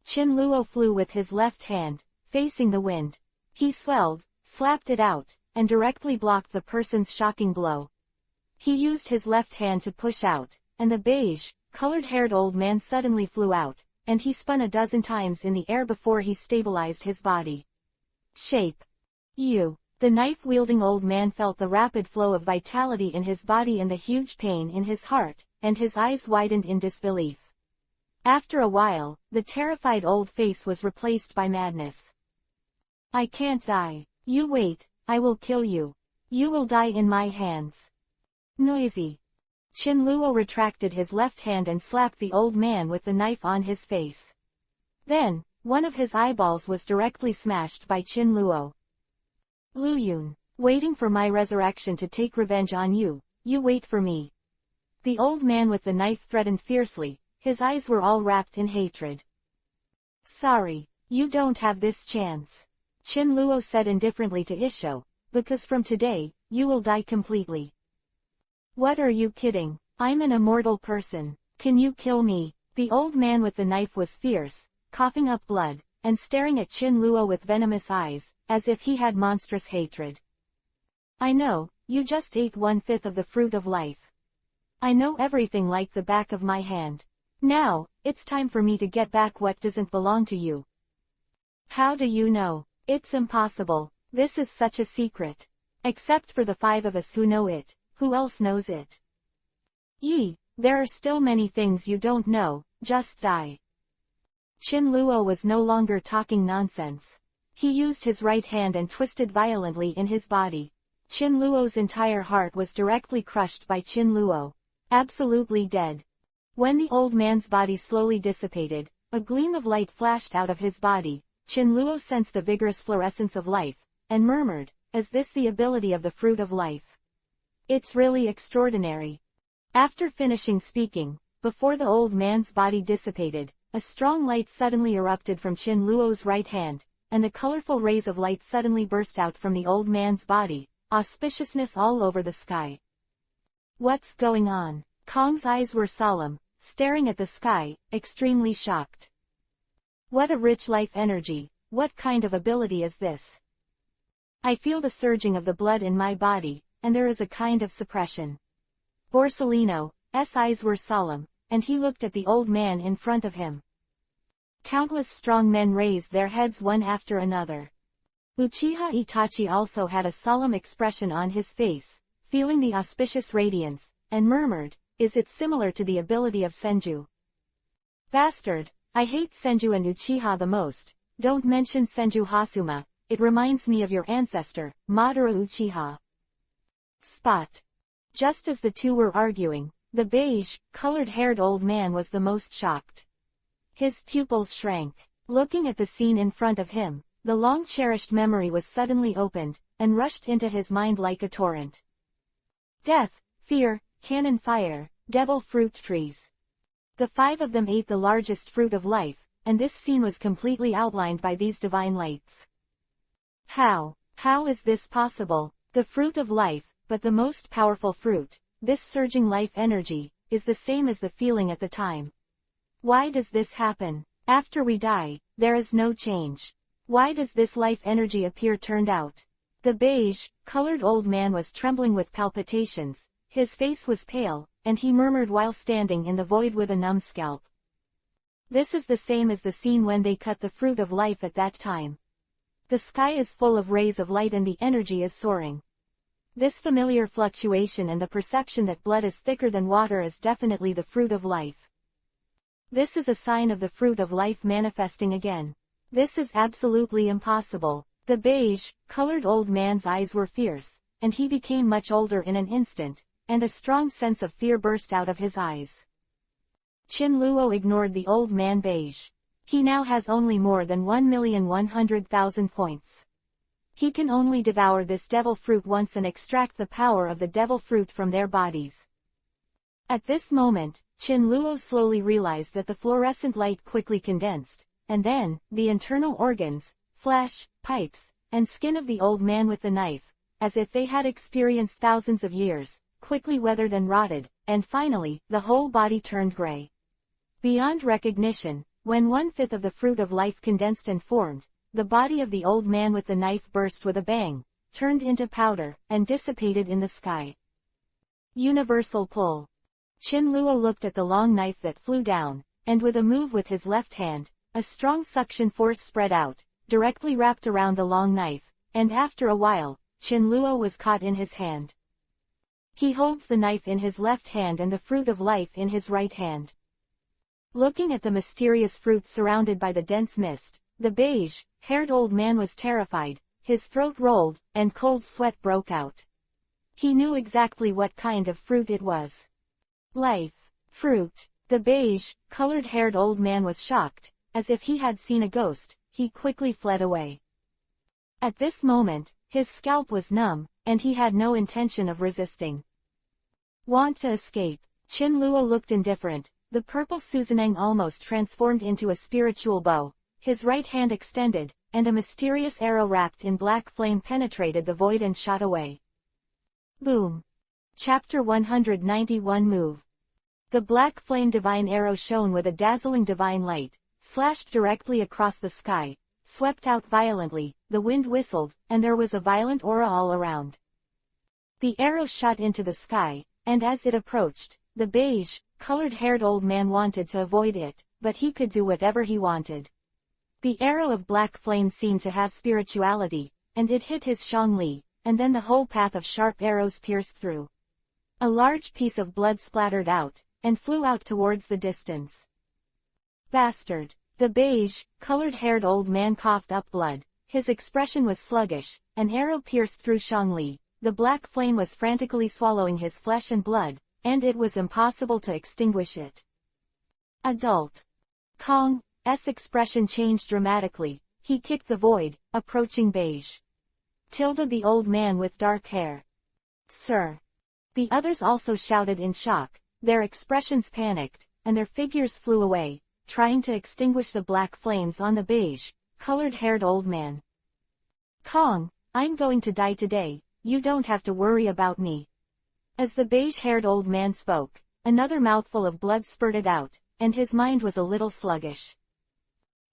Qin Luo flew with his left hand, facing the wind. He swelled, slapped it out, and directly blocked the person's shocking blow. He used his left hand to push out, and the beige, colored-haired old man suddenly flew out, and he spun a dozen times in the air before he stabilized his body. Shape. You. The knife-wielding old man felt the rapid flow of vitality in his body and the huge pain in his heart, and his eyes widened in disbelief. After a while, the terrified old face was replaced by madness. I can't die. You wait, I will kill you. You will die in my hands. Noisy. Qin Luo retracted his left hand and slapped the old man with the knife on his face. Then, one of his eyeballs was directly smashed by Qin Luo. Lu Yun, waiting for my resurrection to take revenge on you, you wait for me. The old man with the knife threatened fiercely, his eyes were all wrapped in hatred. Sorry, you don't have this chance. Qin Luo said indifferently to Isho, because from today, you will die completely. What are you kidding? I'm an immortal person. Can you kill me? The old man with the knife was fierce, coughing up blood, and staring at Qin Luo with venomous eyes, as if he had monstrous hatred. I know, you just ate 1/5 of the fruit of life. I know everything like the back of my hand. Now, it's time for me to get back what doesn't belong to you. How do you know? It's impossible. This is such a secret. Except for the 5 of us who know it, who else knows it? Yi, there are still many things you don't know, just die. Qin Luo was no longer talking nonsense. He used his right hand and twisted violently in his body. Qin Luo's entire heart was directly crushed by Qin Luo. Absolutely dead. When the old man's body slowly dissipated, a gleam of light flashed out of his body. Qin Luo sensed a vigorous fluorescence of life, and murmured, "Is this the ability of the fruit of life? It's really extraordinary." After finishing speaking, before the old man's body dissipated, a strong light suddenly erupted from Qin Luo's right hand, and the colorful rays of light suddenly burst out from the old man's body, auspiciousness all over the sky. What's going on? Kong's eyes were solemn, staring at the sky, extremely shocked. What a rich life energy, what kind of ability is this? I feel the surging of the blood in my body, and there is a kind of suppression. Borsellino's eyes were solemn, and he looked at the old man in front of him. Countless strong men raised their heads one after another. Uchiha Itachi also had a solemn expression on his face, feeling the auspicious radiance, and murmured, "Is it similar to the ability of Senju?" Bastard, I hate Senju and Uchiha the most. Don't mention Senju Hasuma, it reminds me of your ancestor, Madara Uchiha. Spot. Just as the two were arguing, the beige, colored-haired old man was the most shocked. His pupils shrank. Looking at the scene in front of him, the long-cherished memory was suddenly opened, and rushed into his mind like a torrent. Death, fear, cannon fire, devil fruit trees. The 5 of them ate the largest fruit of life, and this scene was completely outlined by these divine lights. How is this possible? The fruit of life, but the most powerful fruit, this surging life energy, is the same as the feeling at the time. Why does this happen? After we die, there is no change. Why does this life energy appear turned out? The beige, colored old man was trembling with palpitations, his face was pale, and he murmured while standing in the void with a numb scalp. This is the same as the scene when they cut the fruit of life at that time. The sky is full of rays of light and the energy is soaring. This familiar fluctuation and the perception that blood is thicker than water is definitely the fruit of life. This is a sign of the fruit of life manifesting again. This is absolutely impossible. The beige, colored old man's eyes were fierce, and he became much older in an instant, and a strong sense of fear burst out of his eyes. Qin Luo ignored the old man beige. He now has only more than 1,100,000 points. He can only devour this devil fruit once and extract the power of the devil fruit from their bodies. At this moment, Qin Luo slowly realized that the fluorescent light quickly condensed, and then, the internal organs, flesh, pipes, and skin of the old man with the knife, as if they had experienced thousands of years, quickly weathered and rotted, and finally, the whole body turned gray. Beyond recognition, when 1/5 of the fruit of life condensed and formed, the body of the old man with the knife burst with a bang, turned into powder, and dissipated in the sky. Universal pull. Qin Luo looked at the long knife that flew down, and with a move with his left hand, a strong suction force spread out, directly wrapped around the long knife, and after a while, Qin Luo was caught in his hand. He holds the knife in his left hand and the fruit of life in his right hand. Looking at the mysterious fruit surrounded by the dense mist, the beige-haired old man was terrified, his throat rolled, and cold sweat broke out. He knew exactly what kind of fruit it was. Life. Fruit. The beige-colored-haired old man was shocked, as if he had seen a ghost. He quickly fled away. At this moment, his scalp was numb, and he had no intention of resisting. Want to escape? Qin Luo looked indifferent. The purple Susanang almost transformed into a spiritual bow, his right hand extended, and a mysterious arrow wrapped in black flame penetrated the void and shot away. Boom. Chapter 191 Move. The black flame divine arrow shone with a dazzling divine light, slashed directly across the sky, swept out violently, the wind whistled, and there was a violent aura all around. The arrow shot into the sky, and as it approached, the beige, colored-haired old man wanted to avoid it, but he could do whatever he wanted. The arrow of black flame seemed to have spirituality, and it hit his Shangli, and then the whole path of sharp arrows pierced through. A large piece of blood splattered out, and flew out towards the distance. Bastard! The beige, colored-haired old man coughed up blood. His expression was sluggish. An arrow pierced through Shangli. The black flame was frantically swallowing his flesh and blood, and it was impossible to extinguish it. Adult. Kong's expression changed dramatically. He kicked the void, approaching beige. Tilda the old man with dark hair. Sir. The others also shouted in shock. Their expressions panicked, and their figures flew away, trying to extinguish the black flames on the beige, colored-haired old man. Kong, I'm going to die today, you don't have to worry about me. As the beige-haired old man spoke, another mouthful of blood spurted out, and his mind was a little sluggish.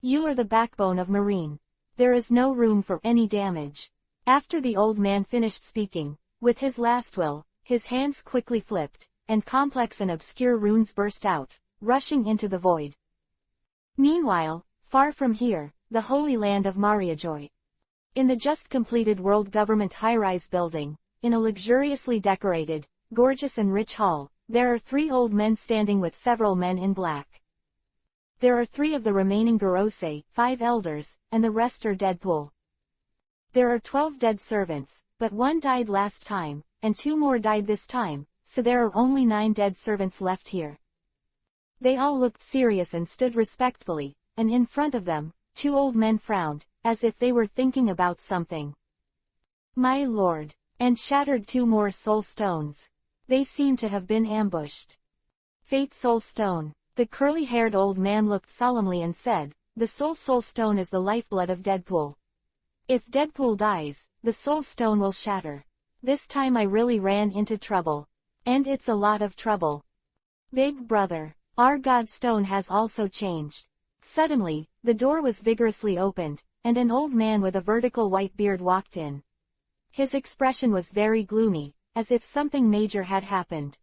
You are the backbone of Marine. There is no room for any damage. After the old man finished speaking, with his last will, his hands quickly flipped, and complex and obscure runes burst out, rushing into the void. Meanwhile, far from here, the holy land of Mariajoy. In the just completed World Government high-rise building, in a luxuriously decorated, gorgeous and rich hall, there are 3 old men standing with several men in black. There are 3 of the remaining Gorosei, 5 elders, and the rest are Deadpool. There are 12 dead servants, but 1 died last time, and 2 more died this time, so there are only 9 dead servants left here. They all looked serious and stood respectfully, and in front of them, 2 old men frowned, as if they were thinking about something. My lord, and shattered 2 more soul stones. They seem to have been ambushed. Fate Soul Stone. The curly-haired old man looked solemnly and said, the soul stone is the lifeblood of Deadpool. If Deadpool dies, the soul stone will shatter. This time I really ran into trouble. And it's a lot of trouble. Big brother, our God Stone has also changed. Suddenly, the door was vigorously opened, and an old man with a vertical white beard walked in. His expression was very gloomy, as if something major had happened.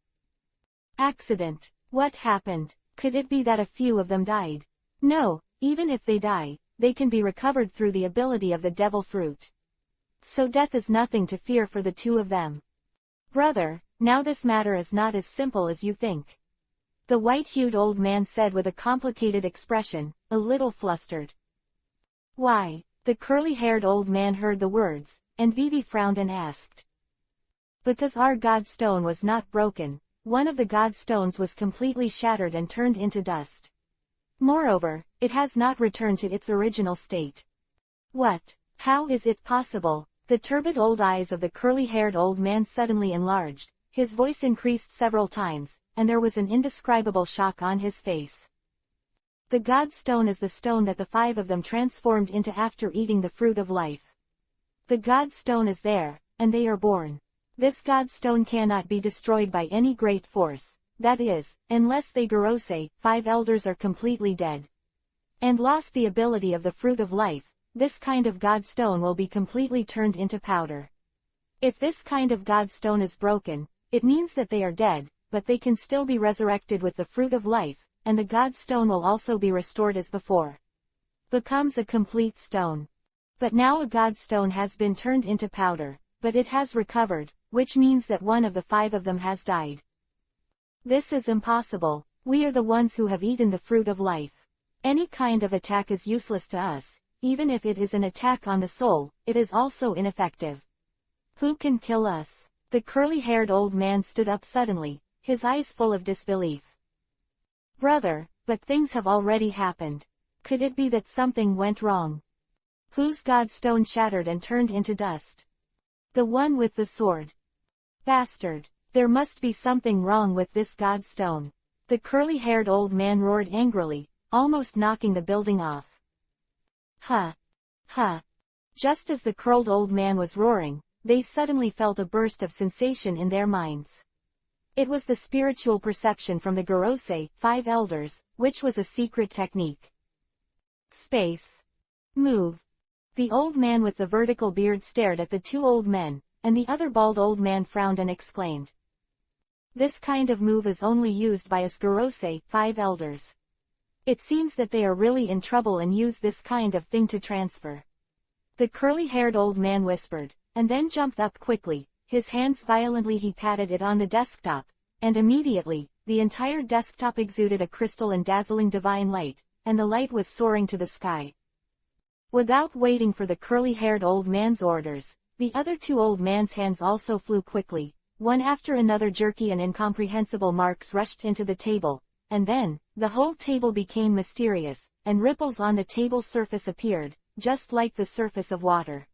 Accident. What happened? Could it be that a few of them died? No, even if they die, they can be recovered through the ability of the devil fruit. So death is nothing to fear for the 2 of them. Brother, now this matter is not as simple as you think. The white-hued old man said with a complicated expression, a little flustered. Why? The curly-haired old man heard the words, and Vivi frowned and asked. Because our God Stone was not broken. One of the God Stones was completely shattered and turned into dust. Moreover, it has not returned to its original state. What? How is it possible? The turbid old eyes of the curly-haired old man suddenly enlarged, his voice increased several times, and there was an indescribable shock on his face. The God Stone is the stone that the 5 of them transformed into after eating the fruit of life. The God Stone is there, and they are born. This God Stone cannot be destroyed by any great force, that is, unless they Gorosei, 5 elders are completely dead. And lost the ability of the fruit of life, this kind of God Stone will be completely turned into powder. If this kind of God Stone is broken, it means that they are dead, but they can still be resurrected with the fruit of life, and the God Stone will also be restored as before. Becomes a complete stone. But now a God Stone has been turned into powder, but it has recovered, which means that 1 of the 5 of them has died. This is impossible. We are the ones who have eaten the fruit of life. Any kind of attack is useless to us. Even if it is an attack on the soul, it is also ineffective. Who can kill us? The curly-haired old man stood up suddenly, his eyes full of disbelief. Brother, but things have already happened. Could it be that something went wrong? Whose God Stone shattered and turned into dust? The one with the sword. Bastard. There must be something wrong with this God Stone. The curly-haired old man roared angrily, almost knocking the building off. Huh. Huh. Just as the curled old man was roaring, they suddenly felt a burst of sensation in their minds. It was the spiritual perception from the Gorosei, 5 elders, which was a secret technique. Space. Move. The old man with the vertical beard stared at the 2 old men, and the other bald old man frowned and exclaimed. This kind of move is only used by us Gorosei, 5 elders. It seems that they are really in trouble and use this kind of thing to transfer. The curly-haired old man whispered, and then jumped up quickly. His hands violently he patted it on the desktop, and immediately, the entire desktop exuded a crystal and dazzling divine light, and the light was soaring to the sky. Without waiting for the curly-haired old man's orders, the other 2 old man's hands also flew quickly. One after another jerky and incomprehensible marks rushed into the table, and then, the whole table became mysterious, and ripples on the table surface appeared, just like the surface of water.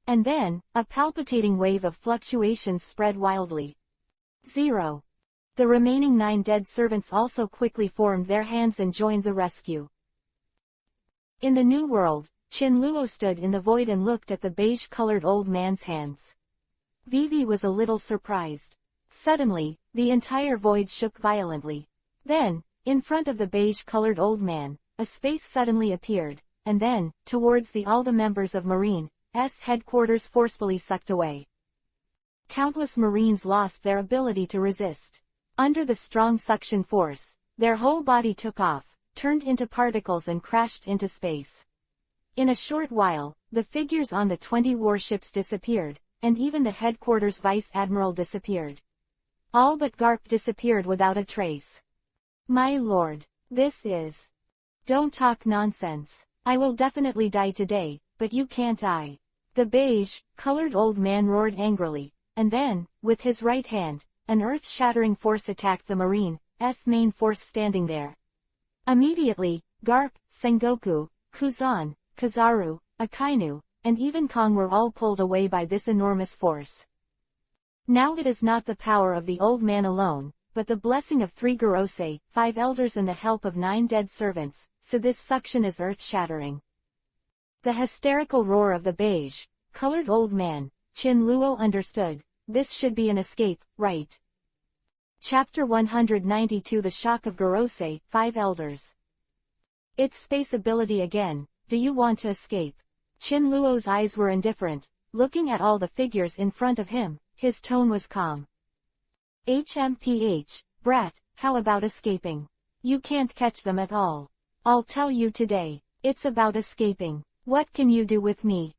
And then, a palpitating wave of fluctuations spread wildly. 0. The remaining 9 dead servants also quickly formed their hands and joined the rescue. In the new world, Qin Luo stood in the void and looked at the beige-colored old man's hands. Vivi was a little surprised. Suddenly, the entire void shook violently. Then, in front of the beige-colored old man, a space suddenly appeared, and then, towards all the members of Marine's headquarters forcefully sucked away. Countless Marines lost their ability to resist. Under the strong suction force, their whole body took off, turned into particles and crashed into space. In a short while, the figures on the 20 warships disappeared, and even the headquarters vice admiral disappeared. All but Garp disappeared without a trace. My lord, this is... Don't talk nonsense. I will definitely die today, but you can't die. The beige-colored old man roared angrily, and then, with his right hand, an earth-shattering force attacked the Marine's main force standing there. Immediately, Garp, Sengoku, Kuzan, Kizaru, Akainu, and even Kong were all pulled away by this enormous force. Now it is not the power of the old man alone, but the blessing of 3 Gorosei, 5 elders and the help of 9 dead servants, so this suction is earth-shattering. The hysterical roar of the beige-colored old man, Qin Luo understood. This should be an escape, right? Chapter 192 The Shock of Gorosei, 5 Elders. It's space ability again, do you want to escape? Qin Luo's eyes were indifferent, looking at all the figures in front of him, his tone was calm. HMPH, brat, how about escaping? You can't catch them at all. I'll tell you today, it's about escaping. What can you do with me?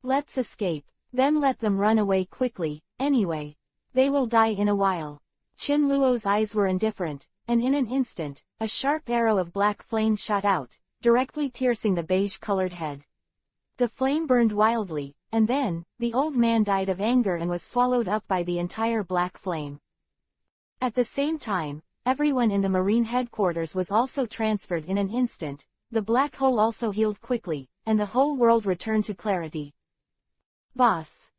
Let's escape, then let them run away quickly, anyway. They will die in a while. Qin Luo's eyes were indifferent, and in an instant, a sharp arrow of black flame shot out, directly piercing the beige-colored head. The flame burned wildly, and then, the old man died of anger and was swallowed up by the entire black flame. At the same time, everyone in the Marine headquarters was also transferred in an instant. The black hole also healed quickly, and the whole world returned to clarity. Boss.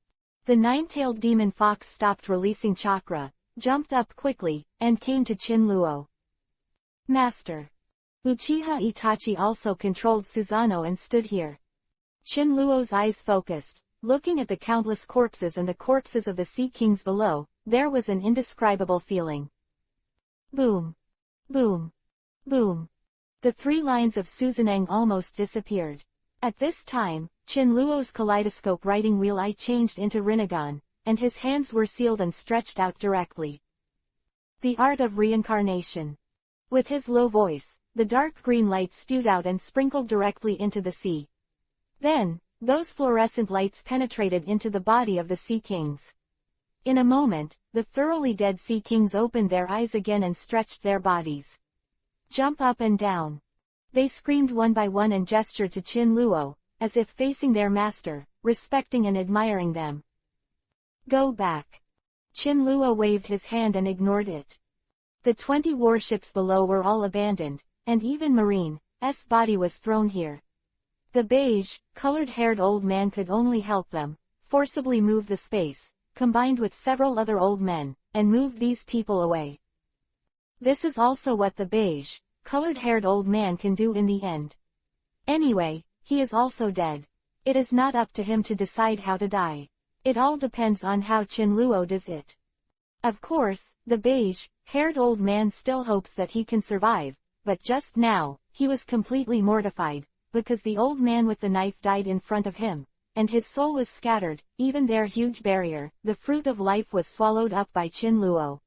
The 9-tailed demon fox stopped releasing chakra, jumped up quickly, and came to Qin Luo. Master. Uchiha Itachi also controlled Susanoo and stood here. Qin Luo's eyes focused, looking at the countless corpses and the corpses of the Sea Kings below. There was an indescribable feeling. Boom. Boom. Boom. The 3 lines of Susanang almost disappeared. At this time, Qin Luo's kaleidoscope writing wheel eye changed into Rinnegan, and his hands were sealed and stretched out directly. The art of reincarnation. With his low voice, the dark green light spewed out and sprinkled directly into the sea. Then, those fluorescent lights penetrated into the body of the Sea Kings. In a moment, the thoroughly dead Sea Kings opened their eyes again and stretched their bodies. Jump up and down. They screamed one by one and gestured to Qin Luo, as if facing their master, respecting and admiring them. Go back. Qin Luo waved his hand and ignored it. The 20 warships below were all abandoned, and even Marine's body was thrown here. The beige-colored-haired old man could only help them, forcibly move the space, combined with several other old men, and move these people away. This is also what the beige-colored-haired old man can do in the end. Anyway, he is also dead. It is not up to him to decide how to die. It all depends on how Qin Luo does it. Of course, the beige-haired old man still hopes that he can survive, but just now, he was completely mortified, because the old man with the knife died in front of him, and his soul was scattered. Even their huge barrier, the fruit of life, was swallowed up by Qin Luo.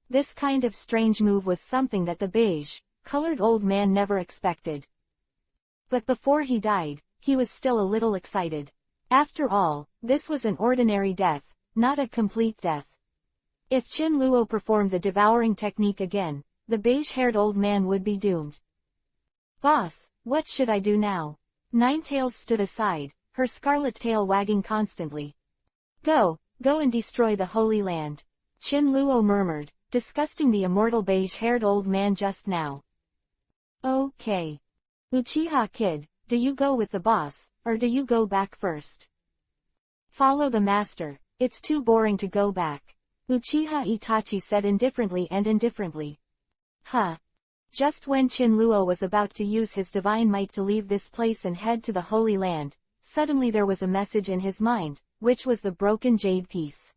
This kind of strange move was something that the beige-colored old man never expected. But before he died, he was still a little excited. After all, this was an ordinary death, not a complete death. If Qin Luo performed the devouring technique again, the beige-haired old man would be doomed. "Boss, what should I do now?" Ninetails stood aside, her scarlet tail wagging constantly. Go and destroy the Holy Land," Qin Luo murmured, disgusting the immortal beige-haired old man just now. "Okay. Uchiha Kid, do you go with the boss, or do you go back first?" "Follow the master, it's too boring to go back," Uchiha Itachi said indifferently. Huh. Just when Qin Luo was about to use his divine might to leave this place and head to the Holy Land, suddenly there was a message in his mind, which was the broken jade piece.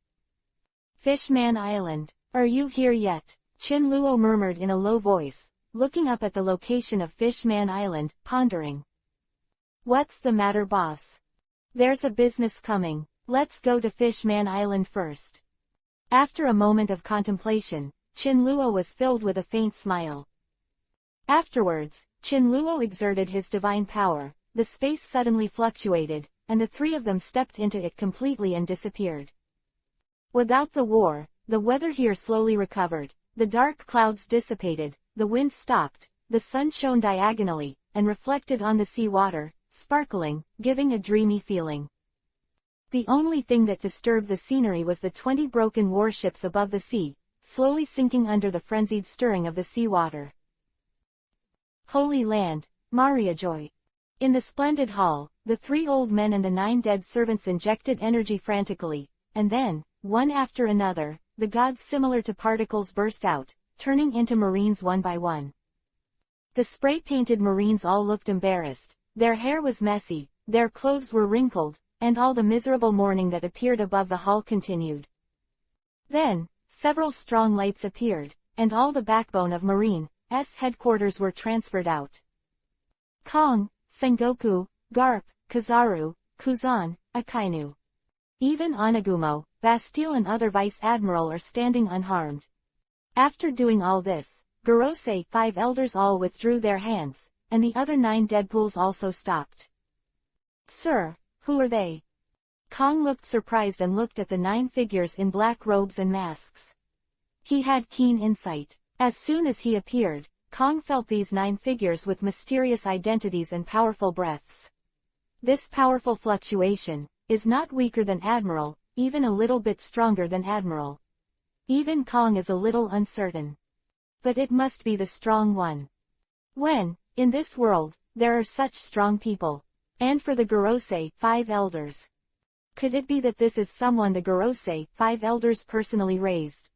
"Fishman Island, are you here yet?" Qin Luo murmured in a low voice, looking up at the location of Fishman Island, pondering. "What's the matter, boss?" "There's a business coming. Let's go to Fishman Island first." After a moment of contemplation, Qin Luo was filled with a faint smile. Afterwards, Qin Luo exerted his divine power, the space suddenly fluctuated, and the three of them stepped into it completely and disappeared. Without the war, the weather here slowly recovered, the dark clouds dissipated, the wind stopped, the sun shone diagonally, and reflected on the sea water, sparkling, giving a dreamy feeling. The only thing that disturbed the scenery was the 20 broken warships above the sea, slowly sinking under the frenzied stirring of the sea water. Holy Land, Maria Joy. In the splendid hall, the 3 old men and the 9 dead servants injected energy frantically, and then, one after another, the gods similar to particles burst out, turning into marines one by one. The spray-painted marines all looked embarrassed, their hair was messy, their clothes were wrinkled, and all the miserable mourning that appeared above the hall continued. Then, several strong lights appeared, and all the backbone of Marine's headquarters were transferred out. Kong, Sengoku, Garp, Kizaru, Kuzan, Akainu. Even Onagumo, Bastille and other vice-admiral are standing unharmed. After doing all this, Gorosei 5 elders all withdrew their hands, and the other 9 Deadpools also stopped. "Sir, who are they?" Kong looked surprised and looked at the 9 figures in black robes and masks. He had keen insight. As soon as he appeared, Kong felt these 9 figures with mysterious identities and powerful breaths. This powerful fluctuation is not weaker than Admiral, even a little bit stronger than Admiral. Even Kong is a little uncertain. But it must be the strong one. When, in this world, there are such strong people. And for the Gorosei 5 elders. Could it be that this is someone the Gorosei 5 elders personally raised?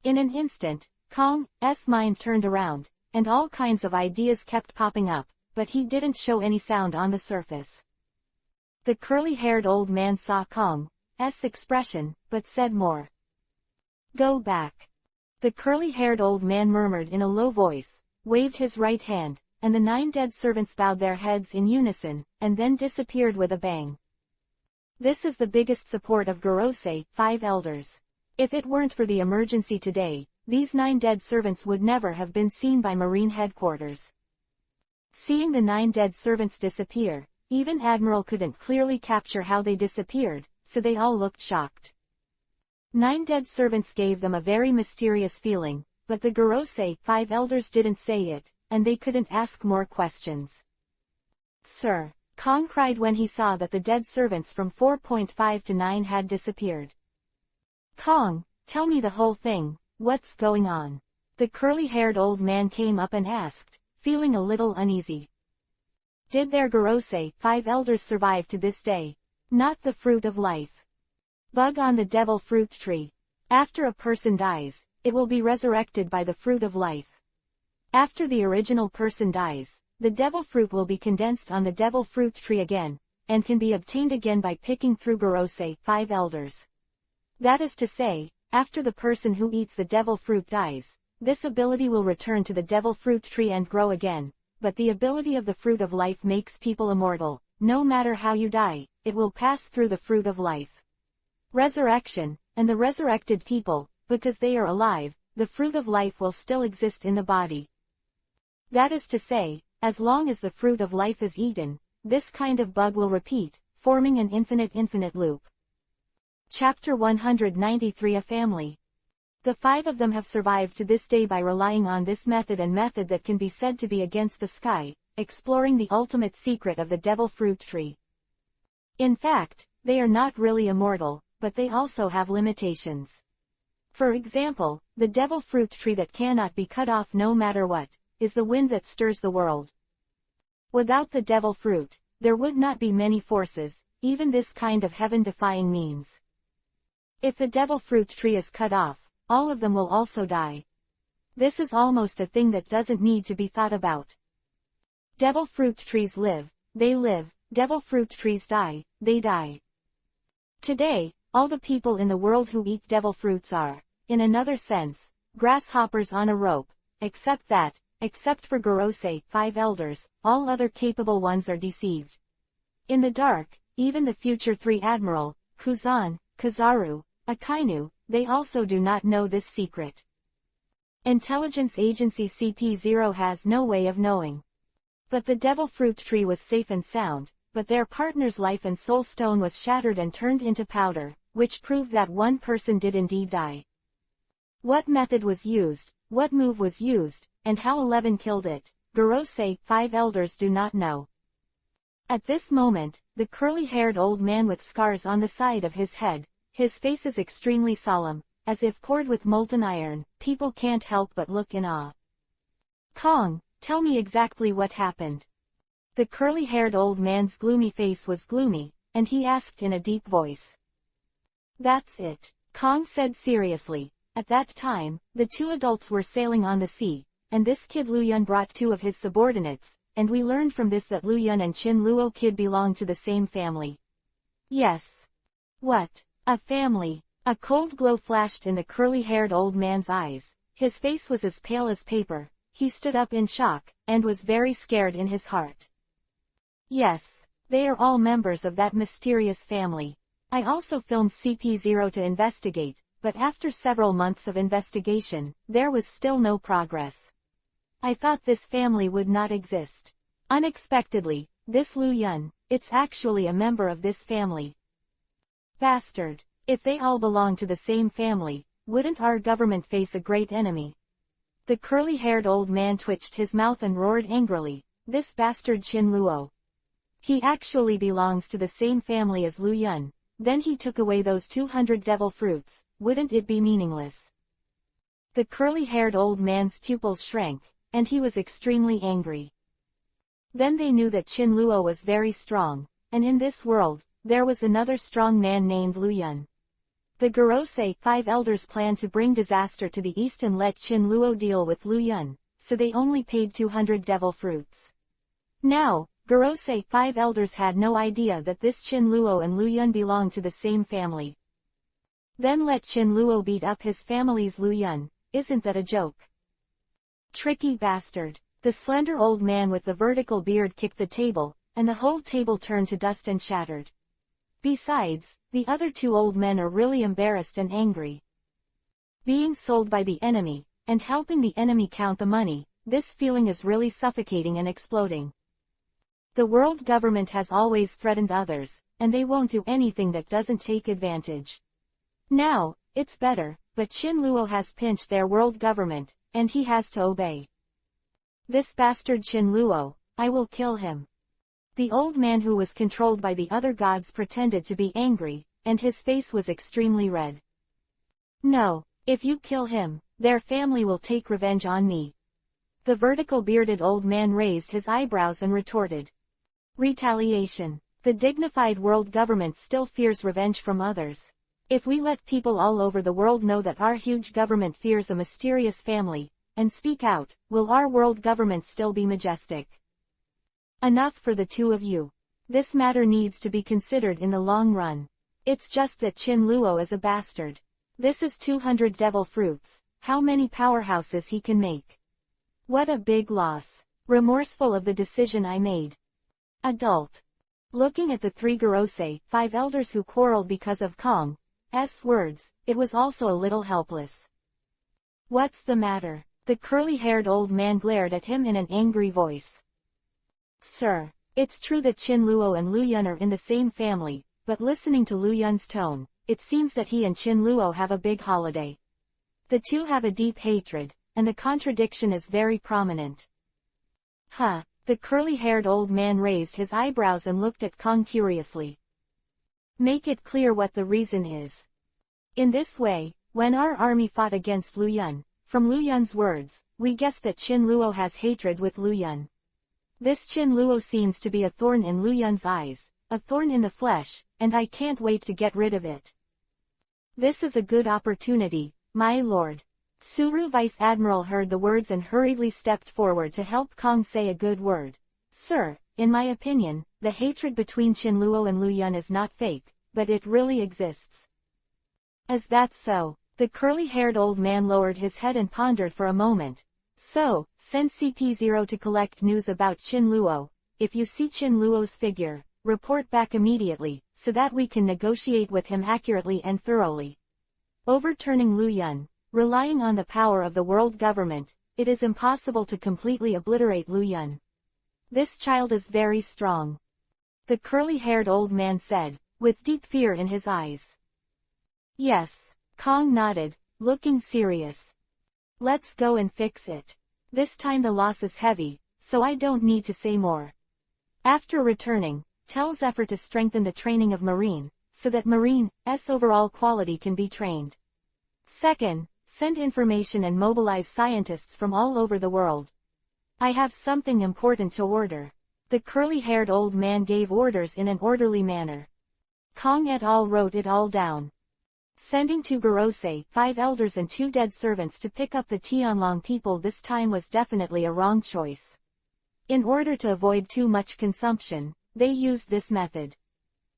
In an instant, Kong's mind turned around, and all kinds of ideas kept popping up, but he didn't show any sound on the surface. The curly-haired old man saw Kong's expression, but said more. "Go back." The curly-haired old man murmured in a low voice, waved his right hand, and the 9 dead servants bowed their heads in unison, and then disappeared with a bang. This is the biggest support of Gorosei 5 elders. If it weren't for the emergency today, these 9 dead servants would never have been seen by Marine headquarters. Seeing the 9 dead servants disappear, even Admiral couldn't clearly capture how they disappeared, so they all looked shocked. 9 dead servants gave them a very mysterious feeling, but the Gorosei 5 elders didn't say it, and they couldn't ask more questions. "Sir," Kong cried when he saw that the dead servants from 4.5 to 9 had disappeared. "Kong, tell me the whole thing, what's going on?" The curly-haired old man came up and asked, feeling a little uneasy. "Did their Gorosei 5 elders survive to this day? Not the fruit of life. Bug on the devil fruit tree. After a person dies, it will be resurrected by the fruit of life. After the original person dies, the devil fruit will be condensed on the devil fruit tree again, and can be obtained again by picking through Gorosei, 5 elders. That is to say, after the person who eats the devil fruit dies, this ability will return to the devil fruit tree and grow again, but the ability of the fruit of life makes people immortal. No matter how you die, it will pass through the fruit of life. Resurrection, and the resurrected people, because they are alive, the fruit of life will still exist in the body. That is to say, as long as the fruit of life is eaten, this kind of bug will repeat, forming an infinite loop. Chapter 193 A Family. The 5 of them have survived to this day by relying on this method, and method that can be said to be against the sky, exploring the ultimate secret of the devil fruit tree. In fact, they are not really immortal, but they also have limitations. For example, the devil fruit tree that cannot be cut off no matter what, is the wind that stirs the world. Without the devil fruit, there would not be many forces, even this kind of heaven-defying means. If the devil fruit tree is cut off, all of them will also die. This is almost a thing that doesn't need to be thought about. Devil fruit trees live, they live, devil fruit trees die, they die. Today, all the people in the world who eat devil fruits are, in another sense, grasshoppers on a rope, except for Gorosei, 5 elders, all other capable ones are deceived. In the dark, even the future 3 Admiral, Kuzan, Kazaru, Akainu, they also do not know this secret. Intelligence Agency CP0 has no way of knowing. But the devil fruit tree was safe and sound, but their partner's life and soul stone was shattered and turned into powder, which proved that one person did indeed die. What method was used, what move was used, and how 11 killed it, Gorosei, 5 elders do not know. At this moment, the curly-haired old man with scars on the side of his head, his face is extremely solemn, as if poured with molten iron. People can't help but look in awe. Kong, tell me exactly what happened. The curly-haired old man's gloomy face was gloomy, and he asked in a deep voice. That's it, Kong said seriously. At that time, the 2 adults were sailing on the sea, and this kid Luyun brought 2 of his subordinates, and we learned from this that Luyun and Chin Luo kid belong to the same family. Yes. What? A family? A cold glow flashed in the curly-haired old man's eyes. His face was as pale as paper. He stood up in shock, and was very scared in his heart. Yes, they are all members of that mysterious family. I also filmed CP0 to investigate, but after several months of investigation, there was still no progress. I thought this family would not exist. Unexpectedly, this Luyun, it's actually a member of this family. Bastard. If they all belong to the same family, wouldn't our government face a great enemy? The curly-haired old man twitched his mouth and roared angrily, this bastard Chin Luo. He actually belongs to the same family as Luyun. Then he took away those 200 devil fruits, wouldn't it be meaningless? The curly-haired old man's pupils shrank, and he was extremely angry. Then they knew that Chin Luo was very strong, and in this world, there was another strong man named Luyun. The Gorosei, 5 elders planned to bring disaster to the east and let Chin Luo deal with Luyun, so they only paid 200 devil fruits. Now, Gorosei, 5 elders had no idea that this Chin Luo and Luyun belonged to the same family. Then let Chin Luo beat up his family's Luyun, isn't that a joke? Tricky bastard. The slender old man with the vertical beard kicked the table, and the whole table turned to dust and shattered. Besides, the other 2 old men are really embarrassed and angry. Being sold by the enemy, and helping the enemy count the money, this feeling is really suffocating and exploding. The world government has always threatened others, and they won't do anything that doesn't take advantage. Now, it's better, but Chin Luo has pinched their world government, and he has to obey. This bastard Chin Luo, I will kill him. The old man who was controlled by the other gods pretended to be angry, and his face was extremely red. No, if you kill him, their family will take revenge on me. The vertical bearded old man raised his eyebrows and retorted. Retaliation. The dignified world government still fears revenge from others. If we let people all over the world know that our huge government fears a mysterious family, and speak out, will our world government still be majestic? Enough for the 2 of you. This matter needs to be considered in the long run. It's just that Chin Luo is a bastard. This is 200 devil fruits, how many powerhouses he can make. What a big loss. Remorseful of the decision I made. Adult. Looking at the 3 Gorosei, 5 elders who quarreled because of Kong's words, it was also a little helpless. What's the matter? The curly-haired old man glared at him in an angry voice. Sir, it's true that Chin Luo and Lu Yun are in the same family, but listening to Lu Yun's tone, it seems that he and Chin Luo have a big holiday. The two have a deep hatred, and the contradiction is very prominent. Huh, the curly-haired old man raised his eyebrows and looked at Kong curiously. Make it clear what the reason is. In this way, when our army fought against Lu Yun, from Lu Yun's words, we guess that Chin Luo has hatred with Lu Yun. This Chin Luo seems to be a thorn in Lu Yun's eyes, a thorn in the flesh, and I can't wait to get rid of it. This is a good opportunity, my lord. Suru Vice Admiral heard the words and hurriedly stepped forward to help Kong say a good word. Sir, in my opinion, the hatred between Chin Luo and Lu Yun is not fake, but it really exists. Is that so? The curly-haired old man lowered his head and pondered for a moment. So, send CP0 to collect news about Chin Luo. If you see Chin Luo's figure, report back immediately, so that we can negotiate with him accurately and thoroughly. Overturning Lu Yun. Relying on the power of the world government, it is impossible to completely obliterate Lu Yun. This child is very strong. The curly-haired old man said, with deep fear in his eyes. Yes, Kong nodded, looking serious. Let's go and fix it. This time the loss is heavy, so I don't need to say more. After returning, tell Zephyr to strengthen the training of Marine, so that Marine's overall quality can be trained. Second, send information and mobilize scientists from all over the world. I have something important to order. The curly-haired old man gave orders in an orderly manner. Kong et al. Wrote it all down. Sending 2 Gorosei, 5 elders and 2 dead servants to pick up the Tianlong people this time was definitely a wrong choice. In order to avoid too much consumption, they used this method.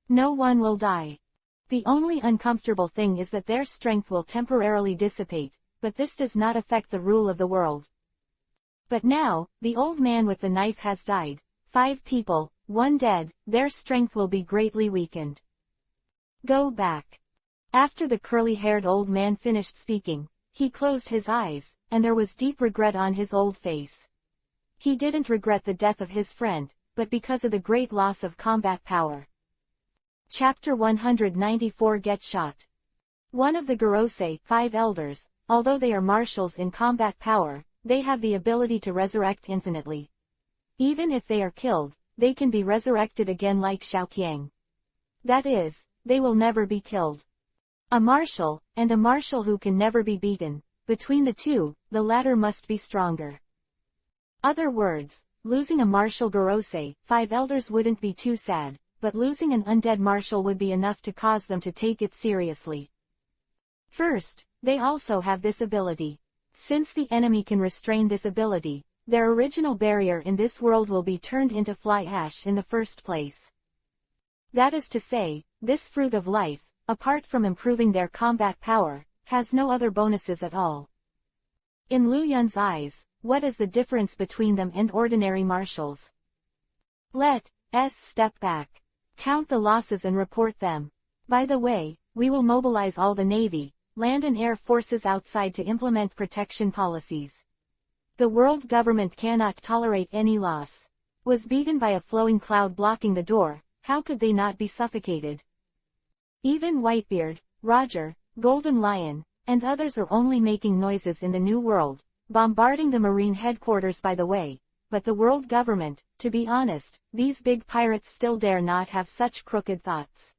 No one will die. The only uncomfortable thing is that their strength will temporarily dissipate, but this does not affect the rule of the world. But now, the old man with the knife has died. 5 people, 1 dead, their strength will be greatly weakened. Go back. After the curly-haired old man finished speaking, he closed his eyes, and there was deep regret on his old face. He didn't regret the death of his friend, but because of the great loss of combat power. Chapter 194 Get Shot. One of the Gorosei, 5 elders, although they are marshals in combat power, they have the ability to resurrect infinitely. Even if they are killed, they can be resurrected again like Xiaoqiang. That is, they will never be killed. A marshal, and a marshal who can never be beaten. Between the two, the latter must be stronger. Other words, losing a marshal Gorosei, 5 elders wouldn't be too sad, but losing an undead marshal would be enough to cause them to take it seriously. First, they also have this ability. Since the enemy can restrain this ability, their original barrier in this world will be turned into fly ash in the first place. That is to say, this fruit of life, apart from improving their combat power, has no other bonuses at all. In Lu Yun's eyes, what is the difference between them and ordinary marshals? Let's step back. Count the losses and report them. By the way, we will mobilize all the Navy, land and air forces outside to implement protection policies. The world government cannot tolerate any loss. Was beaten by a flowing cloud blocking the door, how could they not be suffocated? Even Whitebeard, Roger, Golden Lion, and others are only making noises in the New World, bombarding the Marine headquarters by the way, but the world government, to be honest, these big pirates still dare not have such crooked thoughts.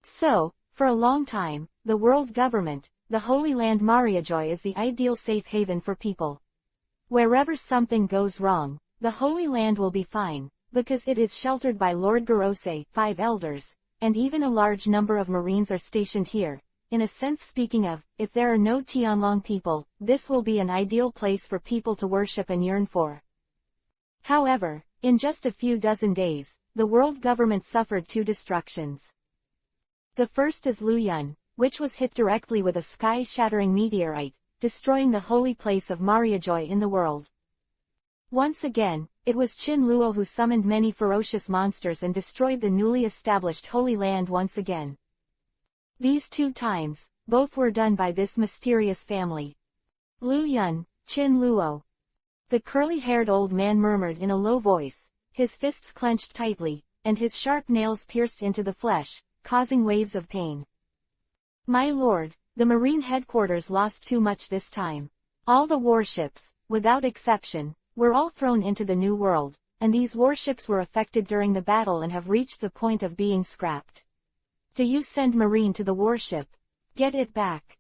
So, for a long time, the world government, the Holy Land Mariajoy is the ideal safe haven for people. Wherever something goes wrong, the Holy Land will be fine, because it is sheltered by Lord Gorosei, 5 elders, and even a large number of Marines are stationed here. In a sense, speaking of, if there are no Tianlong people, this will be an ideal place for people to worship and yearn for. However, In just a few dozen days, the world government suffered two destructions. The first is Luoyun, which was hit directly with a sky-shattering meteorite, destroying the holy place of Mariajoy in the world. Once again, it was Qin Luo who summoned many ferocious monsters and destroyed the newly established Holy Land once again. These two times, both were done by this mysterious family. Luoyun, Qin Luo. The curly-haired old man murmured in a low voice, his fists clenched tightly, and his sharp nails pierced into the flesh, causing waves of pain. My lord, the Marine headquarters lost too much this time. All the warships, without exception, were all thrown into the New World, and these warships were affected during the battle and have reached the point of being scrapped. Do you send Marine to the warship? Get it back.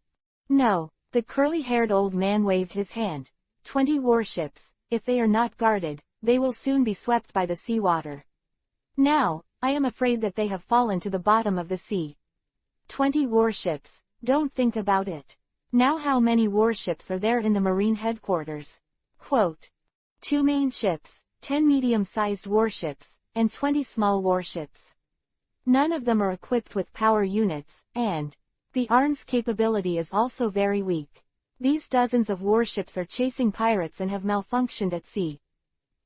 No, the curly-haired old man waved his hand. 20 warships, if they are not guarded, they will soon be swept by the seawater. Now, I am afraid that they have fallen to the bottom of the sea. 20 warships, don't think about it. Now how many warships are there in the Marine headquarters? Quote. 2 main ships, 10 medium-sized warships, and 20 small warships. None of them are equipped with power units, and the arms capability is also very weak. These dozens of warships are chasing pirates and have malfunctioned at sea.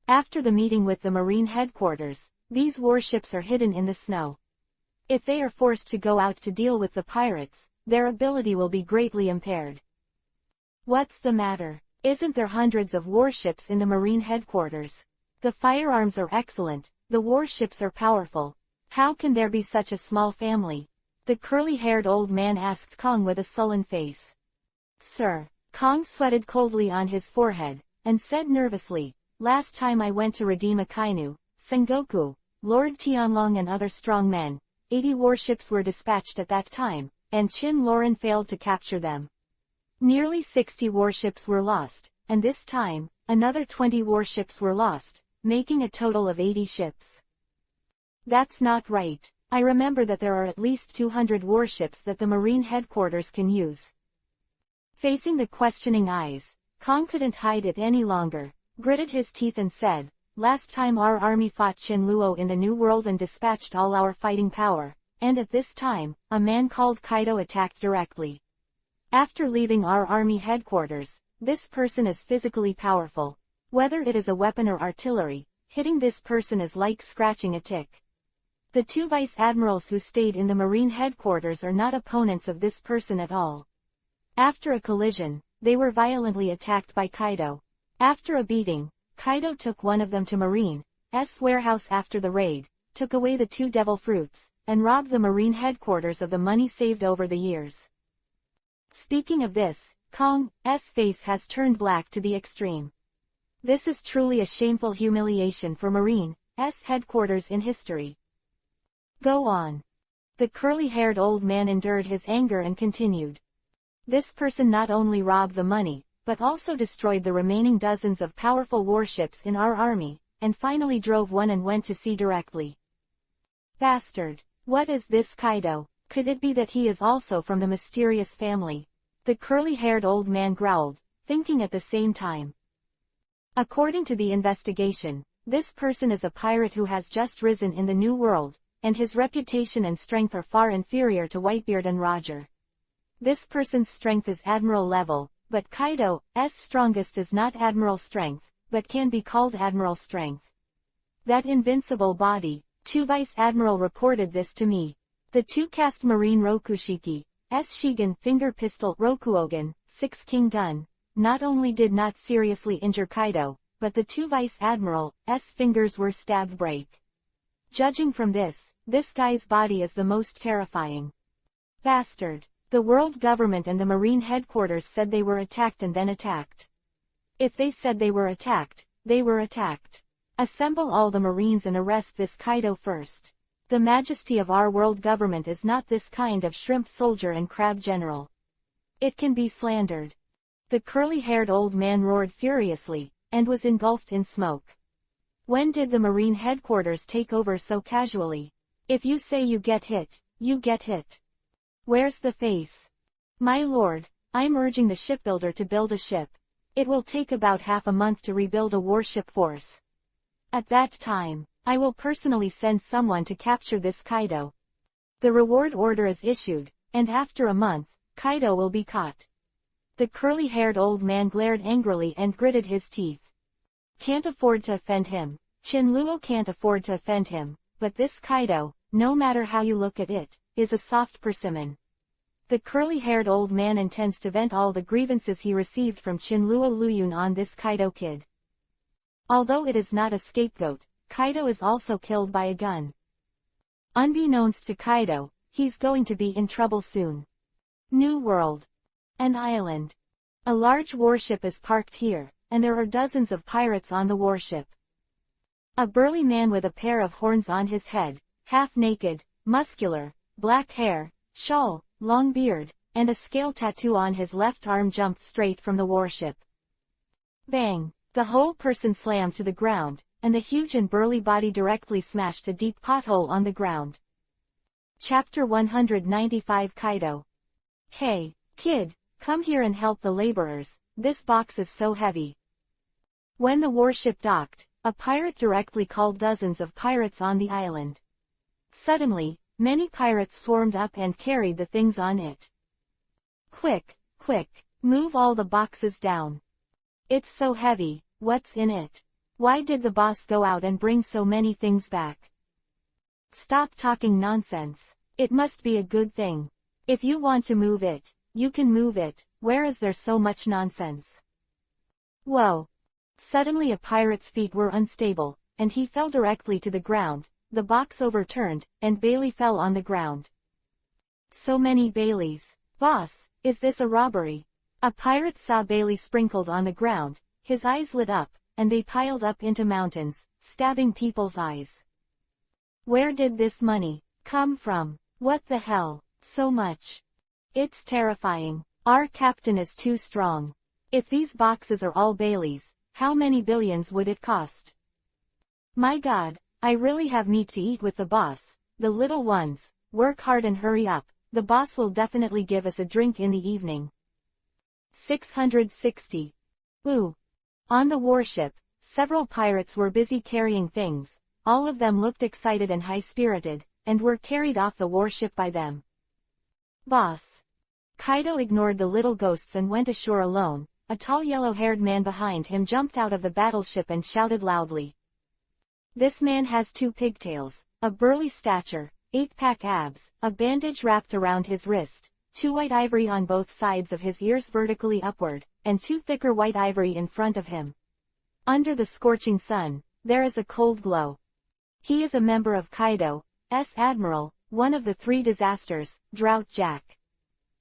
After the meeting with the Marine headquarters, these warships are hidden in the snow. If they are forced to go out to deal with the pirates, their ability will be greatly impaired. What's the matter? Isn't there hundreds of warships in the Marine headquarters? The firearms are excellent, the warships are powerful. How can there be such a small family? The curly-haired old man asked Kong with a sullen face. Sir, Kong sweated coldly on his forehead, and said nervously, last time I went to redeem Akainu, Sengoku, Lord Tianlong and other strong men, 80 warships were dispatched at that time, and Qin Loren failed to capture them. Nearly 60 warships were lost, and this time, another 20 warships were lost, making a total of 80 ships. That's not right. I remember that there are at least 200 warships that the Marine headquarters can use. Facing the questioning eyes, Kong couldn't hide it any longer, gritted his teeth and said, last time our army fought Qin Luo in the New World and dispatched all our fighting power, and at this time, a man called Kaido attacked directly. After leaving our army headquarters, this person is physically powerful. Whether it is a weapon or artillery, hitting this person is like scratching a tick. The 2 vice admirals who stayed in the Marine headquarters are not opponents of this person at all. After a collision, they were violently attacked by Kaido. After a beating, Kaido took one of them to Marine's warehouse after the raid, took away the 2 devil fruits, and robbed the Marine headquarters of the money saved over the years. Speaking of this, Kong's face has turned black to the extreme. This is truly a shameful humiliation for Marine's headquarters in history. Go on. The curly-haired old man endured his anger and continued. This person not only robbed the money, but also destroyed the remaining dozens of powerful warships in our army, and finally drove one and went to sea directly. Bastard. What is this Kaido? Could it be that he is also from the mysterious family? The curly-haired old man growled, thinking at the same time. According to the investigation, this person is a pirate who has just risen in the New World, and his reputation and strength are far inferior to Whitebeard and Roger. This person's strength is admiral level, but Kaido's strongest is not admiral strength, but can be called admiral strength. That invincible body, 2 vice admiral reported this to me. The 2 cast Marine Rokushiki, Shigan finger pistol Rokuogan, 6 king gun, not only did not seriously injure Kaido, but the 2 vice admiral's fingers were stabbed break. Judging from this guy's body is the most terrifying. Bastard. The world government and the Marine headquarters said they were attacked and then attacked. If they said they were attacked, they were attacked. Assemble all the Marines and arrest this Kaido first. The majesty of our world government is not this kind of shrimp soldier and crab general. It can be slandered. The curly-haired old man roared furiously, and was engulfed in smoke. When did the Marine headquarters take over so casually? If you say you get hit, you get hit. Where's the face? My lord, I'm urging the shipbuilder to build a ship. It will take about half a month to rebuild a warship force. At that time, I will personally send someone to capture this Kaido. The reward order is issued, and after a month, Kaido will be caught. The curly-haired old man glared angrily and gritted his teeth. Can't afford to offend him. Shinluo can't afford to offend him, but this Kaido, no matter how you look at it, is a soft persimmon. The curly-haired old man intends to vent all the grievances he received from Shinluo Luyun on this Kaido kid. Although it is not a scapegoat, Kaido is also killed by a gun. Unbeknownst to Kaido, he's going to be in trouble soon. New World. An island. A large warship is parked here, and there are dozens of pirates on the warship. A burly man with a pair of horns on his head, half-naked, muscular, black hair, shawl, long beard, and a scale tattoo on his left arm jumped straight from the warship. Bang! The whole person slammed to the ground, and the huge and burly body directly smashed a deep pothole on the ground. Chapter 195 Kaido. Hey, kid, come here and help the laborers, this box is so heavy. When the warship docked, a pirate directly called dozens of pirates on the island. Suddenly, many pirates swarmed up and carried the things on it. Quick, quick, move all the boxes down. It's so heavy, what's in it? Why did the boss go out and bring so many things back? Stop talking nonsense. It must be a good thing. If you want to move it, you can move it, where is there so much nonsense? Whoa! Suddenly a pirate's feet were unstable, and he fell directly to the ground. The box overturned, and Bailey fell on the ground. So many Baileys. Boss, is this a robbery? A pirate saw Bailey sprinkled on the ground, his eyes lit up, and they piled up into mountains, stabbing people's eyes. Where did this money come from? What the hell? So much. It's terrifying. Our captain is too strong. If these boxes are all Baileys, how many billions would it cost? My God, I really have meat to eat with the boss. The little ones, work hard and hurry up, the boss will definitely give us a drink in the evening. 660. Ooh. On the warship, several pirates were busy carrying things. All of them looked excited and high-spirited, and were carried off the warship by them. Boss. Kaido ignored the little ghosts and went ashore alone. A tall yellow-haired man behind him jumped out of the battleship and shouted loudly. This man has 2 pigtails, a burly stature, 8-pack abs, a bandage wrapped around his wrist, 2 white ivory on both sides of his ears vertically upward, and 2 thicker white ivory in front of him. Under the scorching sun, there is a cold glow. He is a member of Kaido's Admiral, one of the 3 disasters, Drought Jack.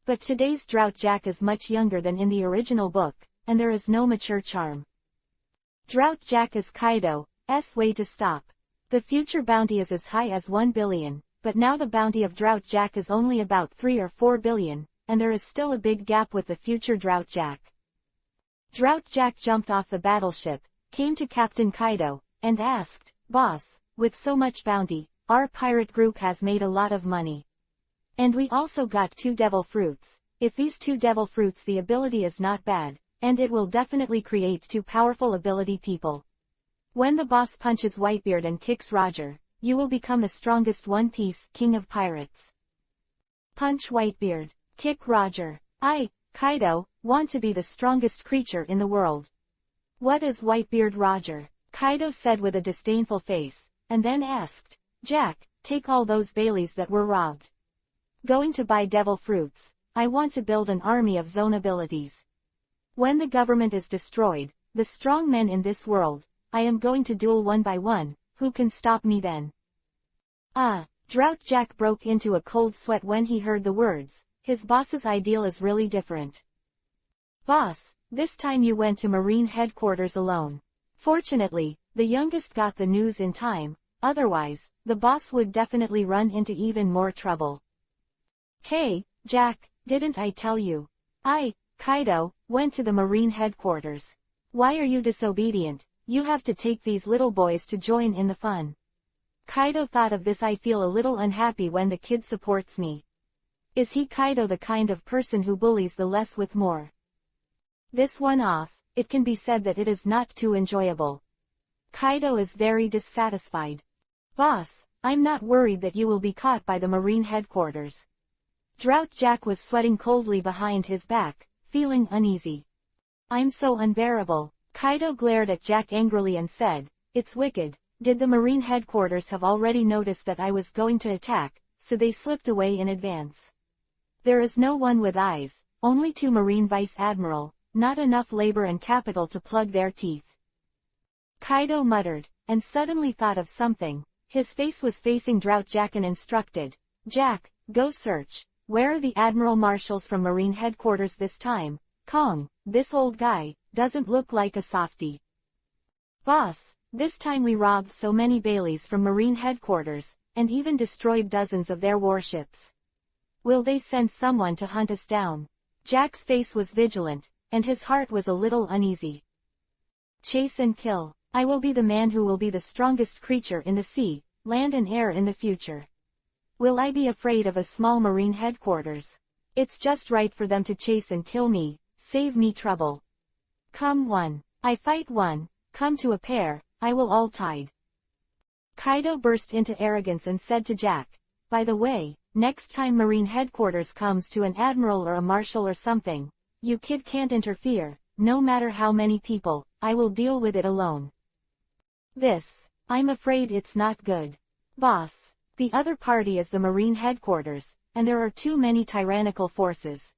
But today's Drought Jack is much younger than in the original book, and there is no mature charm. Drought Jack is Kaido's way to stop. The future bounty is as high as 1 billion, but now the bounty of Drought Jack is only about 3 or 4 billion, and there is still a big gap with the future Drought Jack. Drought Jack jumped off the battleship, came to Captain Kaido, and asked, Boss, with so much bounty, our pirate group has made a lot of money. And we also got 2 devil fruits. If these 2 devil fruits, the ability is not bad, and it will definitely create 2 powerful ability people. When the boss punches Whitebeard and kicks Roger, you will become the strongest One Piece King of Pirates. Punch Whitebeard, kick Roger. I, Kaido, want to be the strongest creature in the world. What is Whitebeard Roger? Kaido said with a disdainful face, and then asked, Jack, take all those Baileys that were robbed. Going to buy devil fruits. I want to build an army of zone abilities. When the government is destroyed, the strong men in this world, I am going to duel one by one. Who can stop me then? Drought Jack broke into a cold sweat when he heard the words. His boss's ideal is really different. Boss, this time you went to Marine headquarters alone. Fortunately, the youngest got the news in time, otherwise, the boss would definitely run into even more trouble. Hey, Jack, didn't I tell you? I, Kaido, went to the Marine headquarters. Why are you disobedient? You have to take these little boys to join in the fun. Kaido thought of this. I feel a little unhappy when the kid supports me. Is he Kaido the kind of person who bullies the less with more? This one off, it can be said that it is not too enjoyable. Kaido is very dissatisfied. Boss, I'm not worried that you will be caught by the Marine headquarters. Drought Jack was sweating coldly behind his back, feeling uneasy. I'm so unbearable. Kaido glared at Jack angrily and said, it's wicked. Did the Marine headquarters have already noticed that I was going to attack, so they slipped away in advance? There is no one with eyes, only 2 Marine Vice Admiral, not enough labor and capital to plug their teeth. Kaido muttered, and suddenly thought of something. His face was facing Drought Jack and instructed, Jack, go search. Where are the Admiral Marshals from Marine headquarters this time? Kong, this old guy, doesn't look like a softie. Boss, this time we robbed so many Baileys from Marine headquarters, and even destroyed dozens of their warships. Will they send someone to hunt us down? Jack's face was vigilant, and his heart was a little uneasy. Chase and kill. I will be the man who will be the strongest creature in the sea, land and air in the future. Will I be afraid of a small Marine headquarters? It's just right for them to chase and kill me, save me trouble. Come one, I fight one, come to a pair, I will all tide. Kaido burst into arrogance and said to Jack, by the way, next time Marine headquarters comes to an admiral or a marshal or something, you kid can't interfere, no matter how many people, I will deal with it alone. I'm afraid it's not good. Boss, the other party is the Marine headquarters, and there are too many tyrannical forces.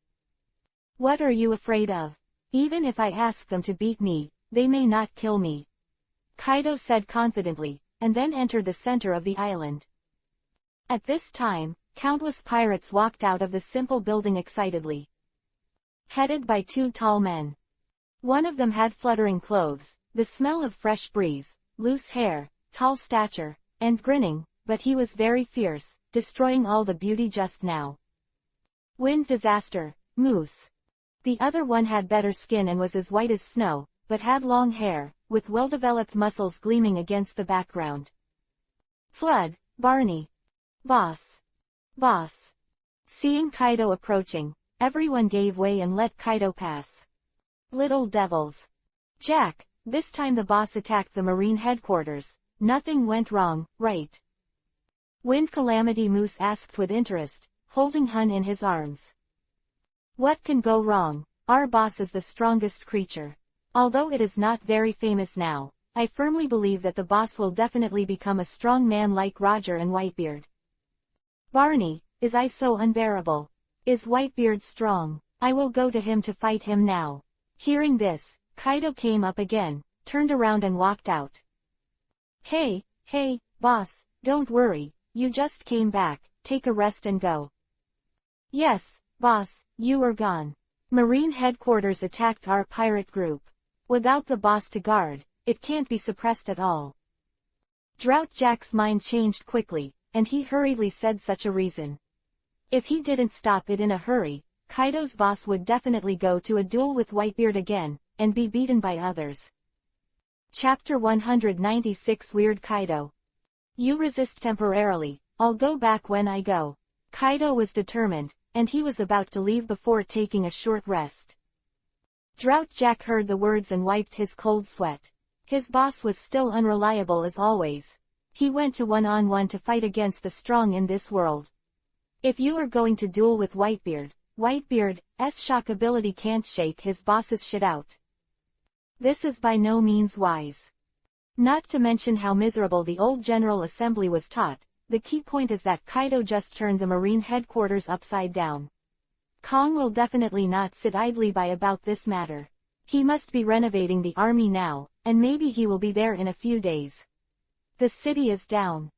What are you afraid of? Even if I ask them to beat me, they may not kill me. Kaido said confidently, and then entered the center of the island. At this time, countless pirates walked out of the simple building excitedly. Headed by 2 tall men. One of them had fluttering clothes, the smell of fresh breeze, loose hair, tall stature, and grinning, but he was very fierce, destroying all the beauty just now. Wind disaster, Moose. The other one had better skin and was as white as snow, but had long hair, with well-developed muscles gleaming against the background. Flood, Barney. Boss. Boss. Seeing Kaido approaching, everyone gave way and let Kaido pass. Little devils. Jack, this time the boss attacked the Marine headquarters. Nothing went wrong, right? Wind Calamity Moose asked with interest, holding Hun in his arms. What can go wrong? Our boss is the strongest creature. Although it is not very famous now, I firmly believe that the boss will definitely become a strong man like Roger and Whitebeard. Barney, is I so unbearable? Is Whitebeard strong? I will go to him to fight him now. Hearing this, Kaido came up again, turned around and walked out. Hey, boss, don't worry, you just came back, take a rest and go. Yes, boss, you are gone. Marine headquarters attacked our pirate group. Without the boss to guard, it can't be suppressed at all. Drought Jack's mind changed quickly, and he hurriedly said such a reason. If he didn't stop it in a hurry, Kaido's boss would definitely go to a duel with Whitebeard again, and be beaten by others. Chapter 196 Weird Kaido. You resist temporarily, I'll go back when I go. Kaido was determined, and he was about to leave before taking a short rest. Drought Jack heard the words and wiped his cold sweat. His boss was still unreliable as always. He went to one-on-one to fight against the strong in this world. If you are going to duel with Whitebeard's shock ability can't shake his boss's shit out. This is by no means wise. Not to mention how miserable the old General Assembly was taught, the key point is that Kaido just turned the Marine headquarters upside down. Kong will definitely not sit idly by about this matter. He must be renovating the army now, and maybe he will be there in a few days. The city is down.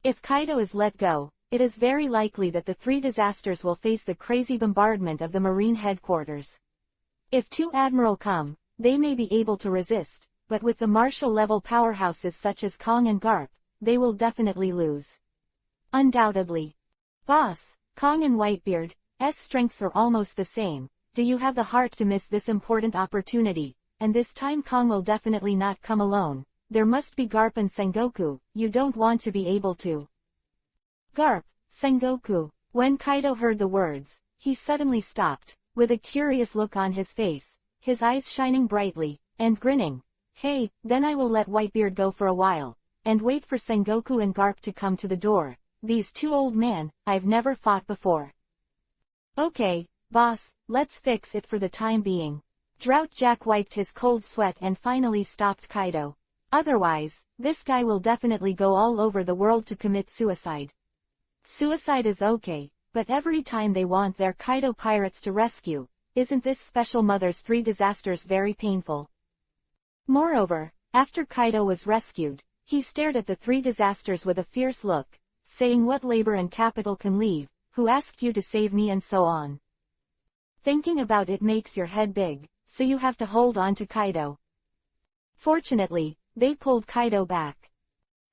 If Kaido is let go, it is very likely that the 3 disasters will face the crazy bombardment of the Marine headquarters. If 2 Admiral come, they may be able to resist, but with the marshal-level powerhouses such as Kong and Garp, they will definitely lose. Undoubtedly. Boss, Kong and Whitebeard's strengths are almost the same. Do you have the heart to miss this important opportunity? And this time Kong will definitely not come alone. There must be Garp and Sengoku. You don't want to be able to. Garp, Sengoku. When Kaido heard the words, he suddenly stopped, with a curious look on his face, his eyes shining brightly, and grinning. Hey, then I will let Whitebeard go for a while, and wait for Sengoku and Garp to come to the door. These two old men, I've never fought before. Okay, boss, let's fix it for the time being. Drought Jack wiped his cold sweat and finally stopped Kaido. Otherwise, this guy will definitely go all over the world to commit suicide. Suicide is okay, but every time they want their Kaido pirates to rescue, isn't this special mother's 3 disasters very painful? Moreover, after Kaido was rescued, he stared at the 3 disasters with a fierce look, saying what labor and capital can leave, who asked you to save me and so on. Thinking about it makes your head big, so you have to hold on to Kaido. Fortunately, they pulled Kaido back.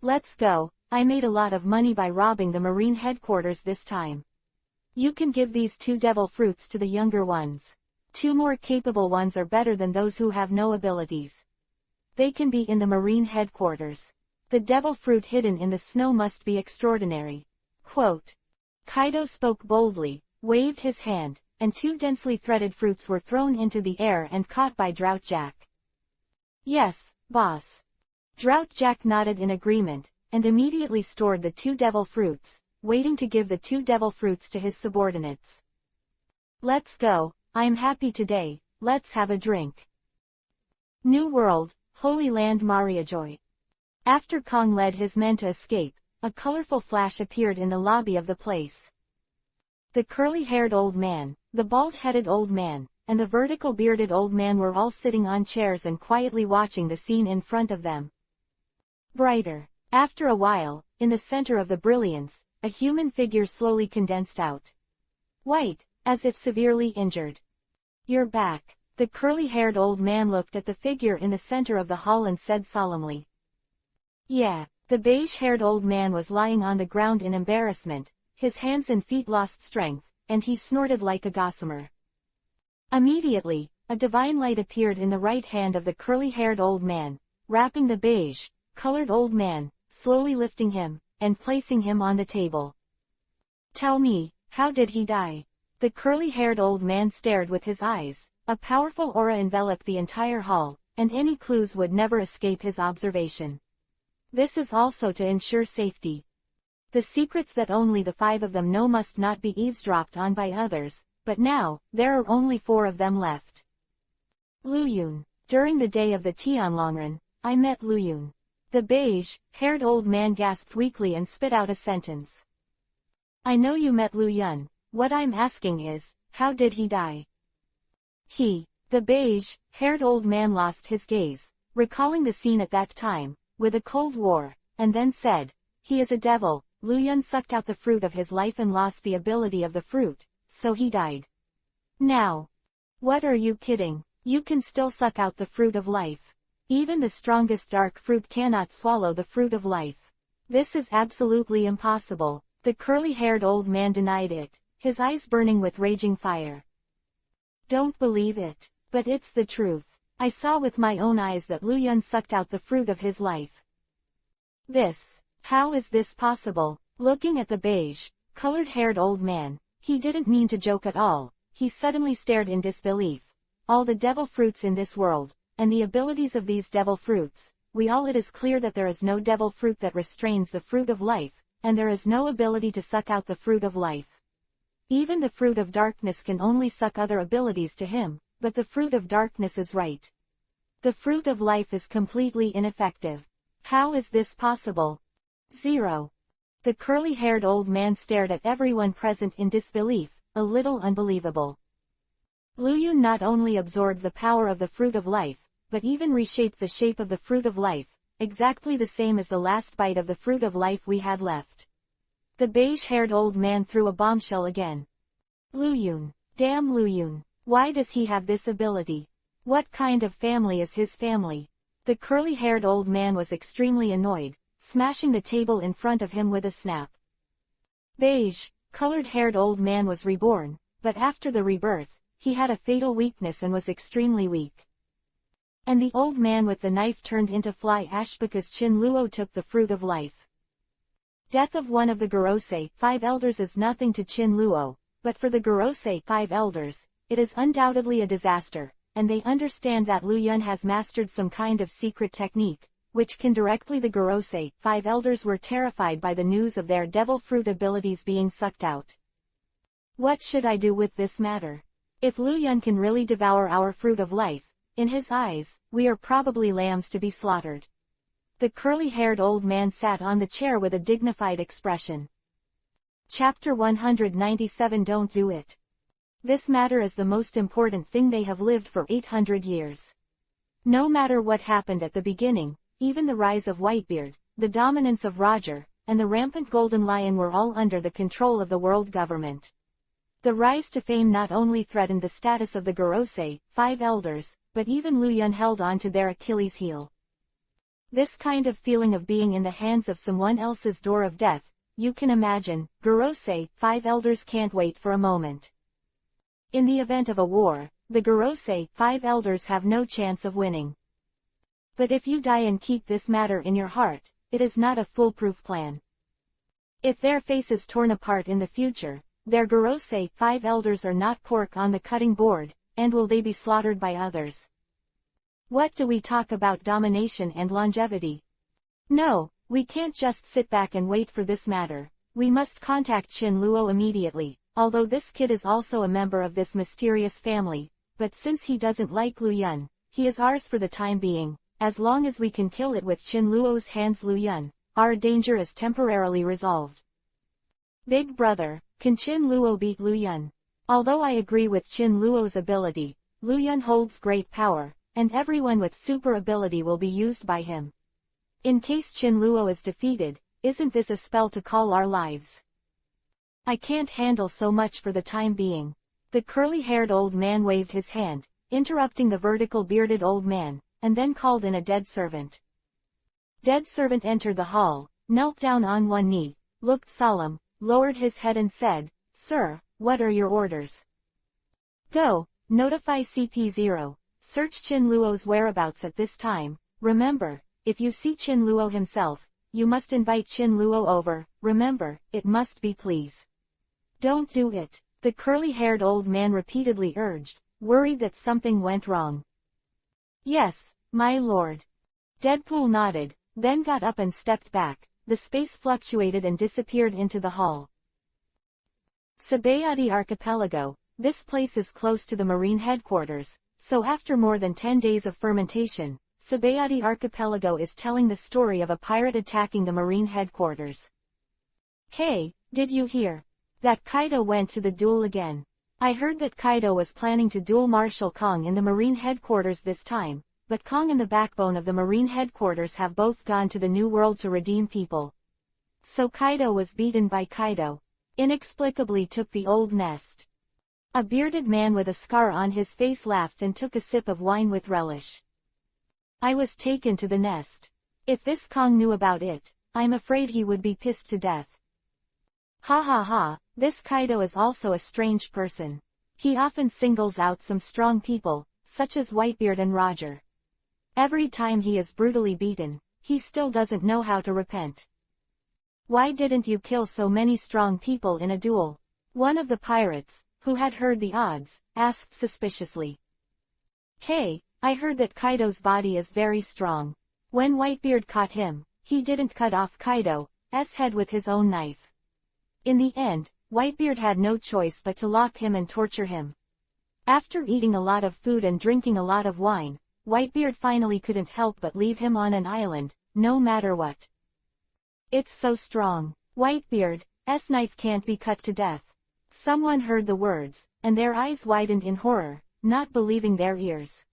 Let's go, I made a lot of money by robbing the Marine headquarters this time. You can give these 2 devil fruits to the younger ones. 2 more capable ones are better than those who have no abilities. They can be in the Marine headquarters. The devil fruit hidden in the snow must be extraordinary. Quote. Kaido spoke boldly, waved his hand, and 2 densely threaded fruits were thrown into the air and caught by Drought Jack. Yes, boss. Drought Jack nodded in agreement, and immediately stored the 2 devil fruits, waiting to give the 2 devil fruits to his subordinates. Let's go, I'm happy today, let's have a drink. New World, Holy Land Mariajoy. After Kong led his men to escape, a colorful flash appeared in the lobby of the place. The curly-haired old man, the bald-headed old man, and the vertical-bearded old man were all sitting on chairs and quietly watching the scene in front of them. Brighter. After a while, in the center of the brilliance, a human figure slowly condensed out. White, as if severely injured. You're back. The curly-haired old man looked at the figure in the center of the hall and said solemnly. Yeah, the beige-haired old man was lying on the ground in embarrassment, his hands and feet lost strength, and he snorted like a gossamer. Immediately, a divine light appeared in the right hand of the curly-haired old man, wrapping the beige-colored old man, slowly lifting him, and placing him on the table. Tell me, how did he die? The curly-haired old man stared with his eyes. A powerful aura enveloped the entire hall, and any clues would never escape his observation. This is also to ensure safety. The secrets that only the 5 of them know must not be eavesdropped on by others, but now, there are only 4 of them left. Lu Yun. During the day of the Tianlongren, I met Lu Yun. The beige-haired old man gasped weakly and spit out a sentence. I know you met Lu Yun. What I'm asking is, how did he die? The beige-haired old man lost his gaze, recalling the scene at that time, with a Cold War, and then said, he is a devil. Lu Yun sucked out the fruit of his life and lost the ability of the fruit, so he died. Now. What are you kidding? You can still suck out the fruit of life. Even the strongest dark fruit cannot swallow the fruit of life. This is absolutely impossible. The curly-haired old man denied it, his eyes burning with raging fire. Don't believe it, but it's the truth. I saw with my own eyes that Lu Yun sucked out the fruit of his life. How is this possible? Looking at the beige-colored-haired old man, he didn't mean to joke at all. He suddenly stared in disbelief. All the devil fruits in this world, and the abilities of these devil fruits, it is clear that there is no devil fruit that restrains the fruit of life, and there is no ability to suck out the fruit of life. Even the fruit of darkness can only suck other abilities to him, but the fruit of darkness is right. The fruit of life is completely ineffective. How is this possible? 0. The curly-haired old man stared at everyone present in disbelief, a little unbelievable. Lu Yun not only absorbed the power of the fruit of life, but even reshaped the shape of the fruit of life, exactly the same as the last bite of the fruit of life we had left. The beige-haired old man threw a bombshell again. Lu Yun. Damn Lu Yun. Why does he have this ability? What kind of family is his family? The curly-haired old man was extremely annoyed, smashing the table in front of him with a snap. Beige-colored-haired old man was reborn, but after the rebirth, he had a fatal weakness and was extremely weak. And the old man with the knife turned into fly ash because Qin Luo took the fruit of life. Death of one of the Gorosei 5 elders is nothing to Qin Luo, but for the Gorosei 5 elders, it is undoubtedly a disaster, and they understand that Lu Yun has mastered some kind of secret technique, which can directly the Gorosei. 5 elders were terrified by the news of their devil fruit abilities being sucked out. What should I do with this matter? If Lu Yun can really devour our fruit of life, in his eyes, we are probably lambs to be slaughtered. The curly-haired old man sat on the chair with a dignified expression. Chapter 197. Don't do it. This matter is the most important thing. They have lived for 800 years. No matter what happened at the beginning, even the rise of Whitebeard, the dominance of Roger, and the rampant Golden Lion were all under the control of the world government. The rise to fame not only threatened the status of the Gorosei, 5 elders, but even Lu Yun held on to their Achilles heel. This kind of feeling of being in the hands of someone else's door of death, you can imagine. Gorosei, 5 elders can't wait for a moment. In the event of a war, the Gorosei, 5 elders have no chance of winning. But if you die and keep this matter in your heart, it is not a foolproof plan. If their face is torn apart in the future, their Gorosei, 5 elders are not pork on the cutting board, and will they be slaughtered by others? What do we talk about domination and longevity? No, we can't just sit back and wait for this matter. We must contact Qin Luo immediately, although this kid is also a member of this mysterious family, but since he doesn't like Lu Yun, he is ours for the time being. As long as we can kill it with Qin Luo's hands, Lu Yun, our danger is temporarily resolved. Big brother, can Qin Luo beat Lu Yun? Although I agree with Qin Luo's ability, Lu Yun holds great power, and everyone with super ability will be used by him. In case Qin Luo is defeated, isn't this a spell to call our lives? I can't handle so much for the time being. The curly-haired old man waved his hand, interrupting the vertical bearded old man, and then called in a dead servant. Dead servant entered the hall, knelt down on one knee, looked solemn, lowered his head and said, "Sir, what are your orders?" "Go, notify CP0, search Qin Luo's whereabouts at this time. Remember, if you see Qin Luo himself, you must invite Qin Luo over. Remember, it must be please. Don't do it," the curly-haired old man repeatedly urged, worried that something went wrong. "Yes, my lord." Deadpool nodded, then got up and stepped back. The space fluctuated and disappeared into the hall. Sabayati Archipelago. This place is close to the marine headquarters, so after more than 10 days of fermentation, Sabayati Archipelago is telling the story of a pirate attacking the marine headquarters. "Hey, did you hear? That Kaido went to the duel again. I heard that Kaido was planning to duel Marshal Kong in the marine headquarters this time, but Kong and the backbone of the marine headquarters have both gone to the New World to redeem people. So Kaido was beaten by Kaido. Inexplicably took the old nest." A bearded man with a scar on his face laughed and took a sip of wine with relish. "I was taken to the nest. If this Kong knew about it, I'm afraid he would be pissed to death." "Ha ha ha, this Kaido is also a strange person. He often singles out some strong people, such as Whitebeard and Roger. Every time he is brutally beaten, he still doesn't know how to repent. Why didn't you kill so many strong people in a duel?" One of the pirates, who had heard the odds, asked suspiciously. "Hey, I heard that Kaido's body is very strong. When Whitebeard caught him, he didn't cut off Kaido's head with his own knife. In the end, Whitebeard had no choice but to lock him and torture him. After eating a lot of food and drinking a lot of wine, Whitebeard finally couldn't help but leave him on an island, no matter what. It's so strong. Whitebeard's knife can't be cut to death." Someone heard the words, and their eyes widened in horror, not believing their ears.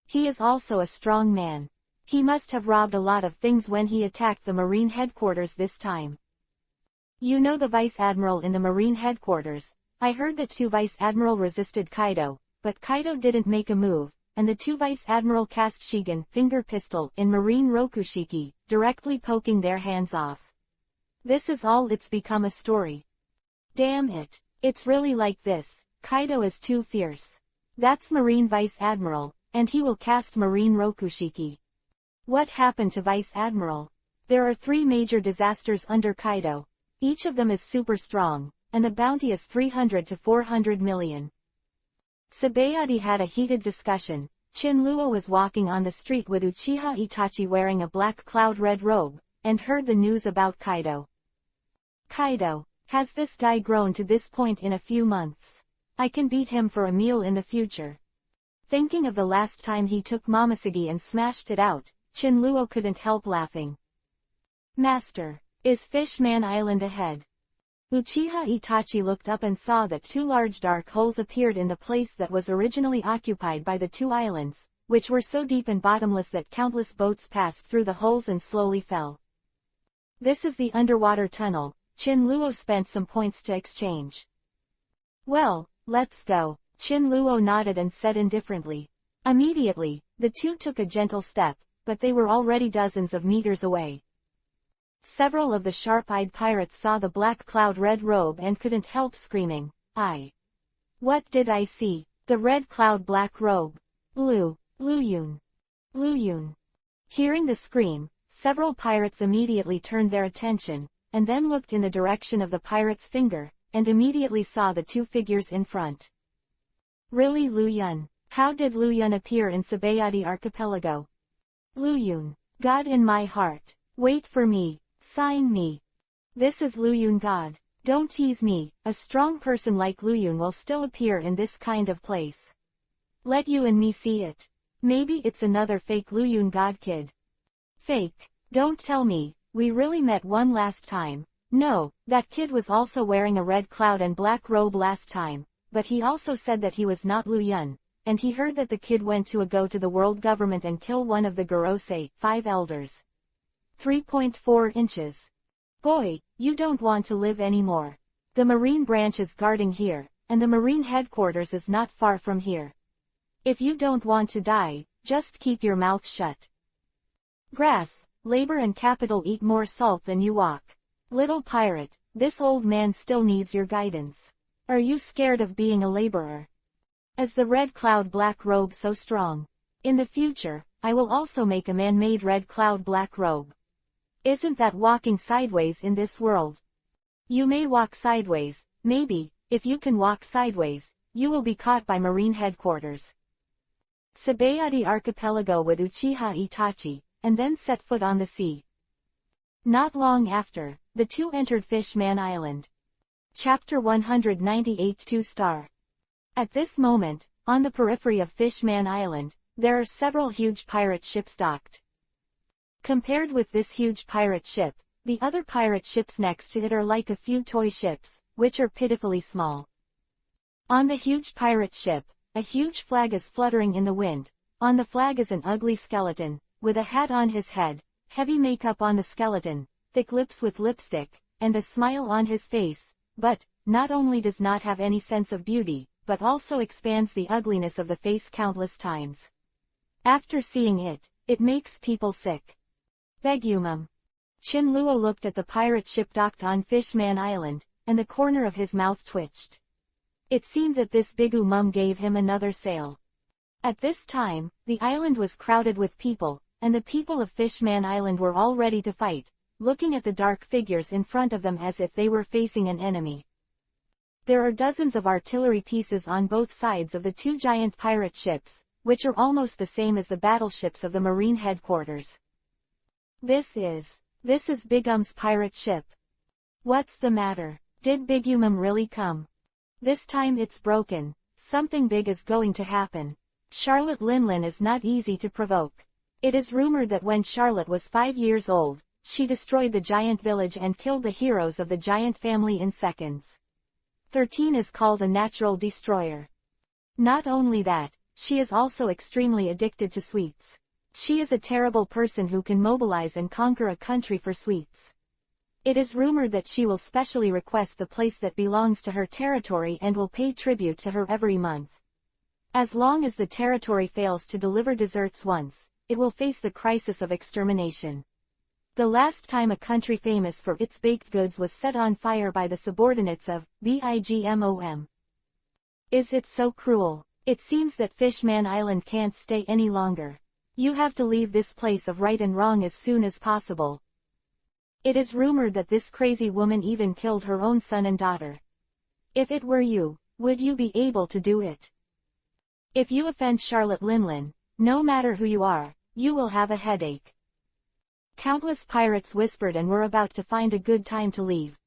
"He is also a strong man. He must have robbed a lot of things when he attacked the marine headquarters this time." "You know the vice admiral in the marine headquarters? I heard that 2 vice admiral resisted Kaido, but Kaido didn't make a move, and the 2 vice admiral cast Shigen finger pistol in marine Rokushiki, directly poking their hands off. This is all. It's become a story. Damn it, it's really like this. Kaido is too fierce. That's Marine Vice Admiral, and he will cast Marine Rokushiki. What happened to Vice Admiral? There are 3 major disasters under Kaido. Each of them is super strong, and the bounty is 300 to 400 million. Tsubayori had a heated discussion. Chinluo was walking on the street with Uchiha Itachi wearing a black cloud red robe, and heard the news about Kaido. Kaido, has this guy grown to this point in a few months? I can beat him for a meal in the future. Thinking of the last time he took Momoshiki and smashed it out, Chinluo couldn't help laughing. Master, is Fishman Island ahead? Uchiha Itachi looked up and saw that two large dark holes appeared in the place that was originally occupied by the two islands, which were so deep and bottomless that countless boats passed through the holes and slowly fell. This is the underwater tunnel. Chinluo spent some points to exchange. Well, let's go. Chinluo nodded and said indifferently. Immediately, the two took a gentle step, but they were already dozens of meters away. Several of the sharp-eyed pirates saw the black cloud red robe and couldn't help screaming, What did I see? The red cloud black robe. Luyun. Hearing the scream, several pirates immediately turned their attention, and then looked in the direction of the pirate's finger, and immediately saw the two figures in front. Really Luyun? How did Luyun appear in Tsubayori Archipelago? Luyun. God in my heart. Wait for me. Sign me. This is Luyun God. Don't tease me. A strong person like Luyun will still appear in this kind of place. Let you and me see it. Maybe it's another fake Luyun God kid. Fake? Don't tell me. We really met one last time. No, that kid was also wearing a red cloud and black robe last time, but he also said that he was not Luyun, and he heard that the kid went to go to the world government and kill one of the Gorosei, 5 elders. 3.4 inches. Boy, you don't want to live anymore. The Marine branch is guarding here, and the Marine headquarters is not far from here. If you don't want to die, just keep your mouth shut. Grass, labor and capital eat more salt than you walk. Little pirate, this old man still needs your guidance. Are you scared of being a laborer? Is the red cloud black robe so strong? In the future, I will also make a man-made red cloud black robe. Isn't that walking sideways in this world? You may walk sideways, maybe, if you can walk sideways, you will be caught by Marine headquarters. Tsubayori Archipelago with Uchiha Itachi, and then set foot on the sea. Not long after, the two entered Fishman Island. Chapter 198 2-star. At this moment, on the periphery of Fishman Island, there are several huge pirate ships docked. Compared with this huge pirate ship, the other pirate ships next to it are like a few toy ships, which are pitifully small. On the huge pirate ship, a huge flag is fluttering in the wind. On the flag is an ugly skeleton, with a hat on his head, heavy makeup on the skeleton, thick lips with lipstick, and a smile on his face, but, not only does not have any sense of beauty, but also expands the ugliness of the face countless times. After seeing it, it makes people sick. Begumum. Chinluo looked at the pirate ship docked on Fishman Island, and the corner of his mouth twitched. It seemed that this Bigumum gave him another sail. At this time, the island was crowded with people, and the people of Fishman Island were all ready to fight, looking at the dark figures in front of them as if they were facing an enemy. There are dozens of artillery pieces on both sides of the two giant pirate ships, which are almost the same as the battleships of the Marine headquarters. This is Bigum's pirate ship. What's the matter? Did Bigumum really come? This time it's broken. Something big is going to happen. Charlotte Linlin is not easy to provoke. It is rumored that when Charlotte was 5 years old, she destroyed the giant village and killed the heroes of the giant family in seconds. 13 is called a natural destroyer. Not only that, she is also extremely addicted to sweets. She is a terrible person who can mobilize and conquer a country for sweets. It is rumored that she will specially request the place that belongs to her territory and will pay tribute to her every month. As long as the territory fails to deliver desserts once, it will face the crisis of extermination. The last time a country famous for its baked goods was set on fire by the subordinates of Bigmom. Is it so cruel? It seems that Fishman Island can't stay any longer. You have to leave this place of right and wrong as soon as possible. It is rumored that this crazy woman even killed her own son and daughter. If it were you, would you be able to do it? If you offend Charlotte Linlin, no matter who you are, you will have a headache. Countless pirates whispered and were about to find a good time to leave.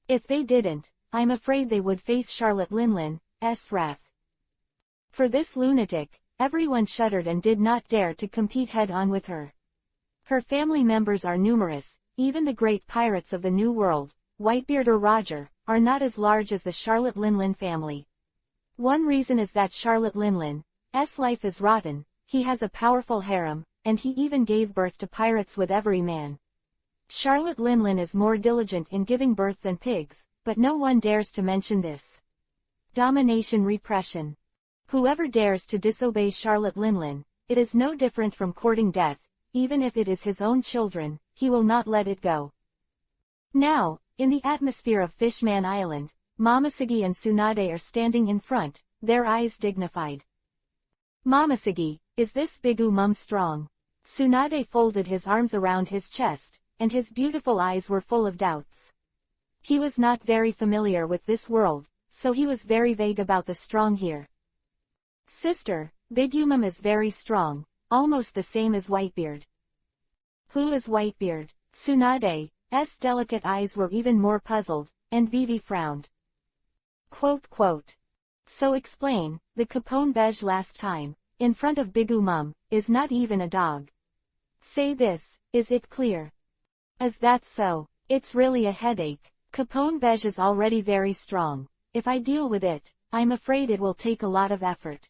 If they didn't, I'm afraid they would face Charlotte Linlin's wrath. For this lunatic, everyone shuddered and did not dare to compete head-on with her. Her family members are numerous, even the great pirates of the New World, Whitebeard or Roger, are not as large as the Charlotte Linlin family. One reason is that Charlotte Linlin's life is rotten, he has a powerful harem, and he even gave birth to pirates with every man. Charlotte Linlin is more diligent in giving birth than pigs, but no one dares to mention this. Domination repression. Whoever dares to disobey Charlotte Linlin, it is no different from courting death, even if it is his own children, he will not let it go. Now, in the atmosphere of Fishman Island, Momoshiki and Tsunade are standing in front, their eyes dignified. Momoshiki, is this Bigu Mum strong? Tsunade folded his arms around his chest, and his beautiful eyes were full of doubts. He was not very familiar with this world, so he was very vague about the strong here. Sister, Bigu Mum is very strong, almost the same as Whitebeard. Who is Whitebeard? Tsunade's delicate eyes were even more puzzled, and Vivi frowned. Quote. So explain, the Capone Beige last time, in front of Bigu Mum, is not even a dog. Say this, is it clear? Is that so? It's really a headache. Capone Beige is already very strong. If I deal with it, I'm afraid it will take a lot of effort.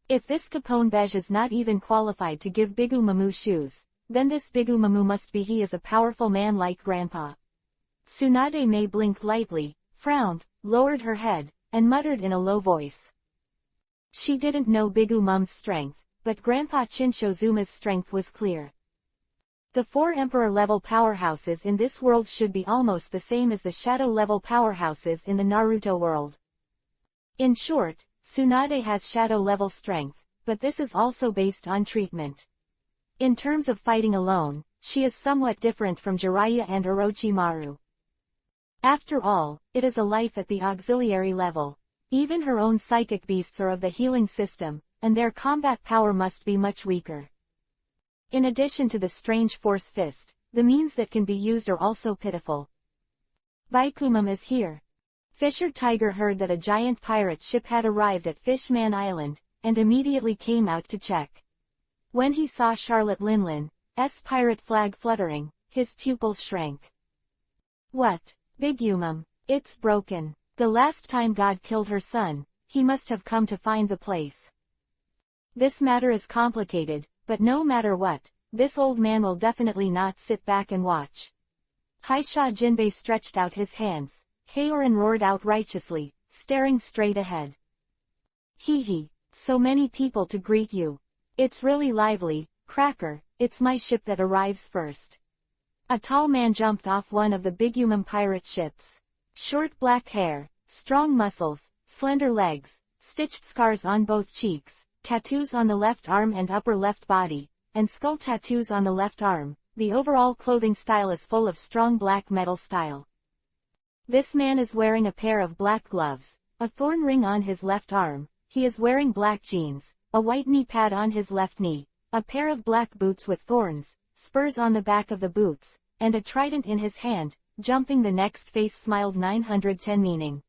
If this Capone Beige is not even qualified to give Bigu Mamu shoes, then this Bigu Mamu must be he is a powerful man like Grandpa. Tsunade May blinked lightly, frowned, lowered her head, and muttered in a low voice. She didn't know Bigu Mum's strength, but Grandpa Chinshozuma's strength was clear. The 4 Emperor-level powerhouses in this world should be almost the same as the Shadow-level powerhouses in the Naruto world. In short, Tsunade has Shadow-level strength, but this is also based on treatment. In terms of fighting alone, she is somewhat different from Jiraiya and Orochimaru. After all, it is a life at the auxiliary level. Even her own psychic beasts are of the healing system, and their combat power must be much weaker. In addition to the strange force fist, the means that can be used are also pitiful. Baikumum is here. Fisher Tiger heard that a giant pirate ship had arrived at Fishman Island, and immediately came out to check. When he saw Charlotte Linlin's pirate flag fluttering, his pupils shrank. What? Bigumum, it's broken. The last time God killed her son, he must have come to find the place. This matter is complicated, but no matter what, this old man will definitely not sit back and watch. Haisha Jinbei stretched out his hands. Haoran roared out righteously, staring straight ahead. Hee, so many people to greet you. It's really lively, Cracker, it's my ship that arrives first. A tall man jumped off one of the Bigumum pirate ships. Short black hair, strong muscles, slender legs, stitched scars on both cheeks, tattoos on the left arm and upper left body, and skull tattoos on the left arm. The overall clothing style is full of strong black metal style. This man is wearing a pair of black gloves, a thorn ring on his left arm, he is wearing black jeans, a white knee pad on his left knee, a pair of black boots with thorns, spurs on the back of the boots, and a trident in his hand. Jumping the next face smiled 910 meaning.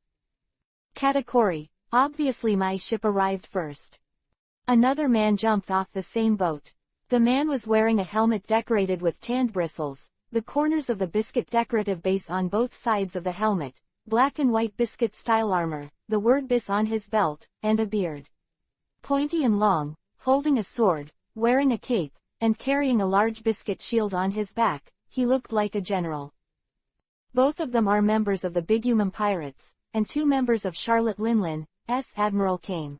Katakori, obviously my ship arrived first. Another man jumped off the same boat. The man was wearing a helmet decorated with tanned bristles, the corners of the biscuit decorative base on both sides of the helmet, black and white biscuit style armor, the word bis on his belt, and a beard. Pointy and long, holding a sword, wearing a cape, and carrying a large biscuit shield on his back, he looked like a general. Both of them are members of the Bigumum Pirates, and 2 members of Charlotte Linlin's admiral came.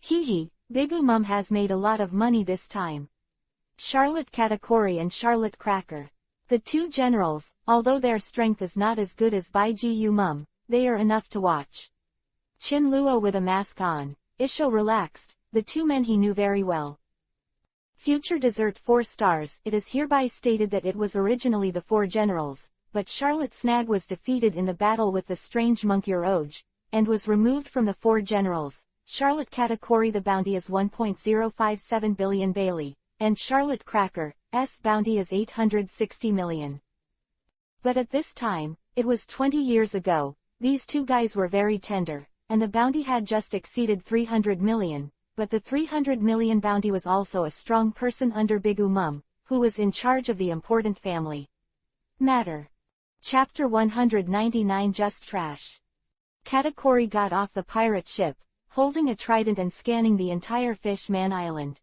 Hee, Bigumum has made a lot of money this time. Charlotte Katakori and Charlotte Cracker. The 2 generals, although their strength is not as good as Baigu Mum, they are enough to watch. Chin Luo with a mask on, Isho relaxed, the 2 men he knew very well. Future dessert 4 stars. It is hereby stated that it was originally the 4 generals, but Charlotte Snag was defeated in the battle with the strange monk Oroge, and was removed from the 4 generals, Charlotte Katakuri the bounty is 1.057 billion Bailey, and Charlotte Cracker's bounty is 860 million. But at this time, it was 20 years ago, these two guys were very tender, and the bounty had just exceeded 300 million, but the 300 million bounty was also a strong person under Bigu Mum, who was in charge of the important family matter. Chapter 199 Just Trash. Katakuri got off the pirate ship, holding a trident and scanning the entire Fishman Island.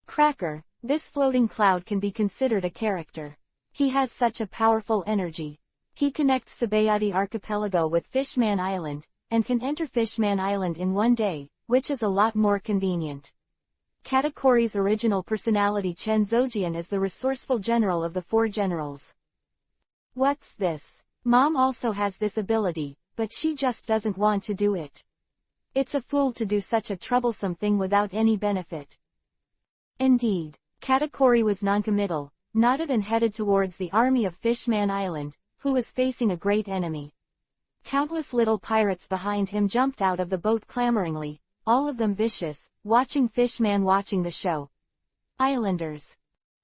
Cracker, this floating cloud can be considered a character. He has such a powerful energy. He connects Sabayati Archipelago with Fishman Island, and can enter Fishman Island in one day, which is a lot more convenient. Katakuri's original personality Chen Zojian is the resourceful general of the four generals. What's this? Mom also has this ability, but she just doesn't want to do it. It's a fool to do such a troublesome thing without any benefit. Indeed, Katakuri was noncommittal, nodded and headed towards the army of Fishman Island, who was facing a great enemy. Countless little pirates behind him jumped out of the boat clamoringly, all of them vicious, watching Fishman watching the show. Islanders.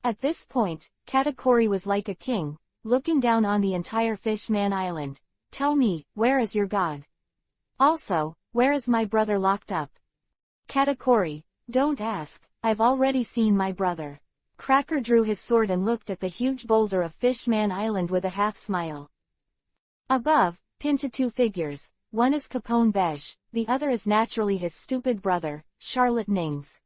At this point, Katakuri was like a king, looking down on the entire Fishman Island. Tell me, where is your god? Also, where is my brother locked up? Katakuri, don't ask, I've already seen my brother. Cracker drew his sword and looked at the huge boulder of Fishman Island with a half-smile. Above, pinned to two figures, one is Capone Beige, the other is naturally his stupid brother, Charlotte Nings.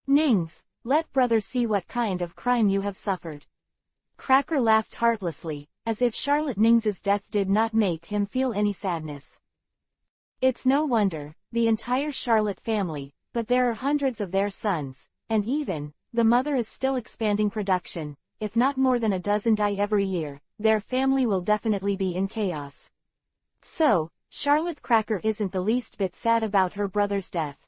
Nings, let brother see what kind of crime you have suffered. Cracker laughed heartlessly, as if Charlotte Nings's death did not make him feel any sadness. It's no wonder, the entire Charlotte family, but there are hundreds of their sons, and even, the mother is still expanding production, if not more than a dozen die every year, their family will definitely be in chaos. So, Charlotte Cracker isn't the least bit sad about her brother's death.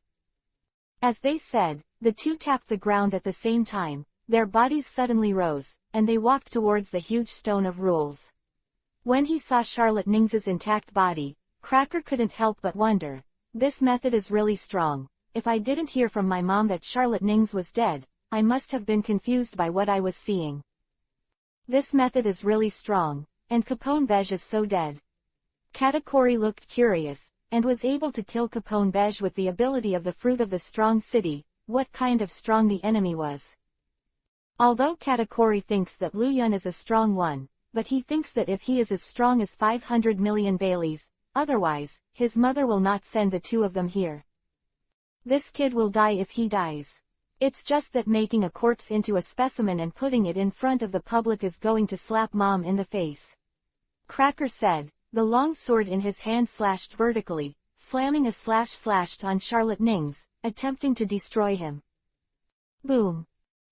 As they said, the two tapped the ground at the same time, their bodies suddenly rose, and they walked towards the huge stone of rules. When he saw Charlotte Nings's intact body, Cracker couldn't help but wonder, this method is really strong. If I didn't hear from my mom that Charlotte Nings was dead, I must have been confused by what I was seeing. This method is really strong, and Capone Beige is so dead. Katakuri looked curious, and was able to kill Capone Beige with the ability of the fruit of the strong city. What kind of strong the enemy was? Although Katakuri thinks that Lu Yun is a strong one, but he thinks that if he is as strong as 500 million Baileys, otherwise, his mother will not send the two of them here. This kid will die if he dies. It's just that making a corpse into a specimen and putting it in front of the public is going to slap mom in the face. Cracker said, the long sword in his hand slashed vertically, slamming a slash on Charlotte Nings, attempting to destroy him. Boom.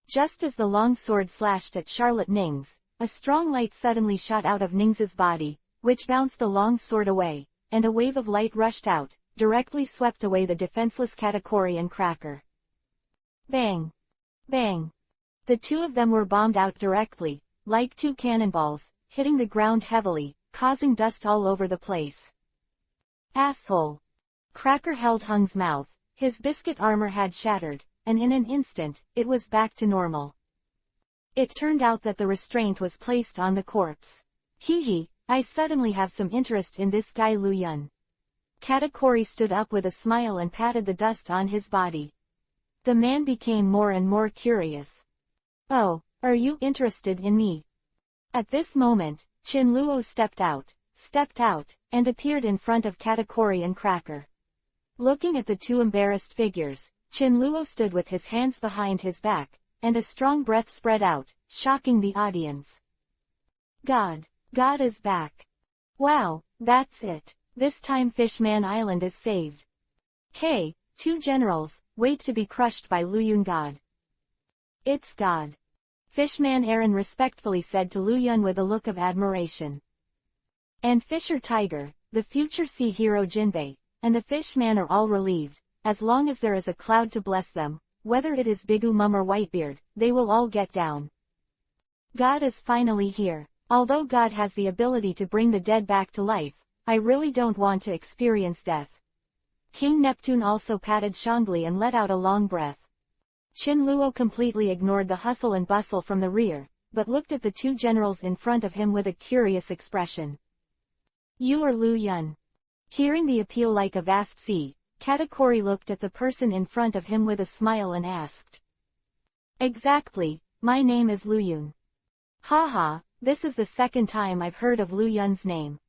Just as the long sword slashed at Charlotte Nings, a strong light suddenly shot out of Nings's body, which bounced the long sword away, and a wave of light rushed out, directly swept away the defenseless Katakuri and Cracker. Bang! Bang! The two of them were bombed out directly, like two cannonballs, hitting the ground heavily, causing dust all over the place. Asshole! Cracker held Hung's mouth, his biscuit armor had shattered, and in an instant, it was back to normal. It turned out that the restraint was placed on the corpse. Hee, I suddenly have some interest in this guy Lu Yun. Katakuri stood up with a smile and patted the dust on his body. The man became more and more curious. Oh, are you interested in me? At this moment, Chin Luo stepped out, and appeared in front of Katakuri and Cracker. Looking at the two embarrassed figures, Chin Luo stood with his hands behind his back, and a strong breath spread out, shocking the audience. God is back. Wow, that's it. This time Fishman Island is saved. Hey, two generals, wait to be crushed by Lu Yun God. It's God. Fishman Aaron respectfully said to Lu Yun with a look of admiration. And Fisher Tiger, the future sea hero Jinbei, and the Fishman are all relieved, as long as there is a cloud to bless them, whether it is Bigu Mum or Whitebeard, they will all get down. God is finally here. Although God has the ability to bring the dead back to life, I really don't want to experience death. King Neptune also patted Shangli and let out a long breath. Qin Luo completely ignored the hustle and bustle from the rear, but looked at the two generals in front of him with a curious expression. You are Lu Yun. Hearing the appeal like a vast sea, Katakuri looked at the person in front of him with a smile and asked. Exactly, my name is Lu Yun. Haha, this is the second time I've heard of Lu Yun's name.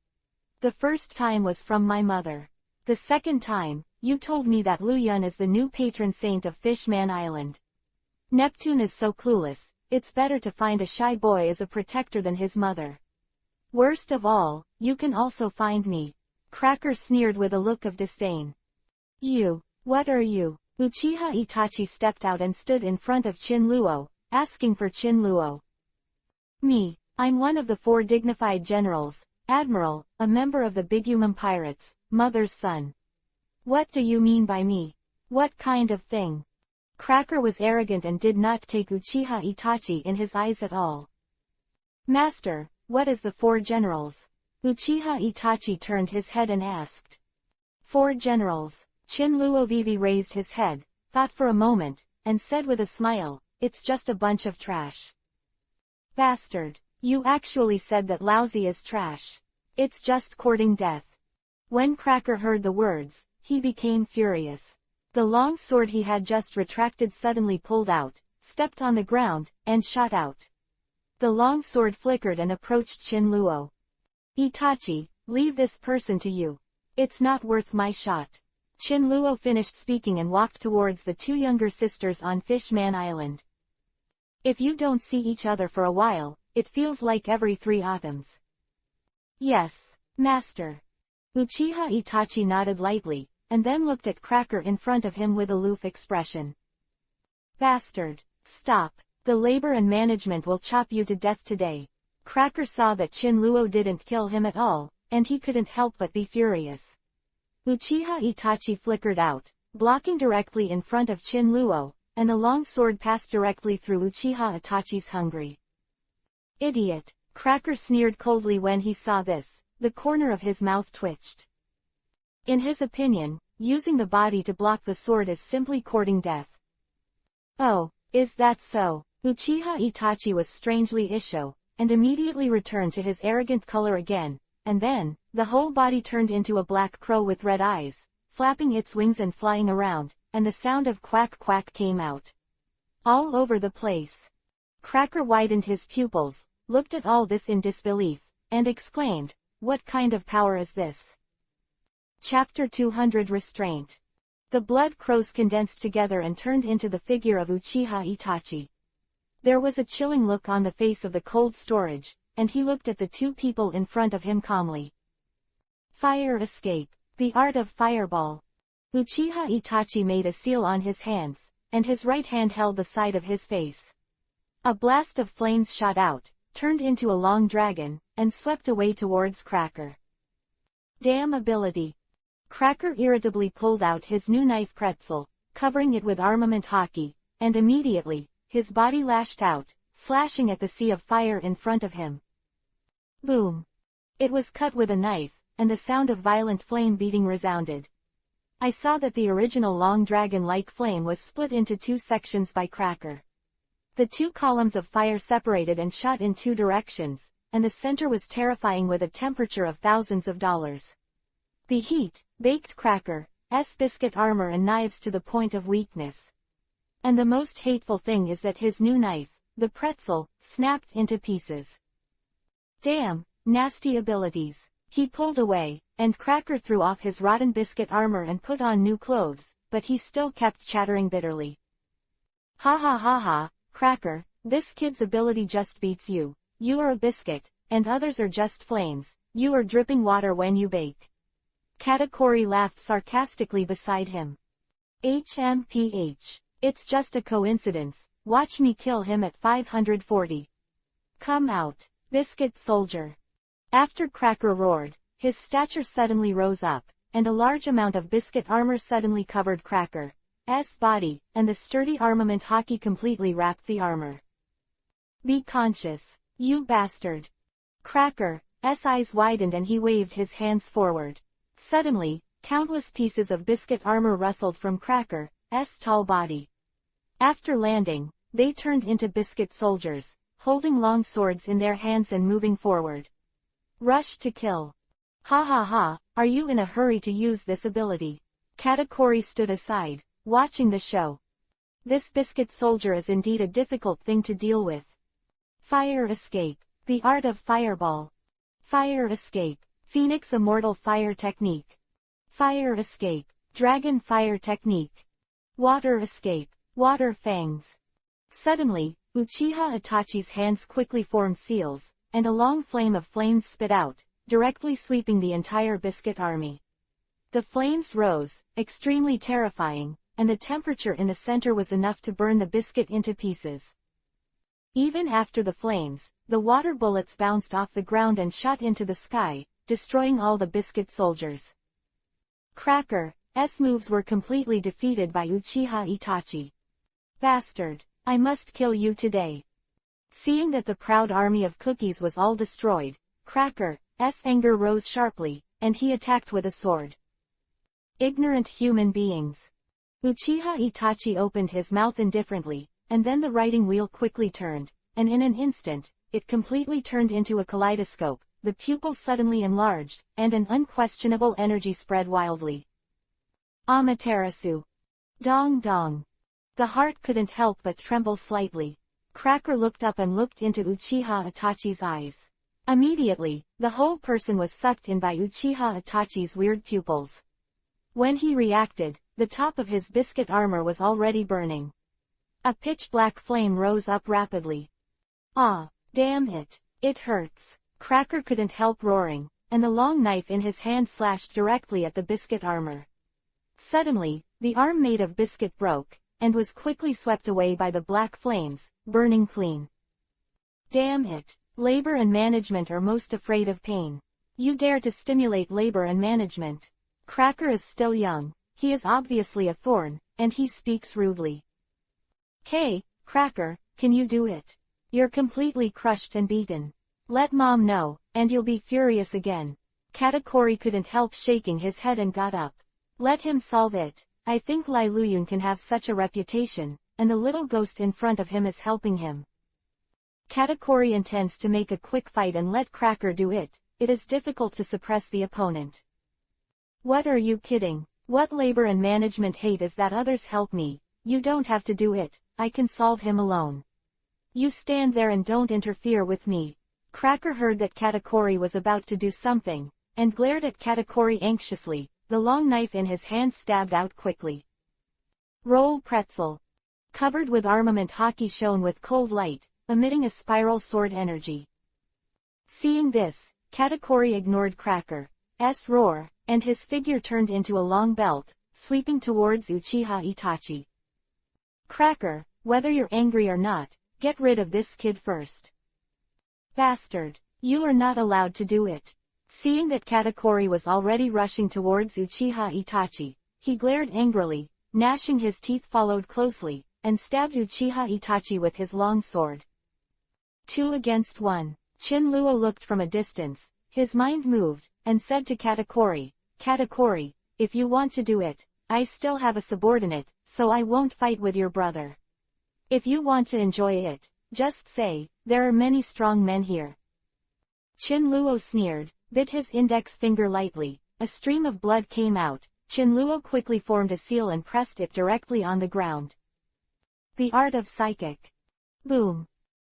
The first time was from my mother. The second time, you told me that Lu Yun is the new patron saint of Fishman Island. Neptune is so clueless, it's better to find a shy boy as a protector than his mother. Worst of all, you can also find me. Cracker sneered with a look of disdain. You, what are you? Uchiha Itachi stepped out and stood in front of Qin Luo, asking for Qin Luo. Me, I'm one of the 4 dignified generals, admiral, a member of the Bigumum pirates, mother's son. What do you mean by me? What kind of thing? Cracker was arrogant and did not take Uchiha Itachi in his eyes at all. Master, what is the 4 generals? Uchiha Itachi turned his head and asked. 4 generals. Qin Luovivi raised his head, thought for a moment, and said with a smile, it's just a bunch of trash. Bastard, you actually said that lousy is trash. It's just courting death. When Cracker heard the words, he became furious. The long sword he had just retracted suddenly pulled out, stepped on the ground, and shot out. The long sword flickered and approached Qin Luo. Itachi, leave this person to you. It's not worth my shot. Qin Luo finished speaking and walked towards the 2 younger sisters on Fishman Island. If you don't see each other for a while, it feels like every 3 autumns. Yes, master. Uchiha Itachi nodded lightly, and then looked at Cracker in front of him with aloof expression. Bastard, stop. The labor and management will chop you to death today. Cracker saw that Qin Luo didn't kill him at all, and he couldn't help but be furious. Uchiha Itachi flickered out, blocking directly in front of Qin Luo, and the long sword passed directly through Uchiha Itachi's hungry. Idiot! Cracker sneered coldly when he saw this, the corner of his mouth twitched. In his opinion, using the body to block the sword is simply courting death. Oh, is that so? Uchiha Itachi was strangely Isho, and immediately returned to his arrogant color again, and then, the whole body turned into a black crow with red eyes, flapping its wings and flying around, and the sound of quack quack came out. All over the place. Cracker widened his pupils, looked at all this in disbelief, and exclaimed, what kind of power is this? Chapter 200 Restraint. The blood crows condensed together and turned into the figure of Uchiha Itachi. There was a chilling look on the face of the cold storage, and he looked at the 2 people in front of him calmly. Fire escape. The art of fireball. Uchiha Itachi made a seal on his hands, and his right hand held the side of his face. A blast of flames shot out, turned into a long dragon, and swept away towards Cracker. Damn ability. Cracker irritably pulled out his new knife pretzel, covering it with armament hockey, and immediately, his body lashed out, slashing at the sea of fire in front of him. Boom. It was cut with a knife, and the sound of violent flame beating resounded. I saw that the original long dragon-like flame was split into 2 sections by Cracker. The 2 columns of fire separated and shot in 2 directions, and the center was terrifying with a temperature of thousands of dollars. The heat baked Cracker's biscuit armor and knives to the point of weakness. And the most hateful thing is that his new knife, the pretzel, snapped into pieces. Damn, nasty abilities. He pulled away, and Cracker threw off his rotten biscuit armor and put on new clothes, but he still kept chattering bitterly. Ha ha ha ha, Cracker, this kid's ability just beats you. You are a biscuit, and others are just flames. You are dripping water when you bake. Katakuri laughed sarcastically beside him. HMPH. It's just a coincidence. Watch me kill him at 540. Come out, biscuit soldier. After Cracker roared, his stature suddenly rose up, and a large amount of biscuit armor suddenly covered Cracker's body, and the sturdy armament hockey completely wrapped the armor. Be conscious, you bastard. Cracker's eyes widened and he waved his hands forward. Suddenly, Countless pieces of biscuit armor rustled from Cracker's tall body. After landing, they turned into biscuit soldiers, holding long swords in their hands and moving forward. Rush to kill. Ha ha ha, are you in a hurry to use this ability? Katakuri stood aside, watching the show. This biscuit soldier is indeed a difficult thing to deal with. Fire escape. The art of fireball. Fire escape. Phoenix immortal fire technique. Fire escape. Dragon fire technique. Water escape. Water fangs. Suddenly, Uchiha Itachi's hands quickly formed seals, and a long flame of flames spit out, directly sweeping the entire biscuit army. The flames rose, extremely terrifying, and the temperature in the center was enough to burn the biscuit into pieces. Even after the flames, the water bullets bounced off the ground and shot into the sky, destroying all the biscuit soldiers. Cracker's moves were completely defeated by Uchiha Itachi. Bastard! I must kill you today. Seeing that the proud army of cookies was all destroyed, Cracker's anger rose sharply, and he attacked with a sword. Ignorant human beings. Uchiha Itachi opened his mouth indifferently, and then the writing wheel quickly turned, and in an instant, it completely turned into a kaleidoscope, the pupils suddenly enlarged, and an unquestionable energy spread wildly. Amaterasu. Dong dong. The heart couldn't help but tremble slightly. Cracker looked up and looked into Uchiha Itachi's eyes. Immediately, the whole person was sucked in by Uchiha Itachi's weird pupils. When he reacted, the top of his biscuit armor was already burning. A pitch-black flame rose up rapidly. Ah, damn it, it hurts. Cracker couldn't help roaring, and the long knife in his hand slashed directly at the biscuit armor. Suddenly, the arm made of biscuit broke, and was quickly swept away by the black flames, burning clean. Damn it, labor and management are most afraid of pain. You dare to stimulate labor and management. Cracker is still young, he is obviously a thorn, and he speaks rudely. Hey, Cracker, can you do it? You're completely crushed and beaten. Let Mom know, and you'll be furious again. Katakuri couldn't help shaking his head and got up. Let him solve it. I think Lai Luyun can have such a reputation, and the little ghost in front of him is helping him. Katakuri intends to make a quick fight and let Cracker do it. It is difficult to suppress the opponent. What are you kidding? What labor and management hate is that others help me? You don't have to do it, I can solve him alone. You stand there and don't interfere with me. Cracker heard that Katakuri was about to do something, and glared at Katakuri anxiously, the long knife in his hand stabbed out quickly. Roll pretzel. Covered with armament hockey shone with cold light, emitting a spiral sword energy. Seeing this, Katakuri ignored Cracker's roar, and his figure turned into a long belt, sweeping towards Uchiha Itachi. Cracker, whether you're angry or not, get rid of this kid first. Bastard, you are not allowed to do it. Seeing that Katakuri was already rushing towards Uchiha Itachi, he glared angrily, gnashing his teeth followed closely, and stabbed Uchiha Itachi with his long sword. 2 against 1. Chinluo looked from a distance, his mind moved, and said to Katakuri, Katakuri, if you want to do it, I still have a subordinate, so I won't fight with your brother. If you want to enjoy it, just say, there are many strong men here. Chinluo sneered, bit his index finger lightly, a stream of blood came out, Chinluo quickly formed a seal and pressed it directly on the ground. The art of psychic. Boom.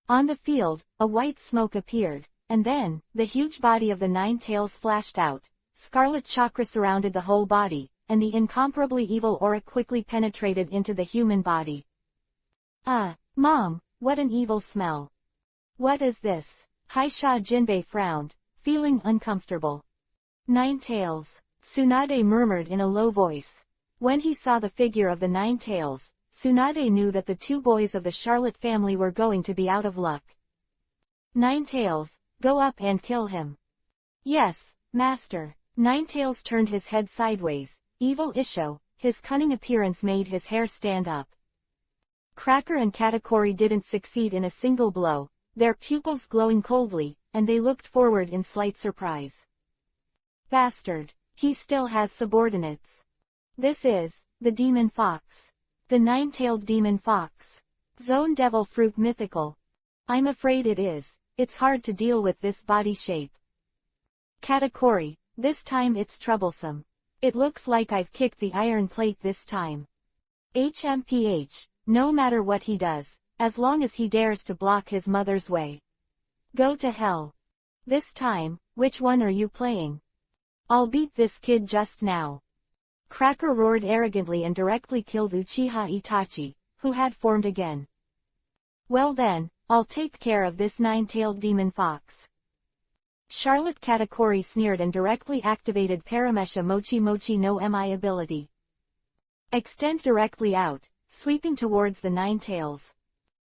On the field, a white smoke appeared, and then, the huge body of the Nine Tails flashed out, scarlet chakra surrounded the whole body, and the incomparably evil aura quickly penetrated into the human body. Mom, what an evil smell. What is this? Haisha Jinbei frowned, feeling uncomfortable. Nine Tails, Tsunade murmured in a low voice. When he saw the figure of the Nine Tails, Tsunade knew that the 2 boys of the Charlotte family were going to be out of luck. Nine Tails, go up and kill him. Yes, master. Nine Tails turned his head sideways, evil Isho, his cunning appearance made his hair stand up. Cracker and Katakuri didn't succeed in a single blow, their pupils glowing coldly, and they looked forward in slight surprise. Bastard! He still has subordinates. This is, the Demon Fox. The Nine-Tailed Demon Fox. Zone Devil Fruit Mythical. I'm afraid it is. It's hard to deal with this body shape. Katakuri. This time it's troublesome. It looks like I've kicked the iron plate this time. HMPH. No matter what he does, as long as he dares to block his mother's way. Go to hell. This time, which one are you playing? I'll beat this kid just now. Cracker roared arrogantly and directly killed Uchiha Itachi, who had formed again. Well then, I'll take care of this nine-tailed demon fox. Charlotte Katakuri sneered and directly activated Paramesha Mochi Mochi no Mi ability. Extend directly out, sweeping towards the nine tails.